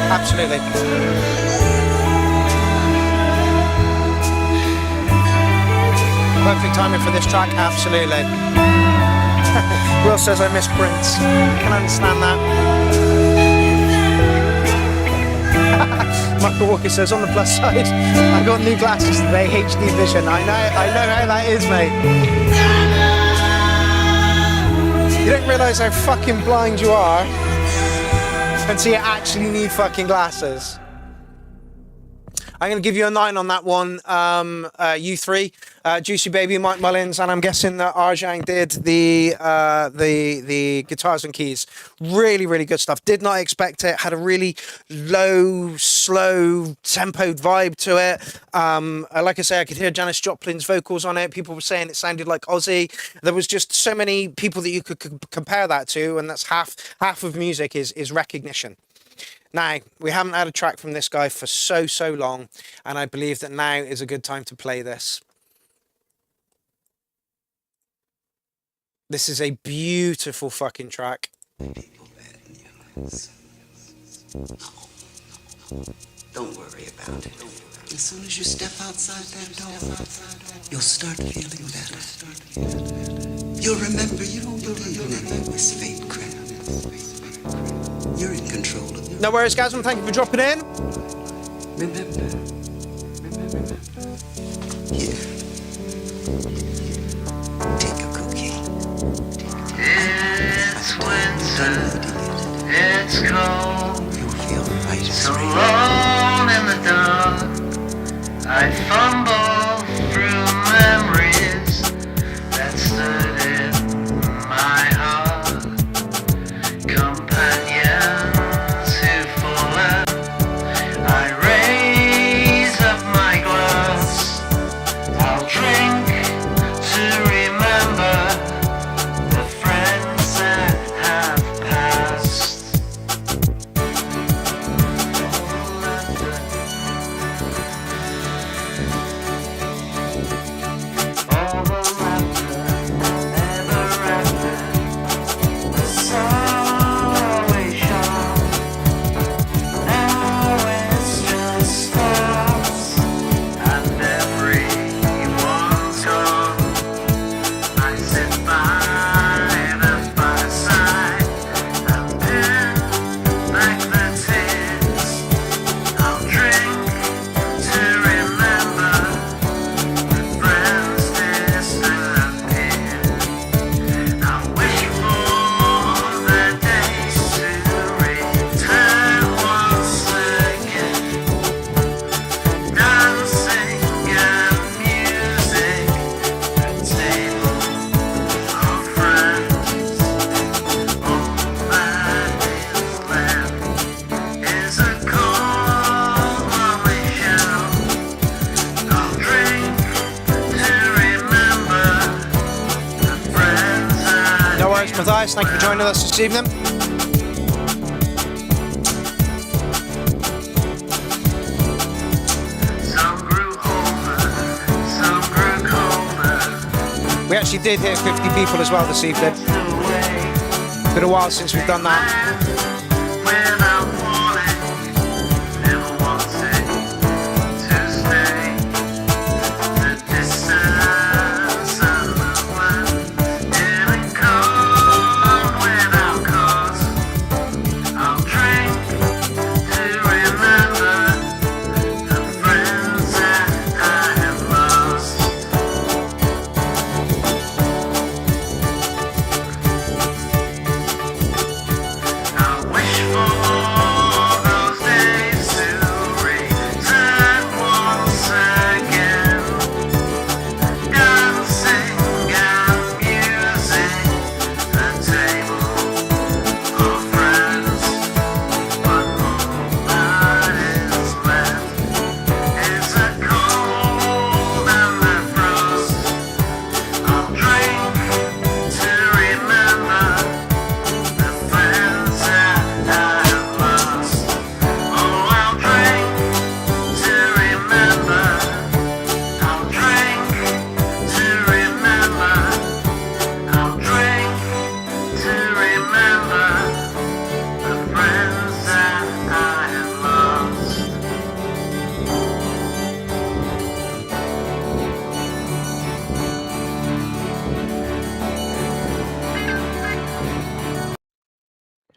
Absolutely. Perfect timing for this track, absolutely. Will says I miss Prince. Can understand that. Michael Walker says, on the plus side, I got new glasses today, HD vision. I know how that is, mate. You don't realise how fucking blind you are until you actually need fucking glasses. I'm going to give you a 9 on that one. U3, Juicy Baby, Mike Mullins, and I'm guessing that Arjang did the guitars and keys. Really, really good stuff. Did not expect it. Had a really low, slow, tempoed vibe to it. Like I say, I could hear Janis Joplin's vocals on it. People were saying it sounded like Ozzy. There was just so many people that you could compare that to, and that's half of music is recognition. Now, we haven't had a track from this guy for so long, and I believe that now is a good time to play this. This is a beautiful fucking track. Don't worry about it. As soon as you step outside that door, you'll start feeling better. You'll remember you don't believe in any of this fate crap. You're in control of it. No worries, Gasman. Thank you for dropping in. Remember. Here. Take a cookie. It's winter. It's cold. You'll feel right. So alone in the dark, I fumble through memories that stood in my heart. Companions who fallen, I raise up my glass. I'll drink to remember the friends that have passed. All the laughter never ended, the salvation. Now it's just us, and everyone's gone. I sit by the fireside and pin back the tears. I'll drink to remember the friends disappeared. I wish for the days to return once again. Dancing and music, a table of friends. All that is left is a cold lonely shell. I'll drink to remember the friends I No worries, Matias. Thank you for joining us this evening. Some grew older, some grew colder. We actually did hit 50 people as well this evening. Been a while since we've done that. Without warning, never wanted to stay. The distance and the wind didn't come without cause. I'll drink to remember the friends that I have lost. I wish for those days to return once again. Dancing and music, a table of friends. But all that is left is a cold and the frost. I'll drink to remember the friends that I have lost. Oh, I'll drink to remember. I'll drink to remember. I'll drink to remember the friends that I have lost.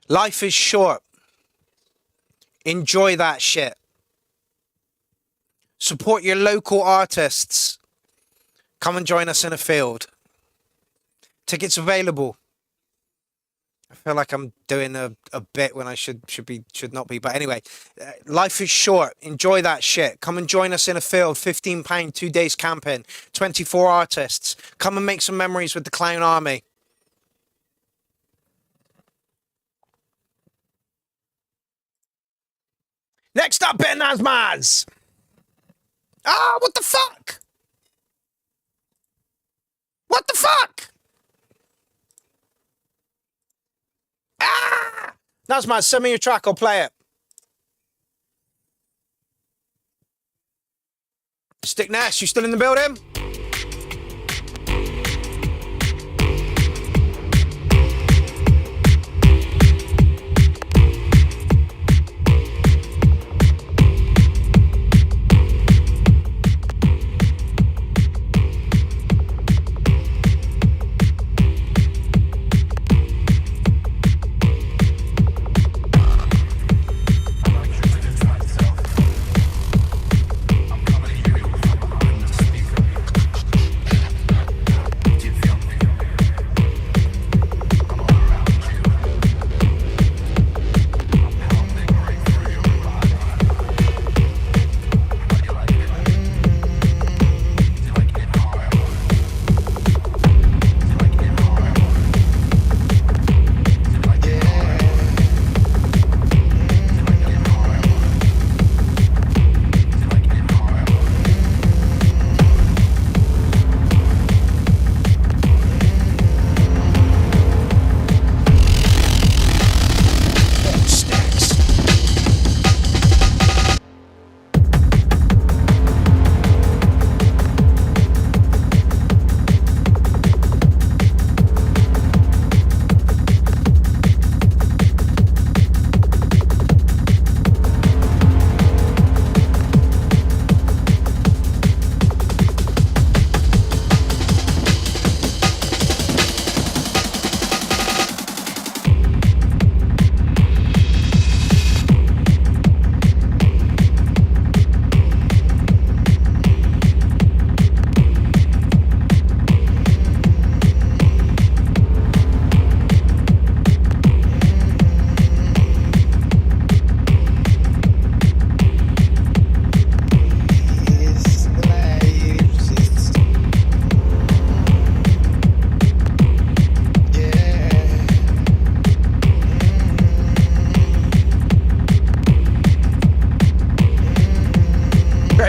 Life is short. Enjoy that shit. Support your local artists. Come and join us in a field. Tickets available I feel like I'm doing a bit when I should not be. But anyway, life is short. Enjoy that shit. Come and join us in a field. £15, 2 days camping. 24 artists. Come and make some memories with the Clown Army. Next up, Ben Nazmaz. Ah, what the fuck? What the fuck? Ah! Nazmaz, send me your track. I'll play it. Stixs, you still in the building?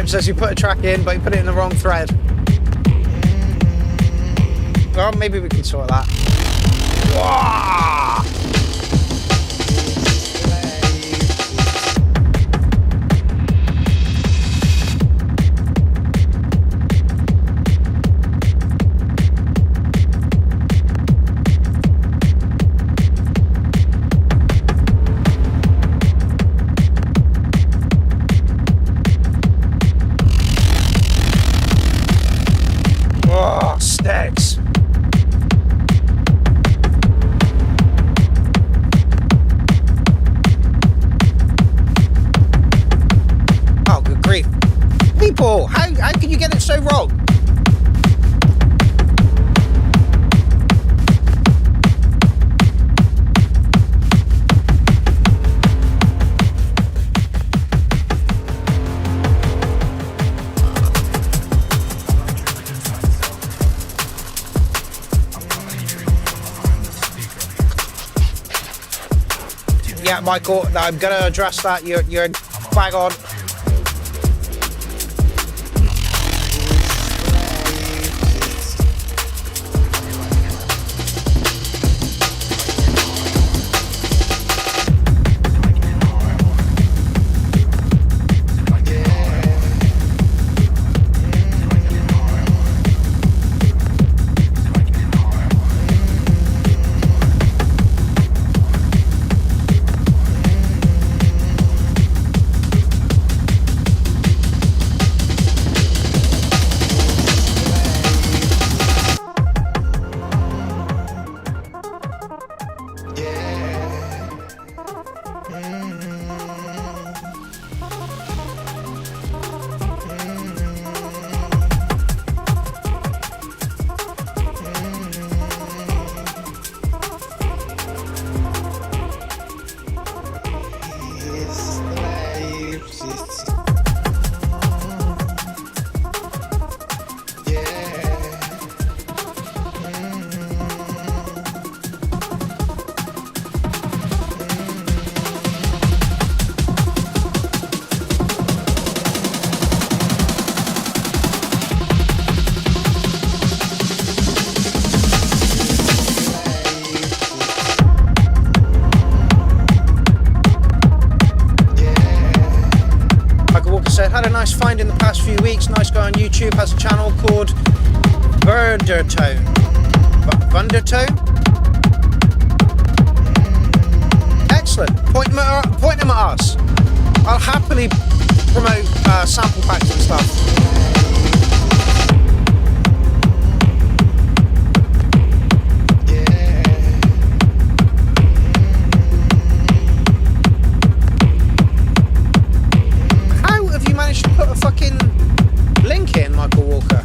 Says you put a track in, but you put it in the wrong thread. Well, maybe we can sort that. Whoa! Stixs. Oh, good grief. People, how can you get it so wrong? Yeah, Michael, I'm gonna address that. You're bang on. few weeks. Nice guy on YouTube, has a channel called Bundertone. Bundertone? Excellent. Point him at us. I'll happily promote sample packs and stuff. How have you managed to put a fucking link in, Michael Walker?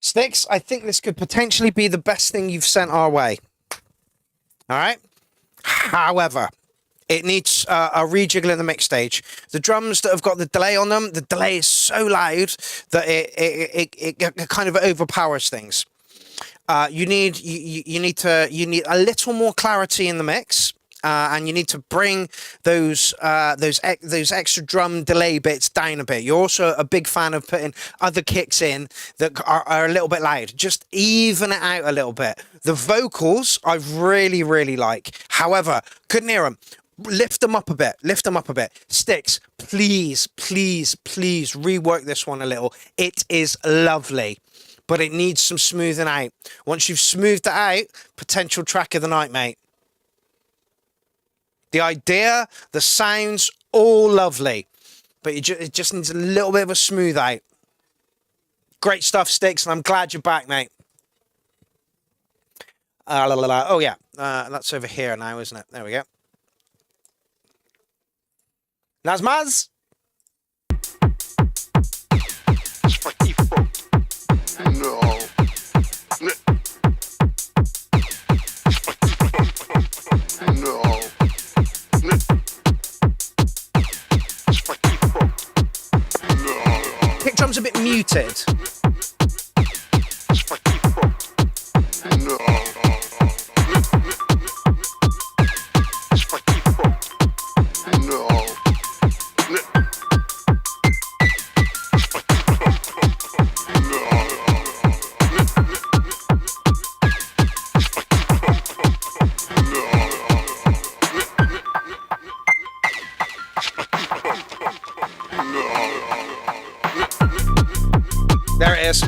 Stixs, I think this could potentially be the best thing you've sent our way. All right. However, it needs a rejiggle in the mix stage. The drums that have got the delay on them, the delay is so loud that it kind of overpowers things. You need a little more clarity in the mix. And you need to bring those extra drum delay bits down a bit. You're also a big fan of putting other kicks in that are a little bit loud. Just even it out a little bit. The vocals I really, really like. However, couldn't hear them. Lift them up a bit. Lift them up a bit. Stixs, please, please, please rework this one a little. It is lovely, but it needs some smoothing out. Once you've smoothed it out, potential track of the night, mate. The idea, the sounds, all lovely, but it just needs a little bit of a smooth out. Great stuff, Stixs, and I'm glad you're back, mate. Oh, yeah, that's over here now, isn't it? There we go. Nazmaz? No. Kick drum's a bit muted. There it is.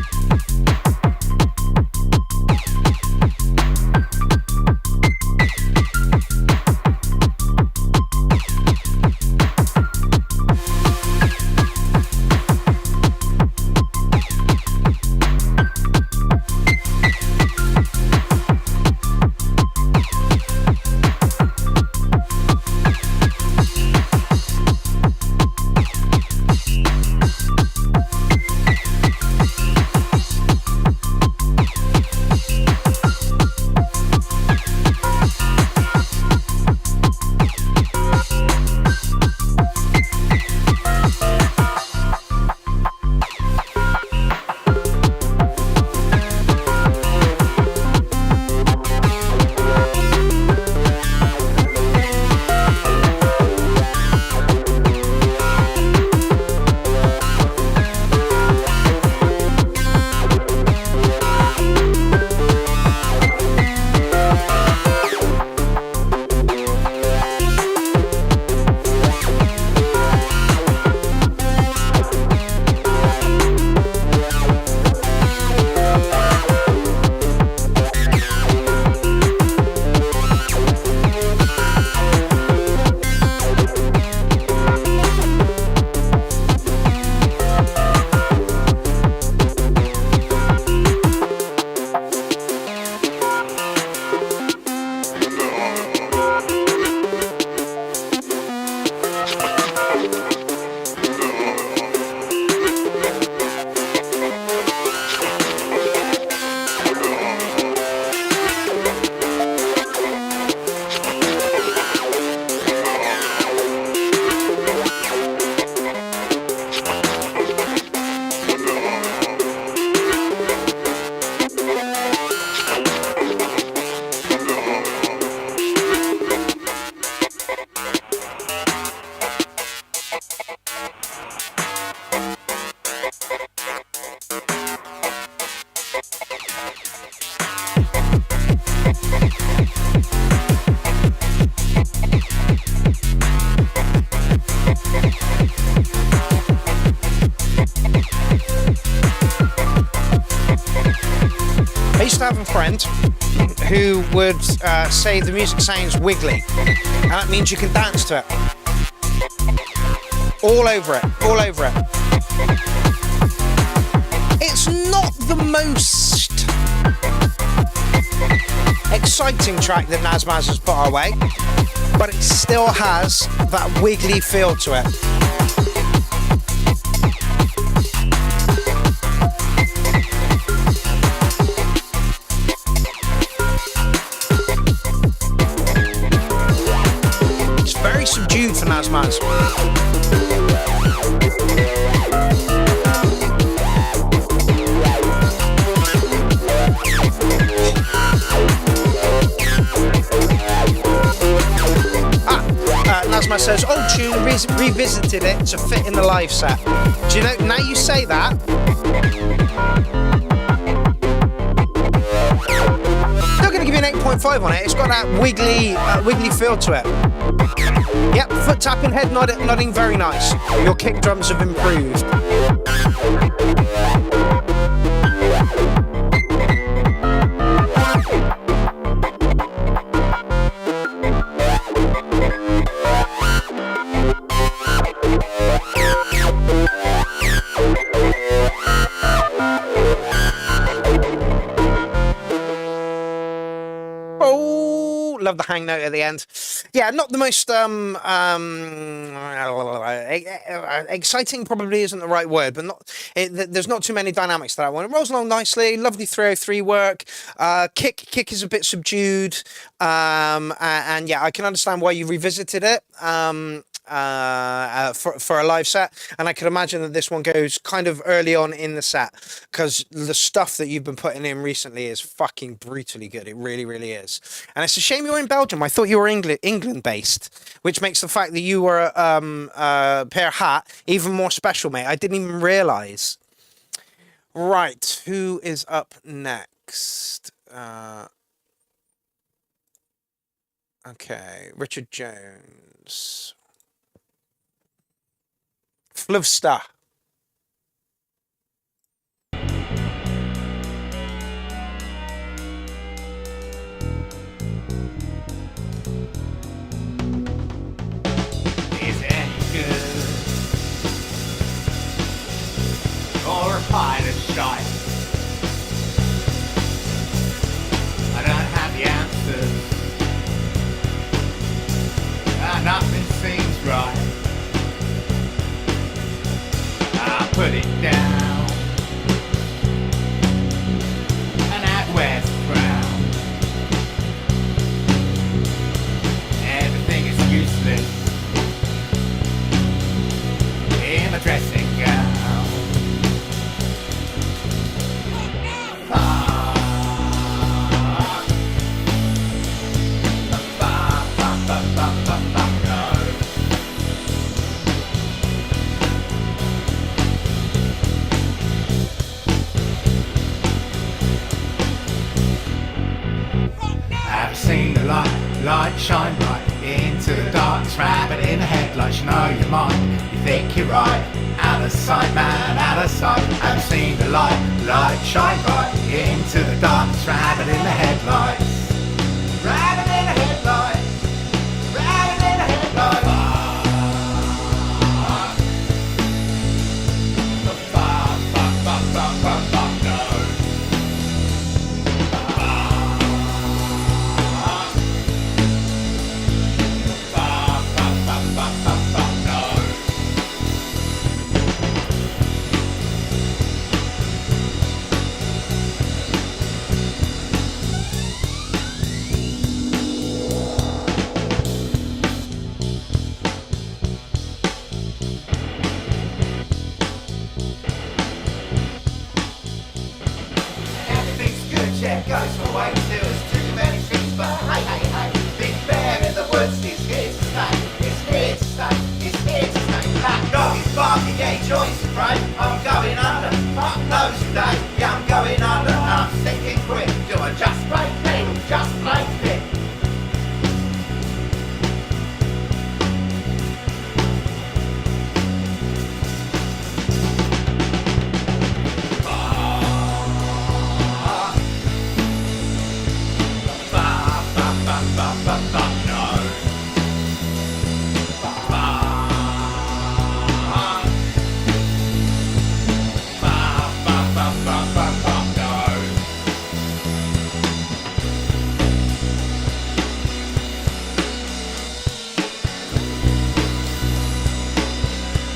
I used to have a friend who would say the music sounds wiggly, and that means you can dance to it. All over it, all over it. It's not the most exciting track that Nazmaz has put our way, but it still has that wiggly feel to it. Very subdued for Nazmaz. Nazmaz says, old tune, revisited it to fit in the live set. Do you know, now you say that, still going to give you an 8.5 on it. It's got that wiggly feel to it. Yep, foot tapping, head nodding, very nice. Your kick drums have improved. Love the hang note at the end. Yeah, not the most exciting probably isn't the right word, but there's not too many dynamics to that one. It rolls along nicely, lovely 303 work. Kick is a bit subdued, and yeah, I can understand why you revisited it for a live set, and I can imagine that this one goes kind of early on in the set, because the stuff that you've been putting in recently is fucking brutally good. It really, really is. And it's a shame you're in Belgium. I thought you were England based, which makes the fact that you were Pierrot even more special, mate. I didn't even realise. Right, who is up next? Okay, Richard Jones. Fluffster. Is it good? Or a pile of shite? I don't have the answers. Nothing seems right. I put it down and out west frown. Everything is useless in my dressing gown. I've seen the light shine bright into the darkness, rabbit in the headlights. You know you're mine, you think you're right. Out of sight, man, out of sight. I've seen the light shine bright into the darkness, rabbit in the headlights. Rabbit in the headlights. Rabbit in the headlights. Goes for way till it's too many things, but hey, hey, hey, big bear in the woods is here to stay. It's here to stay. It's here to stay. That dog is barking, yeah, choice, right? I'm going under. Fuck knows today. Yeah, I'm going under. And I'm sticking quick. Do I just like me? Just like me.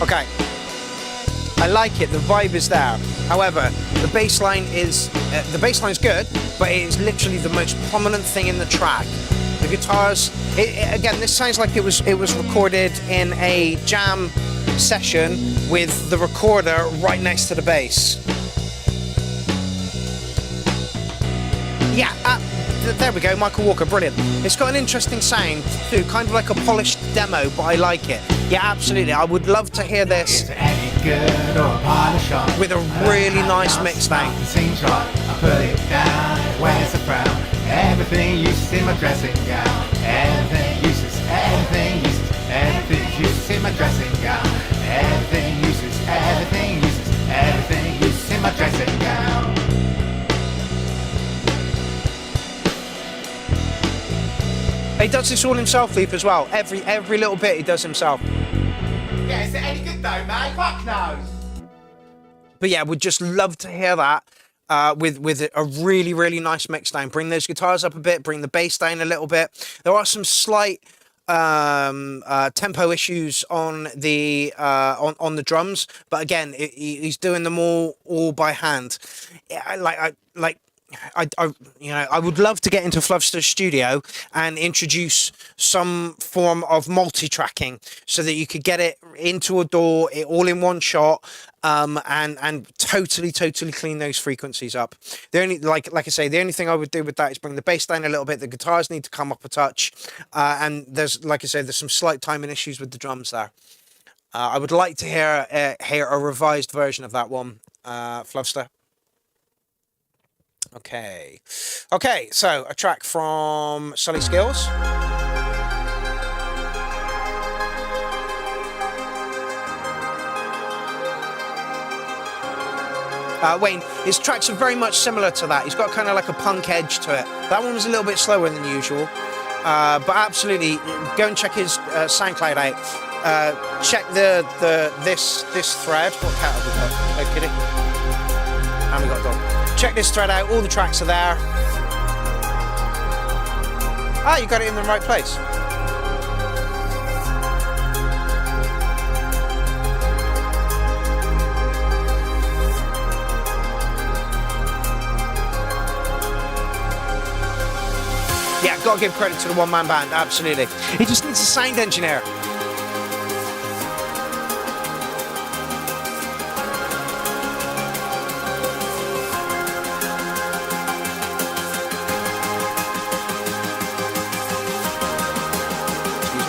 Okay, I like it. The vibe is there. However, the bass line is good, but it is literally the most prominent thing in the track. The guitars, again, this sounds like it was recorded in a jam session with the recorder right next to the bass. Yeah, there we go, Michael Walker, brilliant. It's got an interesting sound too, kind of like a polished demo, but I like it. Yeah, absolutely. I would love to hear this with a really nice mix down. Seems right, I put it down, it wears a frown. Everything uses in my dressing gown. Everything uses, everything uses, everything uses in my dressing gown. Everything uses, everything uses, everything uses in my dressing gown. He does this all himself, Leap, as well. Every little bit he does himself. Yeah, is it any good though, mate? Fuck knows. But yeah, would just love to hear that with a really, really nice mix down. Bring those guitars up a bit, bring the bass down a little bit. There are some slight tempo issues on the drums, but again, he's doing them all by hand. I would love to get into Fluffster's studio and introduce some form of multi-tracking so that you could get it into a DAW, it all in one shot, and totally clean those frequencies up. The only, like I say, the only thing I would do with that is bring the bass down a little bit. The guitars need to come up a touch, and there's, like I say, there's some slight timing issues with the drums there. I would like to hear a revised version of that one, Fluffster. Okay, so a track from Sully Skills. Wayne, his tracks are very much similar to that. He's got kind of like a punk edge to it. That one was a little bit slower than usual, but absolutely, go and check his SoundCloud out. Check this thread. What cat have we got? No kidding. And we got a dog. Check this thread out, all the tracks are there. Ah, you got it in the right place. Yeah, gotta give credit to the one-man band, absolutely. He just needs a sound engineer.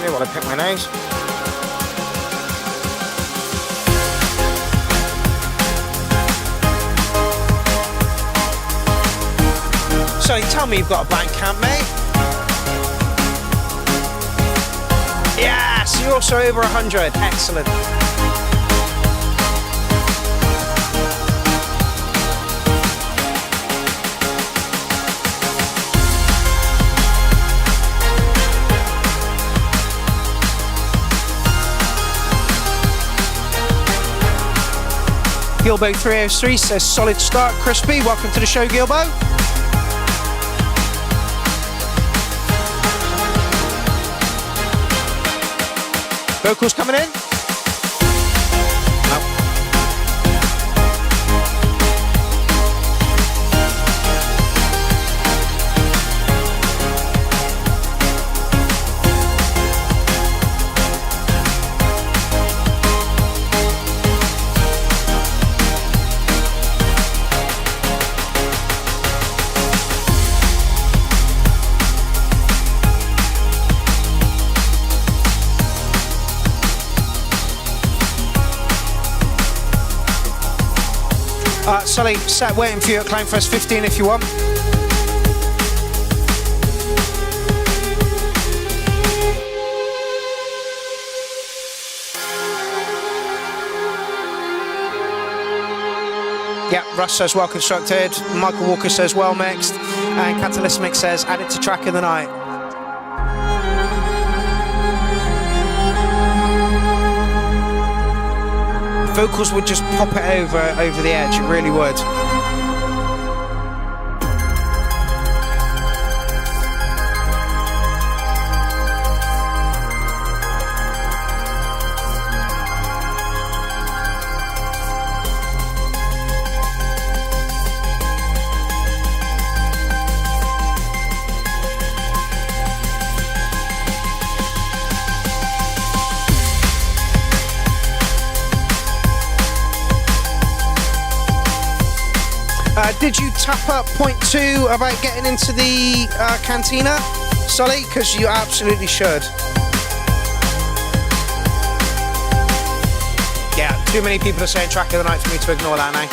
While I pick my nose. So you tell me you've got a blank camp, mate? Yes, you're also over 100. Excellent. Gilbo303 says solid start, crispy. Welcome to the show, Gilbo. Vocals coming in. Sully, set waiting for you at Clownfest 15 if you want. Yeah, Russ says well constructed. Michael Walker says well mixed. And Catalysmic says added to track of the night. Vocals would just pop it over the edge, it really would. Did you tap up point 2 about getting into the cantina, Sully? Because you absolutely should. Yeah, too many people are saying track of the night for me to ignore that now.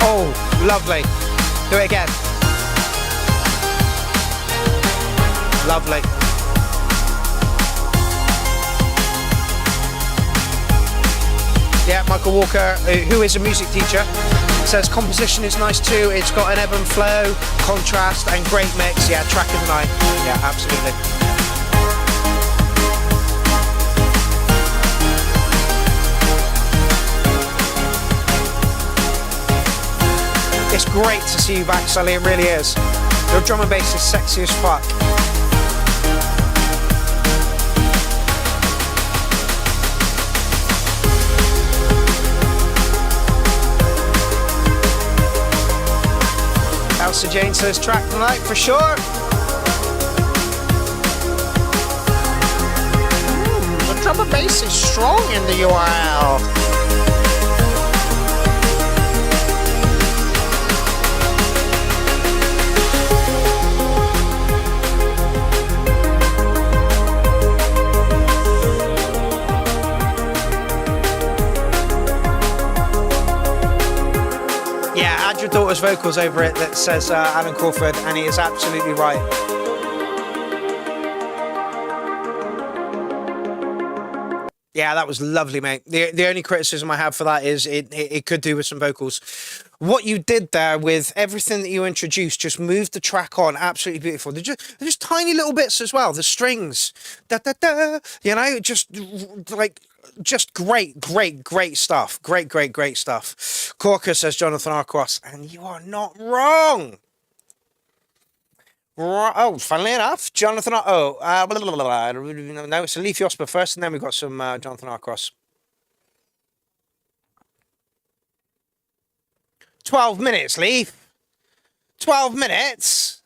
Oh, lovely. Do it again. Lovely. Yeah, Michael Walker, who is a music teacher, says composition is nice too. It's got an ebb and flow, contrast, and great mix. Yeah, track of the night. Yeah, absolutely. It's great to see you back, Sully. It really is. Your drum and bass is sexy as fuck. Elsa Jane says track the night for sure. The drum and bass is strong in the URL. Add your daughter's vocals over it, that says Alan Crawford, and he is absolutely right. Yeah, that was lovely, mate. The only criticism I have for that is it could do with some vocals. What you did there with everything that you introduced, just moved the track on, absolutely beautiful. They're just tiny little bits as well. The strings, da da da, you know, just great stuff. Great stuff. Corker says Jonathan Arcross, and you are not wrong. Oh, funnily enough, Jonathan. No, it's a Leafy Osper first, and then we've got some Jonathan Arcross. 12 minutes, Leaf. 12 minutes.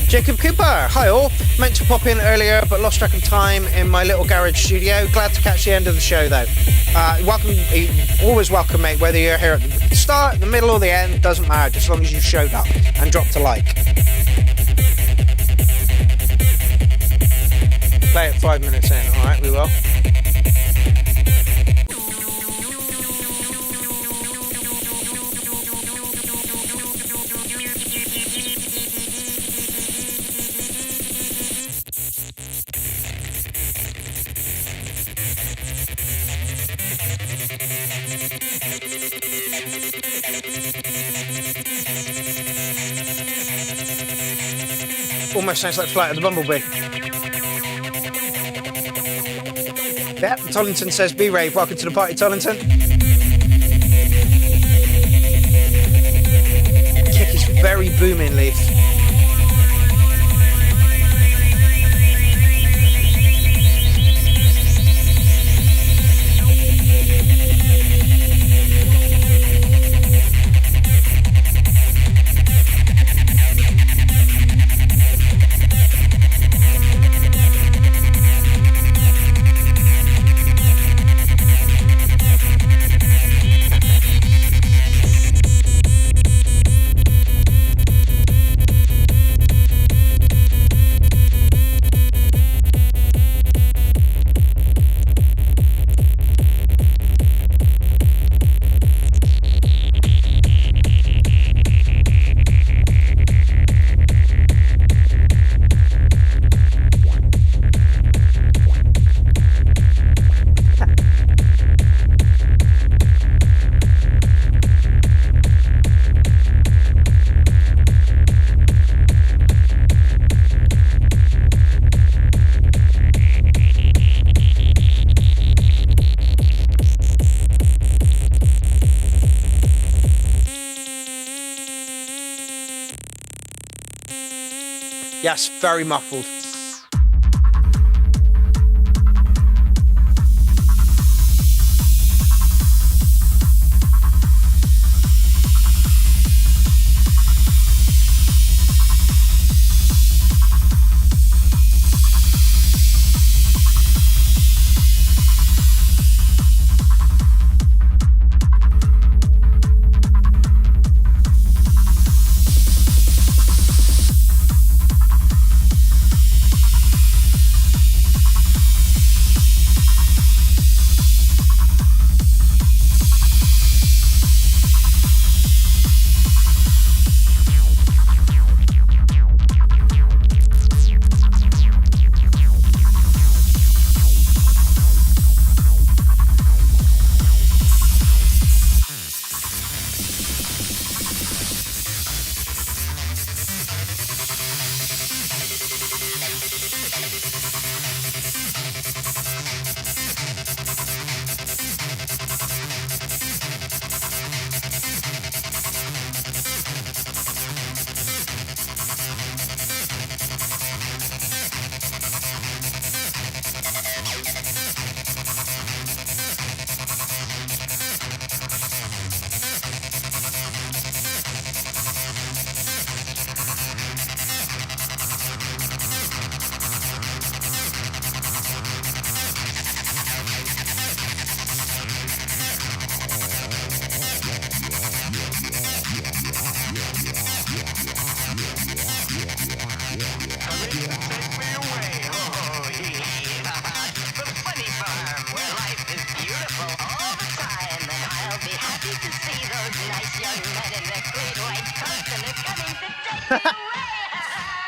Jacob Cooper, hi all. Meant to pop in earlier, but lost track of time in my little garage studio. Glad to catch the end of the show though. Welcome, always welcome, mate. Whether you're here at the start, the middle, or the end, doesn't matter. Just as long as you showed up and dropped a like. Play it 5 minutes in. All right, we will. Almost sounds like Flight of the Bumblebee. Yep, Tollington says, B-Rave, welcome to the party, Tollington. Kick is very booming, Leaf. Yes, very muffled.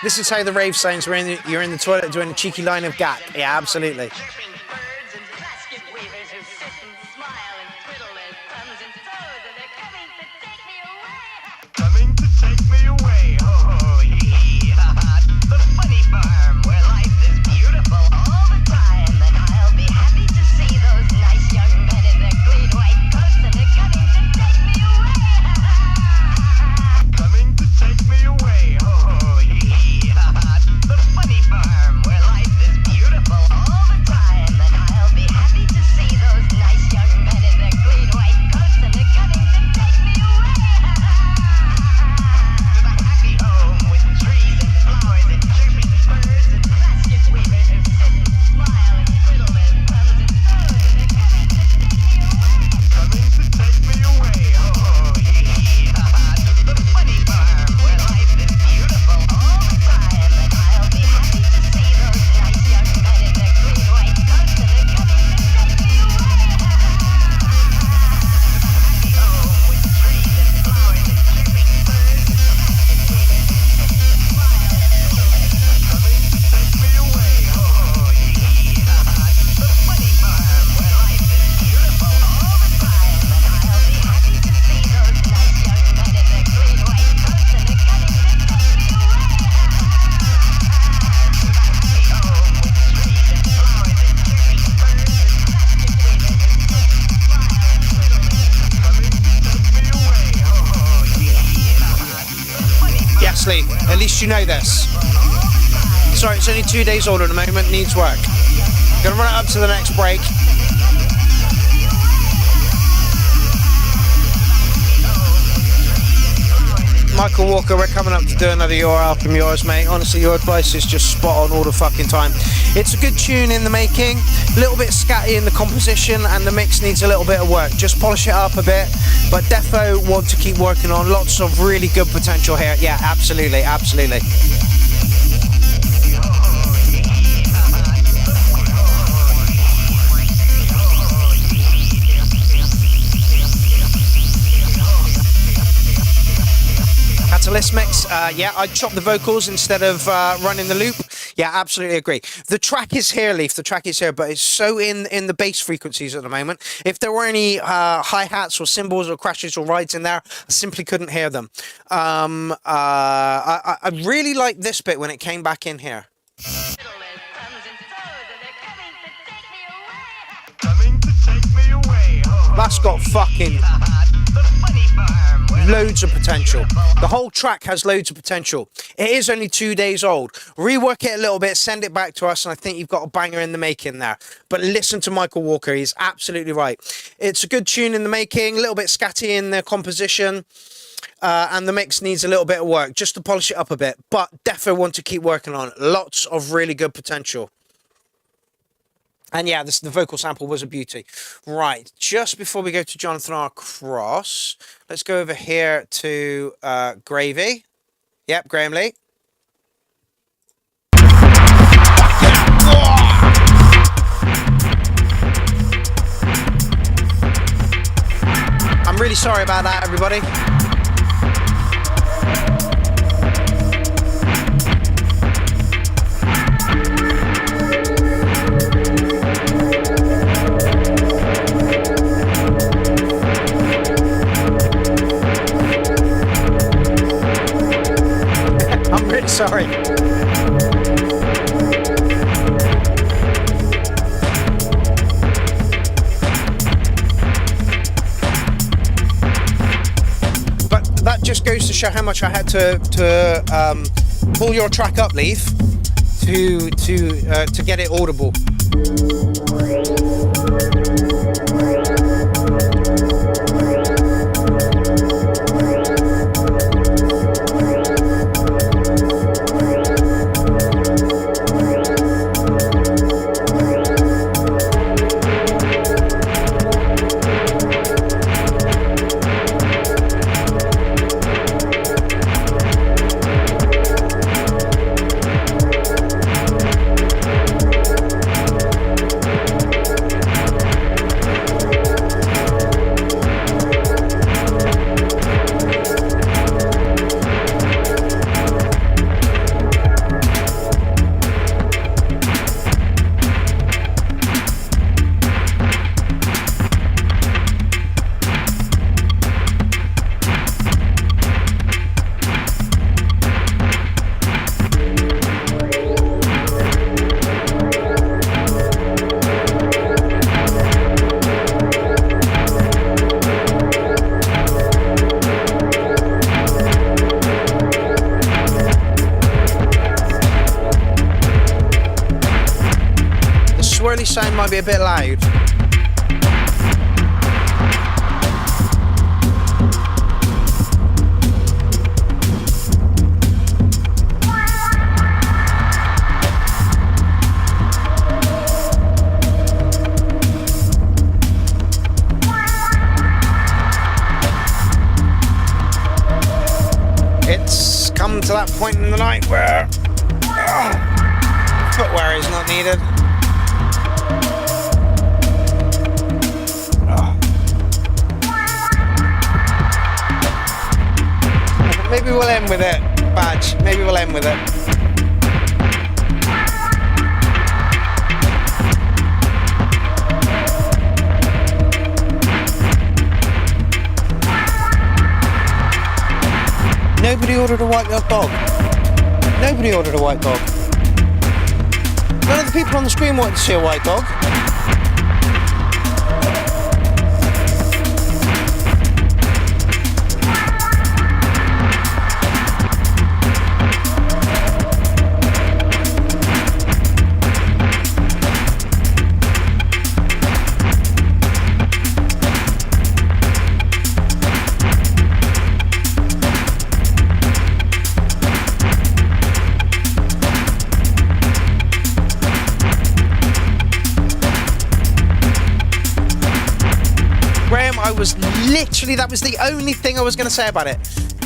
This is how the rave sounds when you're in the toilet doing a cheeky line of gap. Yeah, absolutely. Coming to take me away, oh yeah. The funny farm where life is beautiful all the time, and I'll be happy to see those nice young men in their clean white coats, and they're coming to take me away. Coming to take me away, oh yeah. The funny farm where life is beautiful all the time, and I'll be happy to see those nice young men in their clean white coats, and they're coming to take me away. At least you know this. Sorry, it's only 2 days old at the moment, needs work. Gonna run it up to the next break. Michael Walker, we're coming up to do another Your Album Yours, mate. Honestly, your advice is just spot on all the fucking time. It's a good tune in the making, a little bit scatty in the composition, and the mix needs a little bit of work. Just polish it up a bit, but defo want to keep working on lots of really good potential here. Yeah, absolutely, absolutely. Catalyst mix, yeah, I'd chop the vocals instead of running the loop. Yeah, absolutely agree. The track is here, Leaf, the track is here, but it's so in the bass frequencies at the moment. If there were any hi-hats or cymbals or crashes or rides in there, I simply couldn't hear them. I really liked this bit when it came back in here. That's got fucking Loads of potential. The whole track has loads of potential. It is only 2 days old. Rework it a little bit, send it back to us, and I think you've got a banger in the making there. But listen to Michael Walker, he's absolutely right. It's a good tune in the making, a little bit scatty in the composition, and the mix needs a little bit of work just to polish it up a bit. But defo want to keep working on it. Lots of really good potential. And yeah, the vocal sample was a beauty. Right, just before we go to Jonathan R. Cross, let's go over here to Gravy. Yep, Graeme Lee. I'm really sorry about that, everybody. I'm really sorry. But that just goes to show how much I had to pull your track up, Leaf, to get it audible. Sound might be a bit loud. It's come to that point in the night where footwear is not needed. Maybe we'll end with it, Badge. Maybe we'll end with it. Nobody ordered a white dog. Nobody ordered a white dog. None of the people on the screen wanted to see a white dog. That was the only thing I was going to say about it.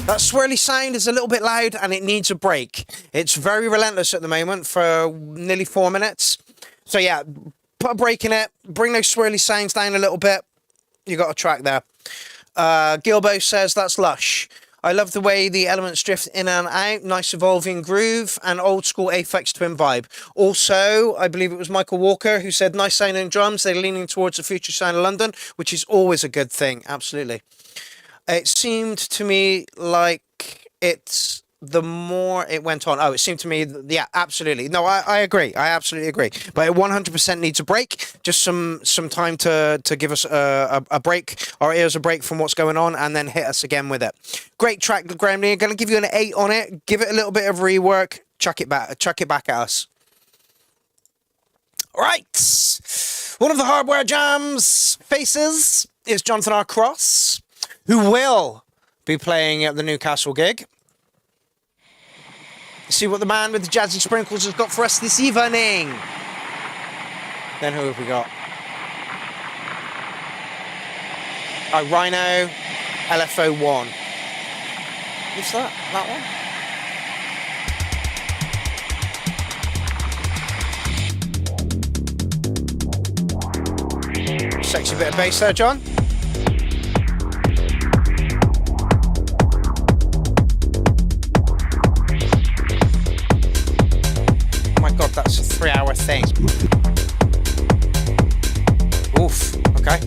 That swirly sound is a little bit loud and it needs a break. It's very relentless at the moment for nearly 4 minutes. So yeah, put a break in it, bring those swirly sounds down a little bit. You got a track there. Gilbo says that's lush. I love the way the elements drift in and out, nice evolving groove and old school Aphex Twin vibe. Also, I believe it was Michael Walker who said nice sounding drums, they're leaning towards the future sound of London, which is always a good thing, absolutely. It seemed to me like it's the more it went on. Oh, it seemed to me, yeah, absolutely. No, I agree. I absolutely agree. But it 100% needs a break. Just some time to give us a break, our ears a break from what's going on, and then hit us again with it. Great track, Graeme Lee. Going to give you an 8 on it. Give it a little bit of rework. Chuck it back at us. All right. One of the Hardware Jams faces is Jonathan R. Cross, who will be playing at the Newcastle gig. See what the man with the jazzy sprinkles has got for us this evening. Then who have we got? Rhino, LFO1. What's that? That one? Sexy bit of bass there, John. God, that's a 3-hour thing. Oof, okay.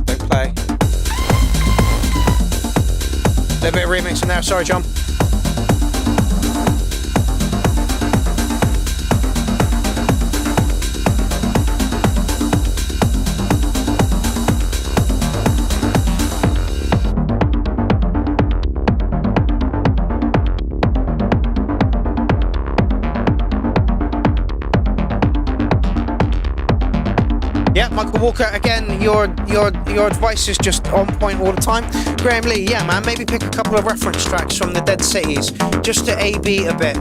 Don't play. A little bit of remix in there, sorry, John. Michael Walker, again, your advice is just on point all the time. Graeme Lee, yeah, man, maybe pick a couple of reference tracks from the Dead Cities just to A-B a bit.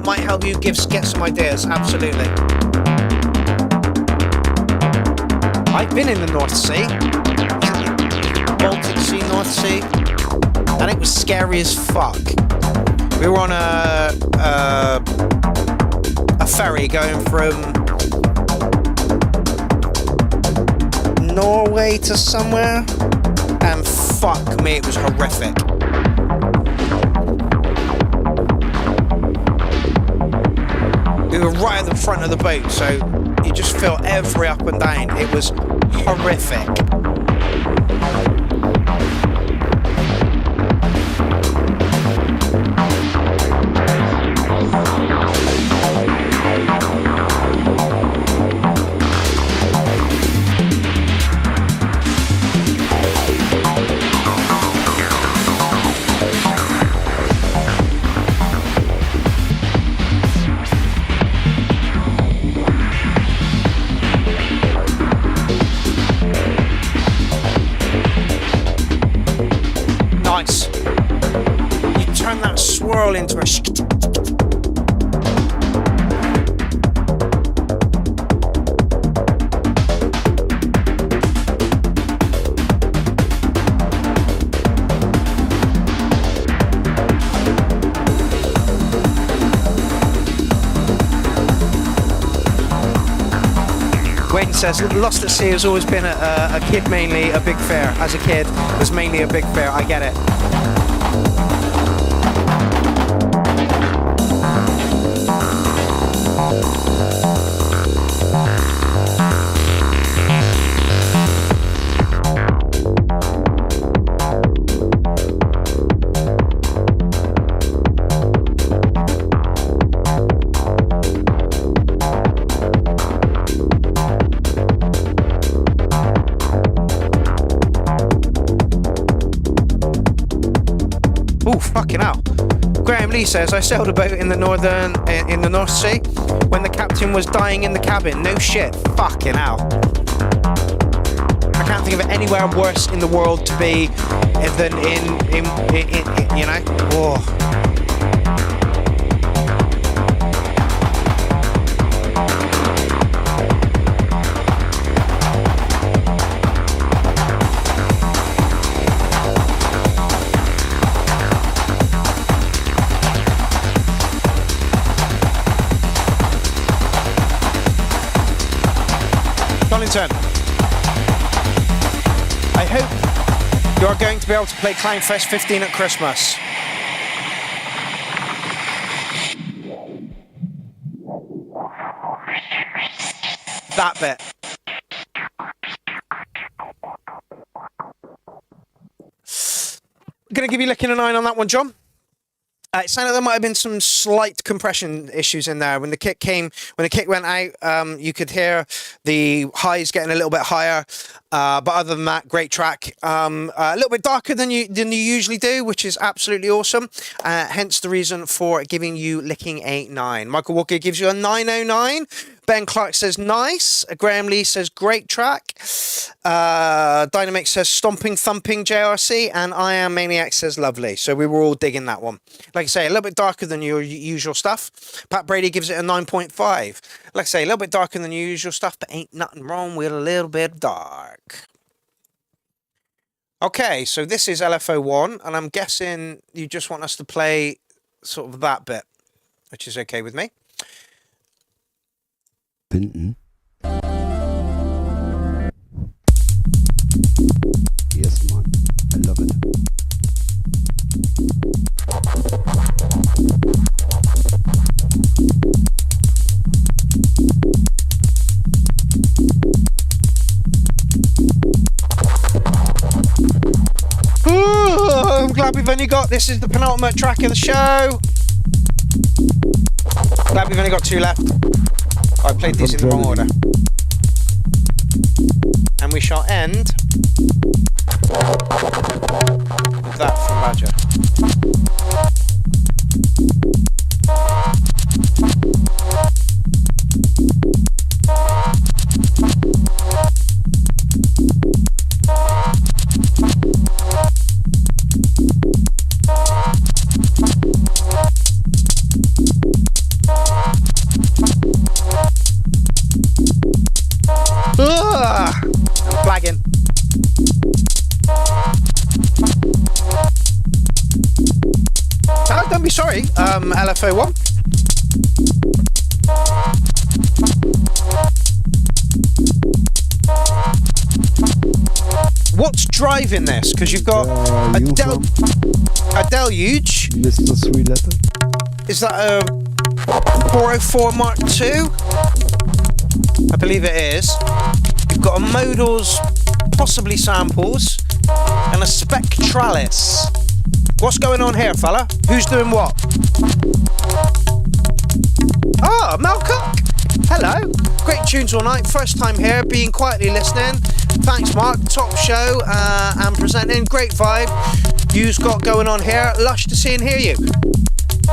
Might help you get some ideas, absolutely. I've been in the North Sea, Baltic Sea, North Sea, and it was scary as fuck. We were on a ferry going from Norway to somewhere, and fuck me, it was horrific. We were right at the front of the boat, so you just feel every up and down. It was horrific. Into a Wayne says, Lost at Sea has always been a kid, mainly a big fair. As a kid, it was mainly a big fair. I get it. Fucking hell. Graeme Lee says, I sailed a boat in the North Sea when the captain was dying in the cabin. No shit. Fucking hell. I can't think of anywhere worse in the world to be than in you know. Oh. I hope you are going to be able to play Clownfest 15 at Christmas. That bit. Going to give you licking a 9 on that one, John. It sounded like there might have been some slight compression issues in there. When the kick went out, you could hear the highs getting a little bit higher. But other than that, great track. A little bit darker than you usually do, which is absolutely awesome. Hence the reason for giving you licking a 9. Michael Walker gives you a 909. Ben Clark says nice. Graeme Lee says great track. Dynamic says stomping, thumping JRC. And I Am Maniac says lovely. So we were all digging that one. Like I say, a little bit darker than your usual stuff. Pat Brady gives it a 9.5. Like I say, a little bit darker than your usual stuff, but ain't nothing wrong with a little bit dark. Okay, so this is LFO1, and I'm guessing you just want us to play sort of that bit, which is okay with me. Binden. Yes, man. I love it. Ooh, I'm glad we've only got, this is the penultimate track of the show. Glad we've only got 2 left. I played these in the wrong order. And we shall end with that from Badger. I'm flagging. Oh, don't be sorry, LFO1. What's driving this? Because you've got a deluge. Mr. 3 letter. Is that a 404 Mark II? I believe it is. You've got a Modals, possibly samples, and a Spectralis. What's going on here, fella? Who's doing what? Ah, Mel Cook. Hello. Great tunes all night. First time here, being quietly listening. Thanks, Mark. Top show and presenting. Great vibe you've got going on here. Lush to see and hear you.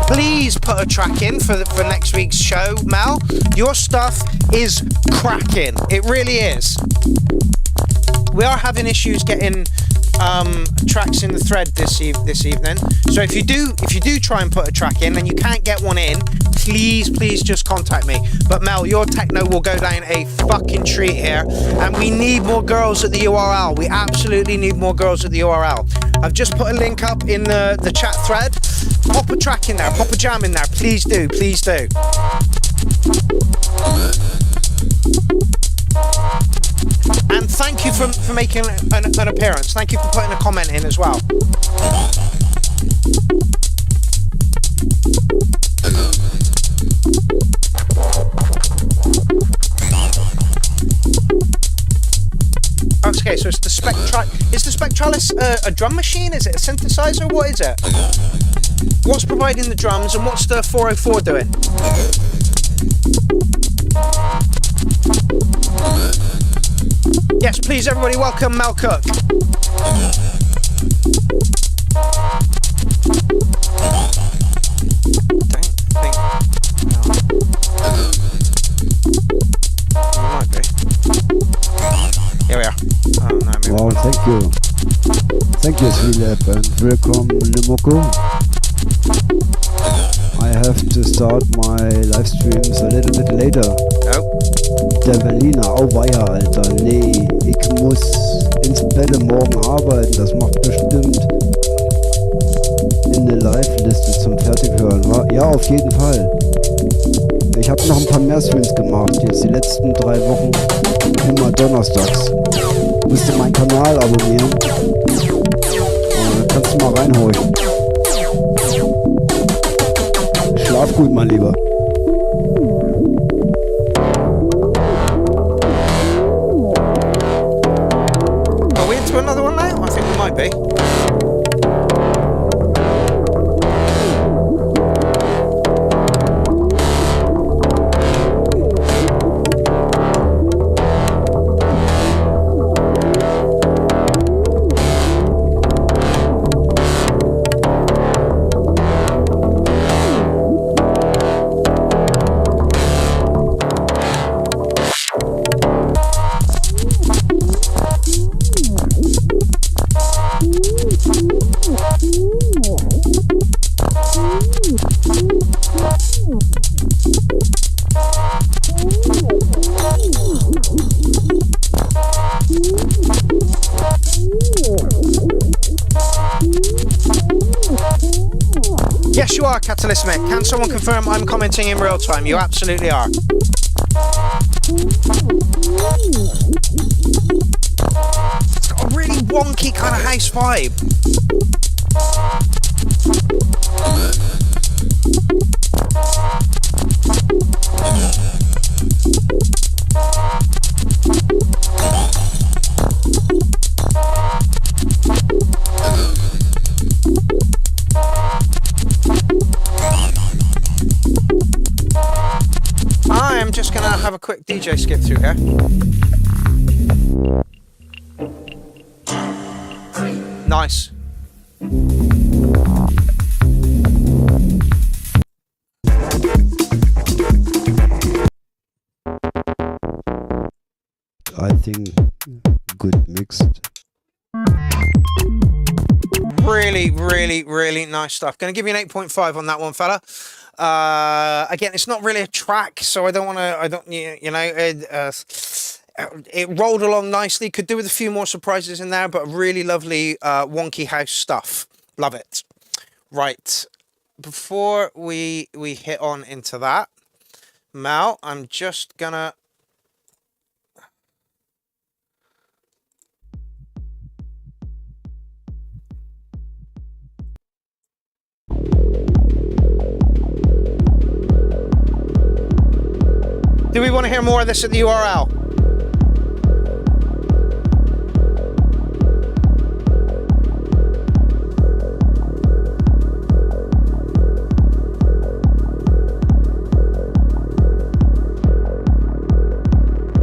Please put a track in for next week's show, Mel. Your stuff is cracking. It really is. We are having issues getting tracks in the thread this evening. So if you do try and put a track in and you can't get one in, please just contact me. But Mel, your techno will go down a fucking treat here, and we need more girls at the URL. We absolutely need more girls at the URL. I've just put a link up in the chat thread. Pop a track in there, pop a jam in there. Please do. And thank you for making an appearance. Thank you for putting a comment in as well. Okay, so it's the Is the Spectralis a drum machine? Is it a synthesizer? What is it? What's providing the drums and what's the 404 doing? Yes, please, everybody, welcome Mel Cook. Might be. Here we are. Oh, no, wow, thank you. Thank you, Sweetlab, and welcome, Limoko. I have to start my live streams a little bit later. Oh. Der Berliner, auweia, Alter. Nee, ich muss ins Bett morgen arbeiten. Das macht bestimmt in eine Live-Liste zum Fertighören. Ja, auf jeden Fall. Ich habe noch ein paar mehr Streams gemacht. Jetzt die letzten 3 Wochen. Immer donnerstags. Müsst ihr meinen Kanal abonnieren. Kannst du mal reinholen. Schlaf gut, mein Lieber. Are we into another one now? I think we might be. Yes, you are, Catalysmic. Can someone confirm I'm commenting in real time? You absolutely are. It's got a really wonky kind of house vibe. I'm just gonna have a quick DJ skip through here. Nice. I think good mixed. Really, really, really nice stuff. Gonna give you an 8.5 on that one, fella. Again, it's not really a track, so I don't want to. It rolled along nicely. Could do with a few more surprises in there, but really lovely, wonky house stuff. Love it. Right, before we hit on into that, Mal, I'm just gonna. Do we want to hear more of this at the URL?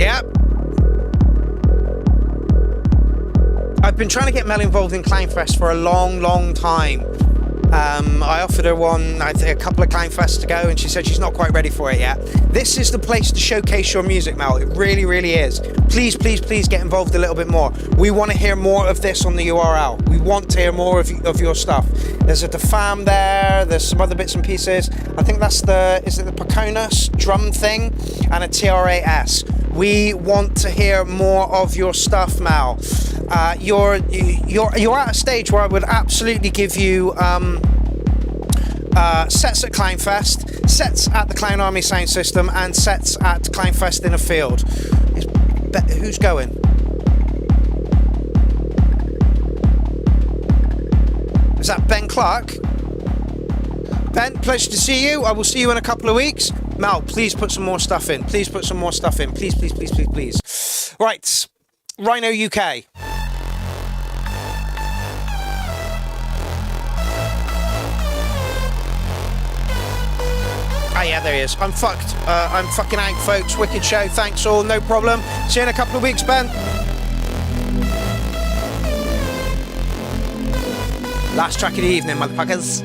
Yep. I've been trying to get Mel involved in Clownfest for a long, long time. I offered her one, I think, a couple of Clownfests ago, and she said she's not quite ready for it yet. This is the place to showcase your music, Mel. It really, really is. Please, please, please get involved a little bit more. We want to hear more of this on the URL. We want to hear more of your stuff. There's a DeFam there. There's some other bits and pieces. I think that's is it the Paconus drum thing? And a TRAS. We want to hear more of your stuff, Mal. You're at a stage where I would absolutely give you sets at Clownfest, sets at the Clown Army Sound System, and sets at Clownfest in a field. Who's going? Is that Ben Clark? Ben, pleasure to see you. I will see you in a couple of weeks. Mal, please put some more stuff in. Please put some more stuff in. Please, please, please, please, please. Right, Rhino UK. Ah, yeah, there he is. I'm fucked. I'm fucking out, folks. Wicked show. Thanks all. No problem. See you in a couple of weeks, Ben. Last track of the evening, motherfuckers.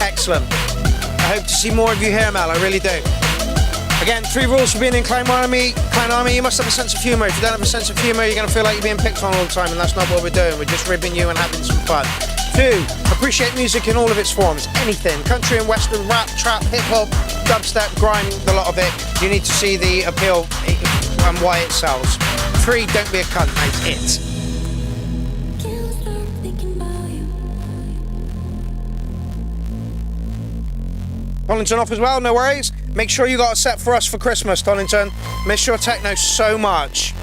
Excellent. I hope to see more of you here, Mel. I really do. Again, 3 rules for being in Clown Army. Clown Army, you must have a sense of humour. If you don't have a sense of humour, you're going to feel like you're being picked on all the time, and that's not what we're doing. We're just ribbing you and having some fun. 2, appreciate music in all of its forms. Anything. Country and western, rap, trap, hip-hop, dubstep, grime, the lot of it. You need to see the appeal and why it sells. 3, don't be a cunt, mate. It. Tollington off as well, no worries. Make sure you got a set for us for Christmas, Tollington. Miss your techno so much.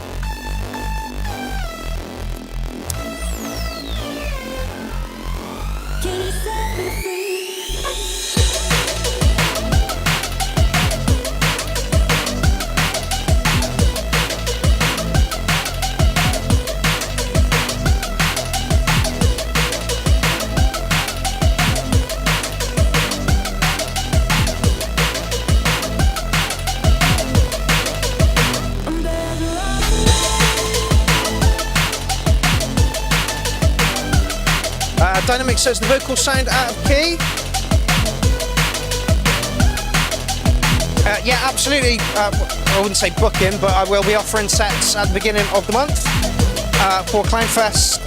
Dynamic says the vocals sound out of key. Yeah, absolutely. I wouldn't say booking, but I will be offering sets at the beginning of the month for Clownfest,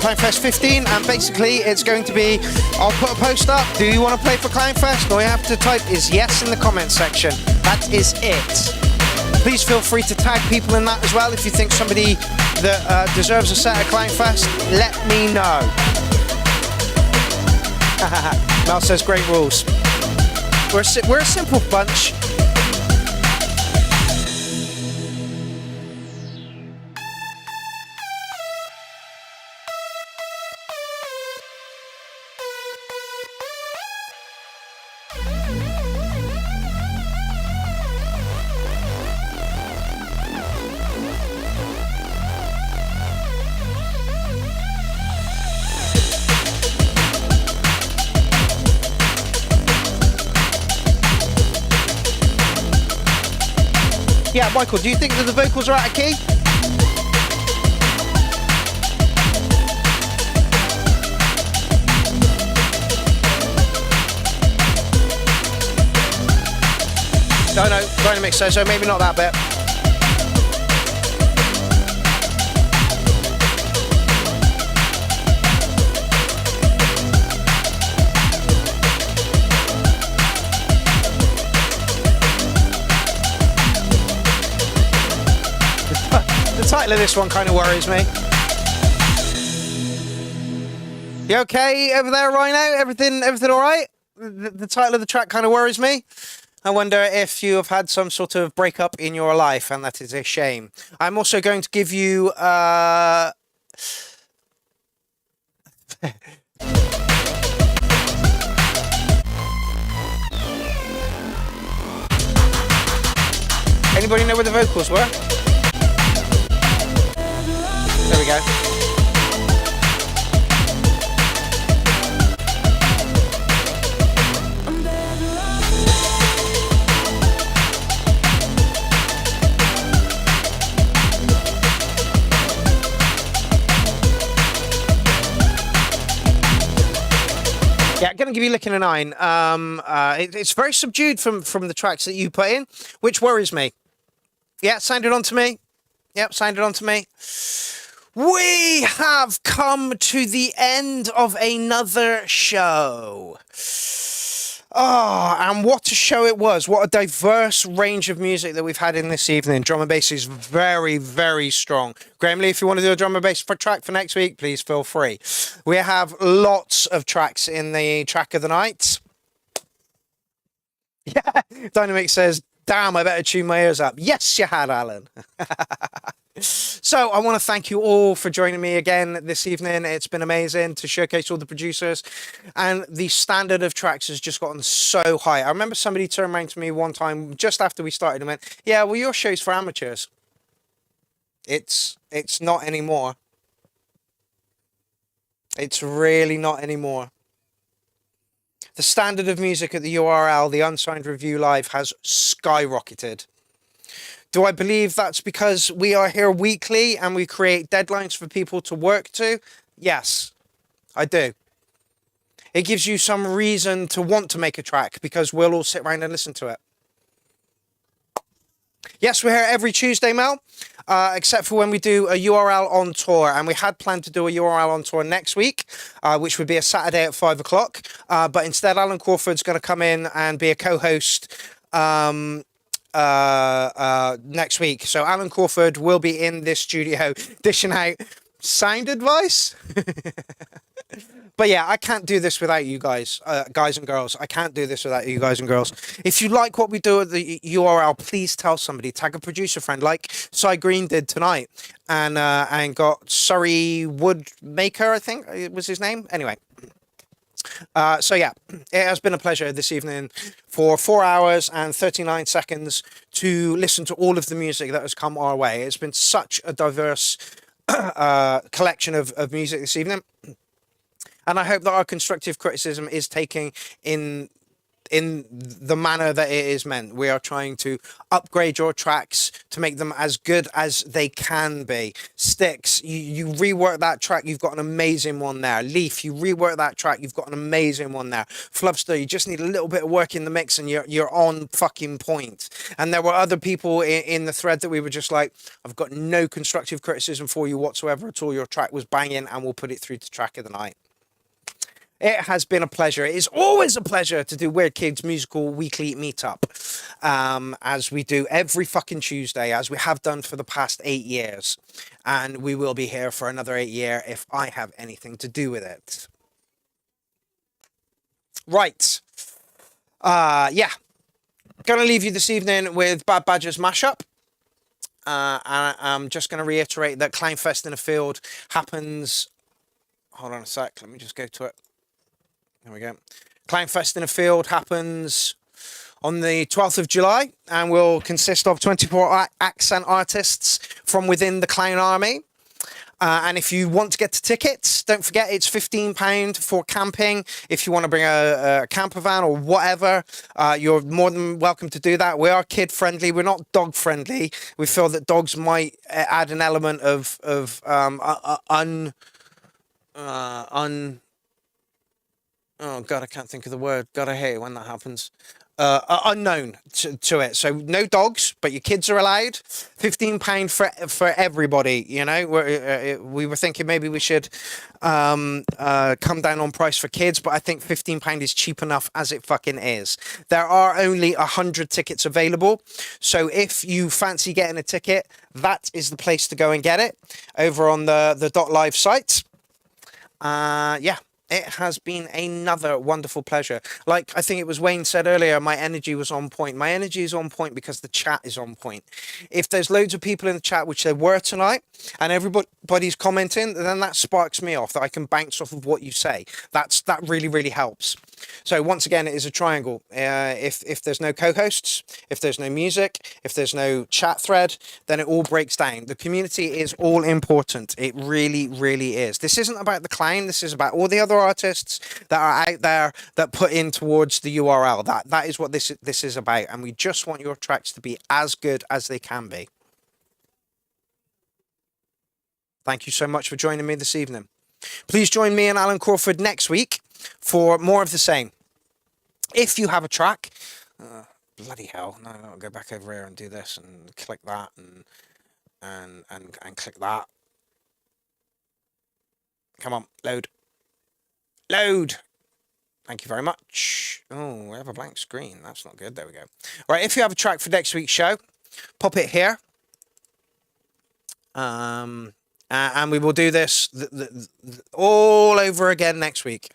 Clownfest 15, and basically it's going to be, I'll put a post up, do you want to play for Clownfest? All you have to type is yes in the comments section. That is it. Please feel free to tag people in that as well. If you think somebody that deserves a set at Clownfest, let me know. Mel says great rules. We're a simple bunch. Yeah, Michael, do you think that the vocals are out of key? No, Dynamic says so, maybe not that bit. The title of this one kind of worries me. You okay over there, Rhino? Everything all right? The title of the track kind of worries me. I wonder if you have had some sort of breakup in your life, and that is a shame. I'm also going to give you anybody know where the vocals were? There we go. Yeah, I'm going to give you Licking a 9. It's very subdued from the tracks that you put in, which worries me. Yeah, sounded on to me. Yep, sounded on to me. We have come to the end of another show. Oh, and what a show it was. What a diverse range of music that we've had in this evening. Drum and bass is very, very strong. Graeme Lee, if you want to do a drum and bass track for next week, please feel free. We have lots of tracks in the track of the night. Yeah, Dynamic says, damn, I better tune my ears up. Yes, you had, Alan. So I want to thank you all for joining me again this evening. It's been amazing to showcase all the producers, and the standard of tracks has just gotten so high. I remember somebody turned around to me one time just after we started and went, yeah, well, your show's for amateurs. It's not anymore. It's really not anymore. The standard of music at the URL, the Unsigned Review Live, has skyrocketed. Do I believe that's because we are here weekly and we create deadlines for people to work to? Yes, I do. It gives you some reason to want to make a track because we'll all sit around and listen to it. Yes, we're here every Tuesday, Mel, except for when we do a URL on tour. And we had planned to do a URL on tour next week, which would be a Saturday at 5 o'clock. But instead, Alan Crawford's going to come in and be a co-host next week. So Alan Crawford will be in this studio dishing out sound advice. But yeah, I can't do this without you guys, guys and girls. I can't do this without you guys and girls. If you like what we do at the URL, please tell somebody. Tag a producer friend like Cy Green did tonight, and got Surrey Woodmaker, I think was his name. Anyway. So yeah, it has been a pleasure this evening for 4 hours and 39 seconds to listen to all of the music that has come our way. It's been such a diverse collection of music this evening. And I hope that our constructive criticism is taking in the manner that it is meant. We are trying to upgrade your tracks to make them as good as they can be. Stixs, you rework that track, you've got an amazing one there. Leaf, you rework that track, you've got an amazing one there. Fluffster, you just need a little bit of work in the mix and you're on fucking point. And there were other people in the thread that we were just like, I've got no constructive criticism for you whatsoever at all. Your track was banging and we'll put it through to track of the night. It has been a pleasure. It is always a pleasure to do Weird Kids Musical Weekly Meetup, as we do every fucking Tuesday, as we have done for the past 8 years. And we will be here for another 8 years if I have anything to do with it. Right. Yeah. Gonna leave you this evening with Bad Badger's mashup. And I'm just going to reiterate that Clownfest in the Field happens... Hold on a sec. Let me just go to it. There we go. Clownfest in the Field happens on the 12th of July and will consist of 24 accent artists from within the Clown Army. And if you want to get the tickets, don't forget it's £15 for camping. If you want to bring a camper van or whatever, you're more than welcome to do that. We are kid friendly. We're not dog friendly. We feel that dogs might add an element of oh God, I can't think of the word. God, I hate it when that happens. Unknown to it. So no dogs, but your kids are allowed. £15 for everybody. You know, we were thinking maybe we should come down on price for kids, but I think £15 is cheap enough as it fucking is. There are only 100 tickets available, so if you fancy getting a ticket, that is the place to go and get it over on the .live site. Yeah. It has been another wonderful pleasure. Like I think it was Wayne said earlier, my energy was on point. My energy is on point because the chat is on point. If there's loads of people in the chat, which there were tonight, and everybody's commenting, then that sparks me off, that I can bounce off of what you say. That really, really helps. So once again, it is a triangle. If there's no co-hosts, if there's no music, if there's no chat thread, then it all breaks down. The community is all important. It really, really is. This isn't about the clown. This is about all the other artists that are out there that put in towards the URL. That is what this is about, and we just want your tracks to be as good as they can be. Thank you so much for joining me this evening. Please join me and Alan Crawford next week for more of the same. If you have a track, bloody hell, no, I'll go back over here and do this and click that and click that. Come on, load. Load. Thank you very much. Oh, we have a blank screen. That's not good. There we go. Right, if you have a track for next week's show, pop it here. And we will do this all over again next week.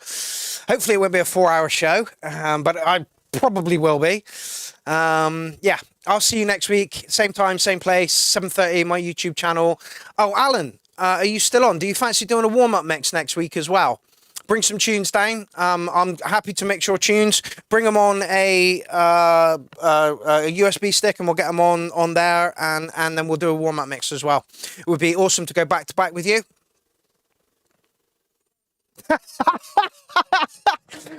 Hopefully it won't be a 4-hour show, but I probably will be. Yeah, I'll see you next week. Same time, same place, 7:30, my YouTube channel. Oh, Alan, are you still on? Do you fancy doing a warm-up mix next week as well? Bring some tunes down. I'm happy to mix your tunes. Bring them on a USB stick and we'll get them on there, and then we'll do a warm-up mix as well. It would be awesome to go back to back with you.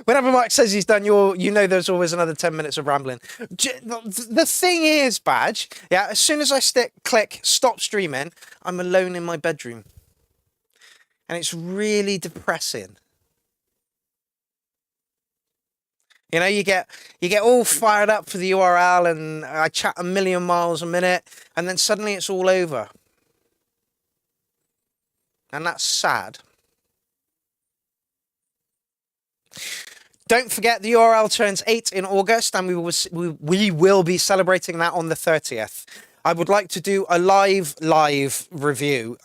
Whenever Mike says he's done, you know there's always another 10 minutes of rambling. The thing is, Badge, yeah, as soon as I click stop streaming, I'm alone in my bedroom. And it's really depressing. You know, you get all fired up for the URL and I chat a million miles a minute and then suddenly it's all over. And that's sad. Don't forget the URL turns 8 in August and we will be celebrating that on the 30th. I would like to do a live review.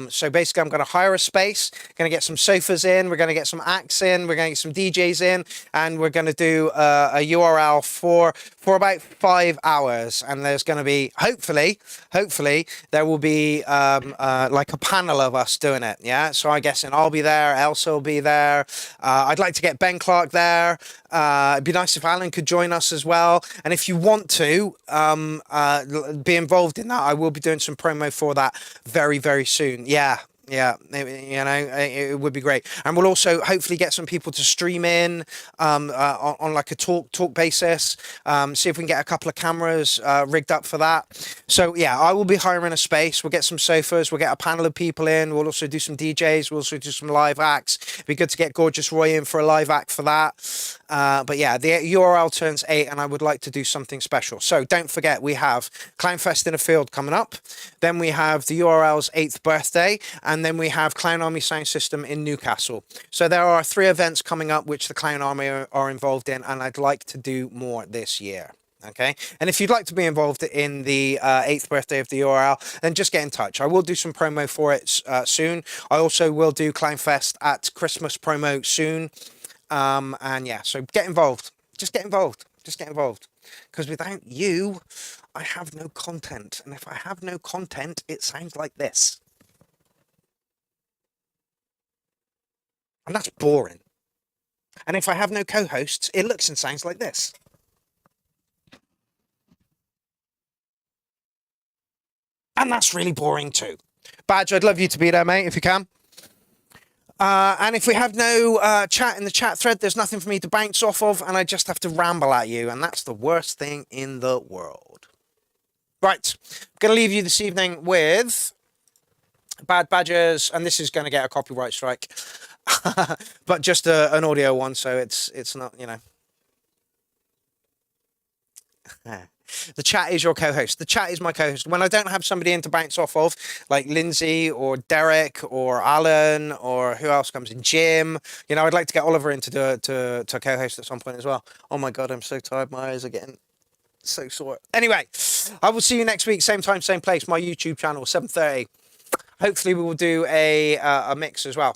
So basically I'm going to hire a space, going to get some sofas in, we're going to get some acts in, we're going to get some DJs in, and we're going to do a URL for about 5 hours. And there's going to be, hopefully, there will be like a panel of us doing it. Yeah. So I guess I'll be there, Elsa will be there. I'd like to get Ben Clark there. It'd be nice if Alan could join us as well. And if you want to be involved in that, I will be doing some promo for that very, very soon. Yeah. Yeah, it would be great, and we'll also hopefully get some people to stream in on like a talk basis. See if we can get a couple of cameras rigged up for that. So yeah, I will be hiring a space. We'll get some sofas. We'll get a panel of people in. We'll also do some DJs. We'll also do some live acts. It'd be good to get Gorgeous Roy in for a live act for that. But yeah, the URL turns 8, and I would like to do something special. So don't forget, we have Clownfest in a Field coming up. Then we have the URL's 8th birthday, and then we have Clown Army Sound System in Newcastle. So there are 3 events coming up which the Clown Army are involved in, and I'd like to do more this year. Okay, and if you'd like to be involved in the 8th birthday of the URL, then just get in touch. I will do some promo for it soon. I also will do Clownfest at Christmas promo soon. And yeah, so get involved. Just get involved. Just get involved. Because without you, I have no content. And if I have no content, it sounds like this. And that's boring. And if I have no co-hosts, it looks and sounds like this. And that's really boring too. Badger, I'd love you to be there, mate, if you can. And if we have no chat in the chat thread, there's nothing for me to bounce off of, and I just have to ramble at you, and that's the worst thing in the world. Right, I'm going to leave you this evening with Bad Badgers, and this is going to get a copyright strike, but just an audio one, so it's not, you know. The chat is your co-host. The chat is my co-host. When I don't have somebody in to bounce off of, like Lindsay or Derek or Alan or who else comes in, Jim, you know, I'd like to get Oliver in to co-host at some point as well. Oh my God, I'm so tired. My eyes are getting so sore. Anyway, I will see you next week, same time, same place. My YouTube channel, 7:30. Hopefully we will do a mix as well.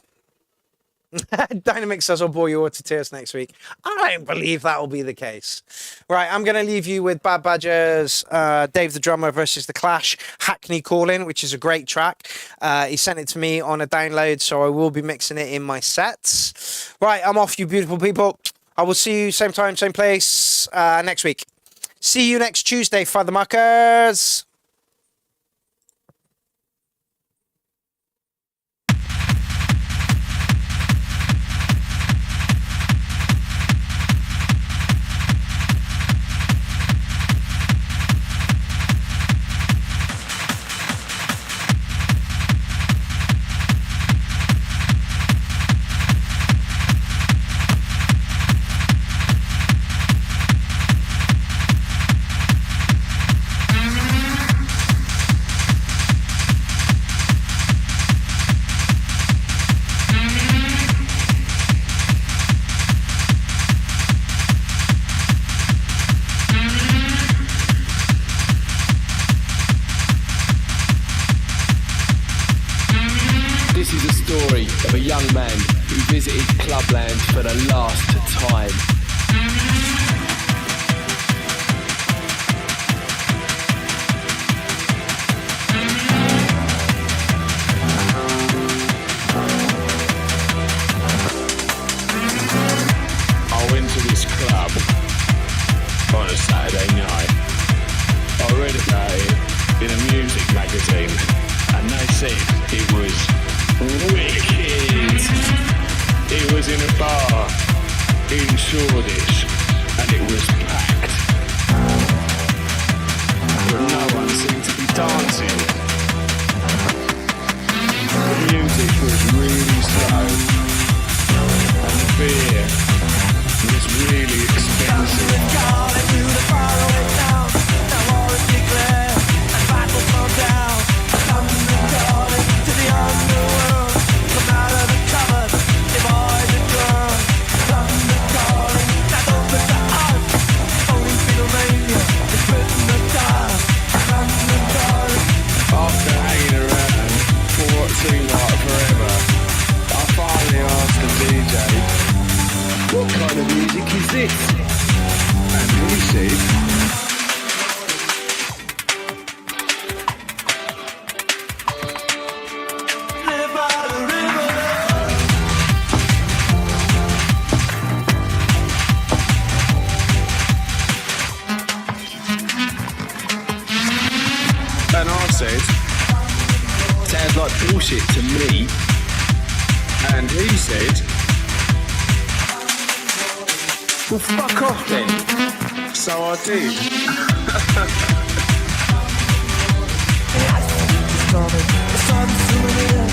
Dynamic says I'll bore you all to tears next week. I don't believe that will be the case. Right, I'm going to leave you with Bad Badgers, Dave the Drummer versus The Clash, Hackney Calling, which is a great track. He sent it to me on a download, so I will be mixing it in my sets. Right, I'm off, you beautiful people. I will see you same time, same place next week. See you next Tuesday, Father Muckers. For the last time. I went to this club on a Saturday night. I read about it in a music magazine, and they said it was wicked. It was in a bar in Shoreditch, and it was packed. But no one seemed to be dancing. The music was really slow, and the beer was really expensive. After hanging around for what seemed like forever, I finally asked the DJ, "What kind of music is this?" And he said, sounds like bullshit to me. And he said, well, fuck off then. So I did. The sun's zooming in,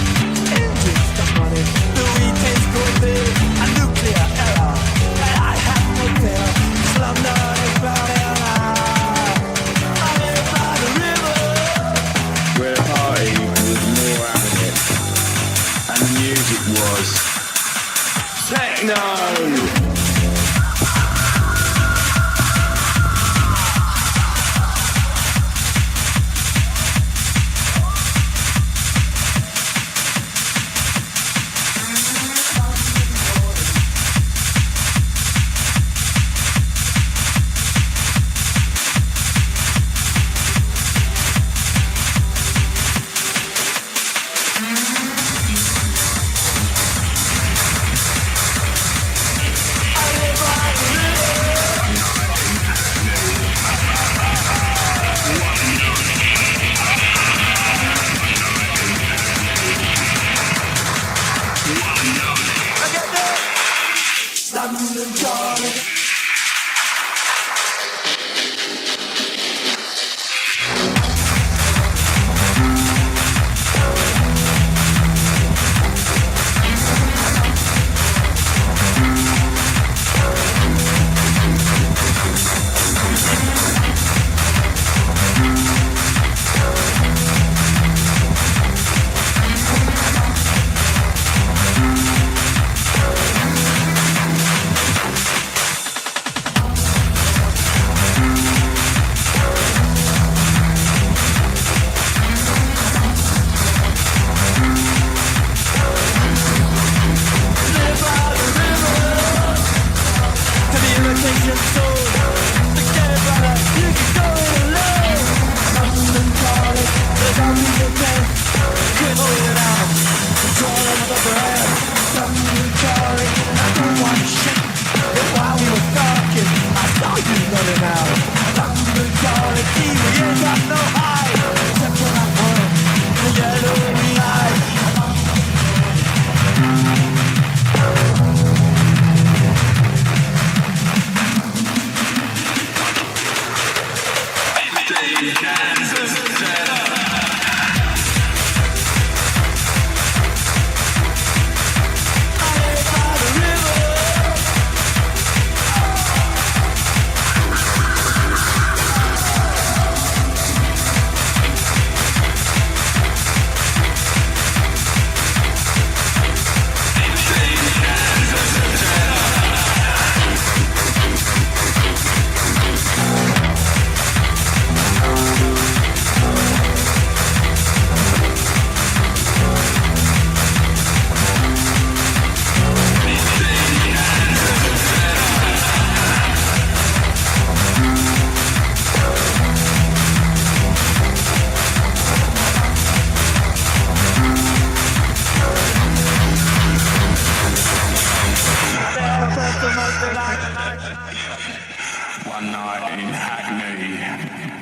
engines stuck running. The weekend's going big, a nuclear error. And I have no fear, slummed on a cloud and I live by the river. Where the party was more having it. And the music was techno. One night in Hackney.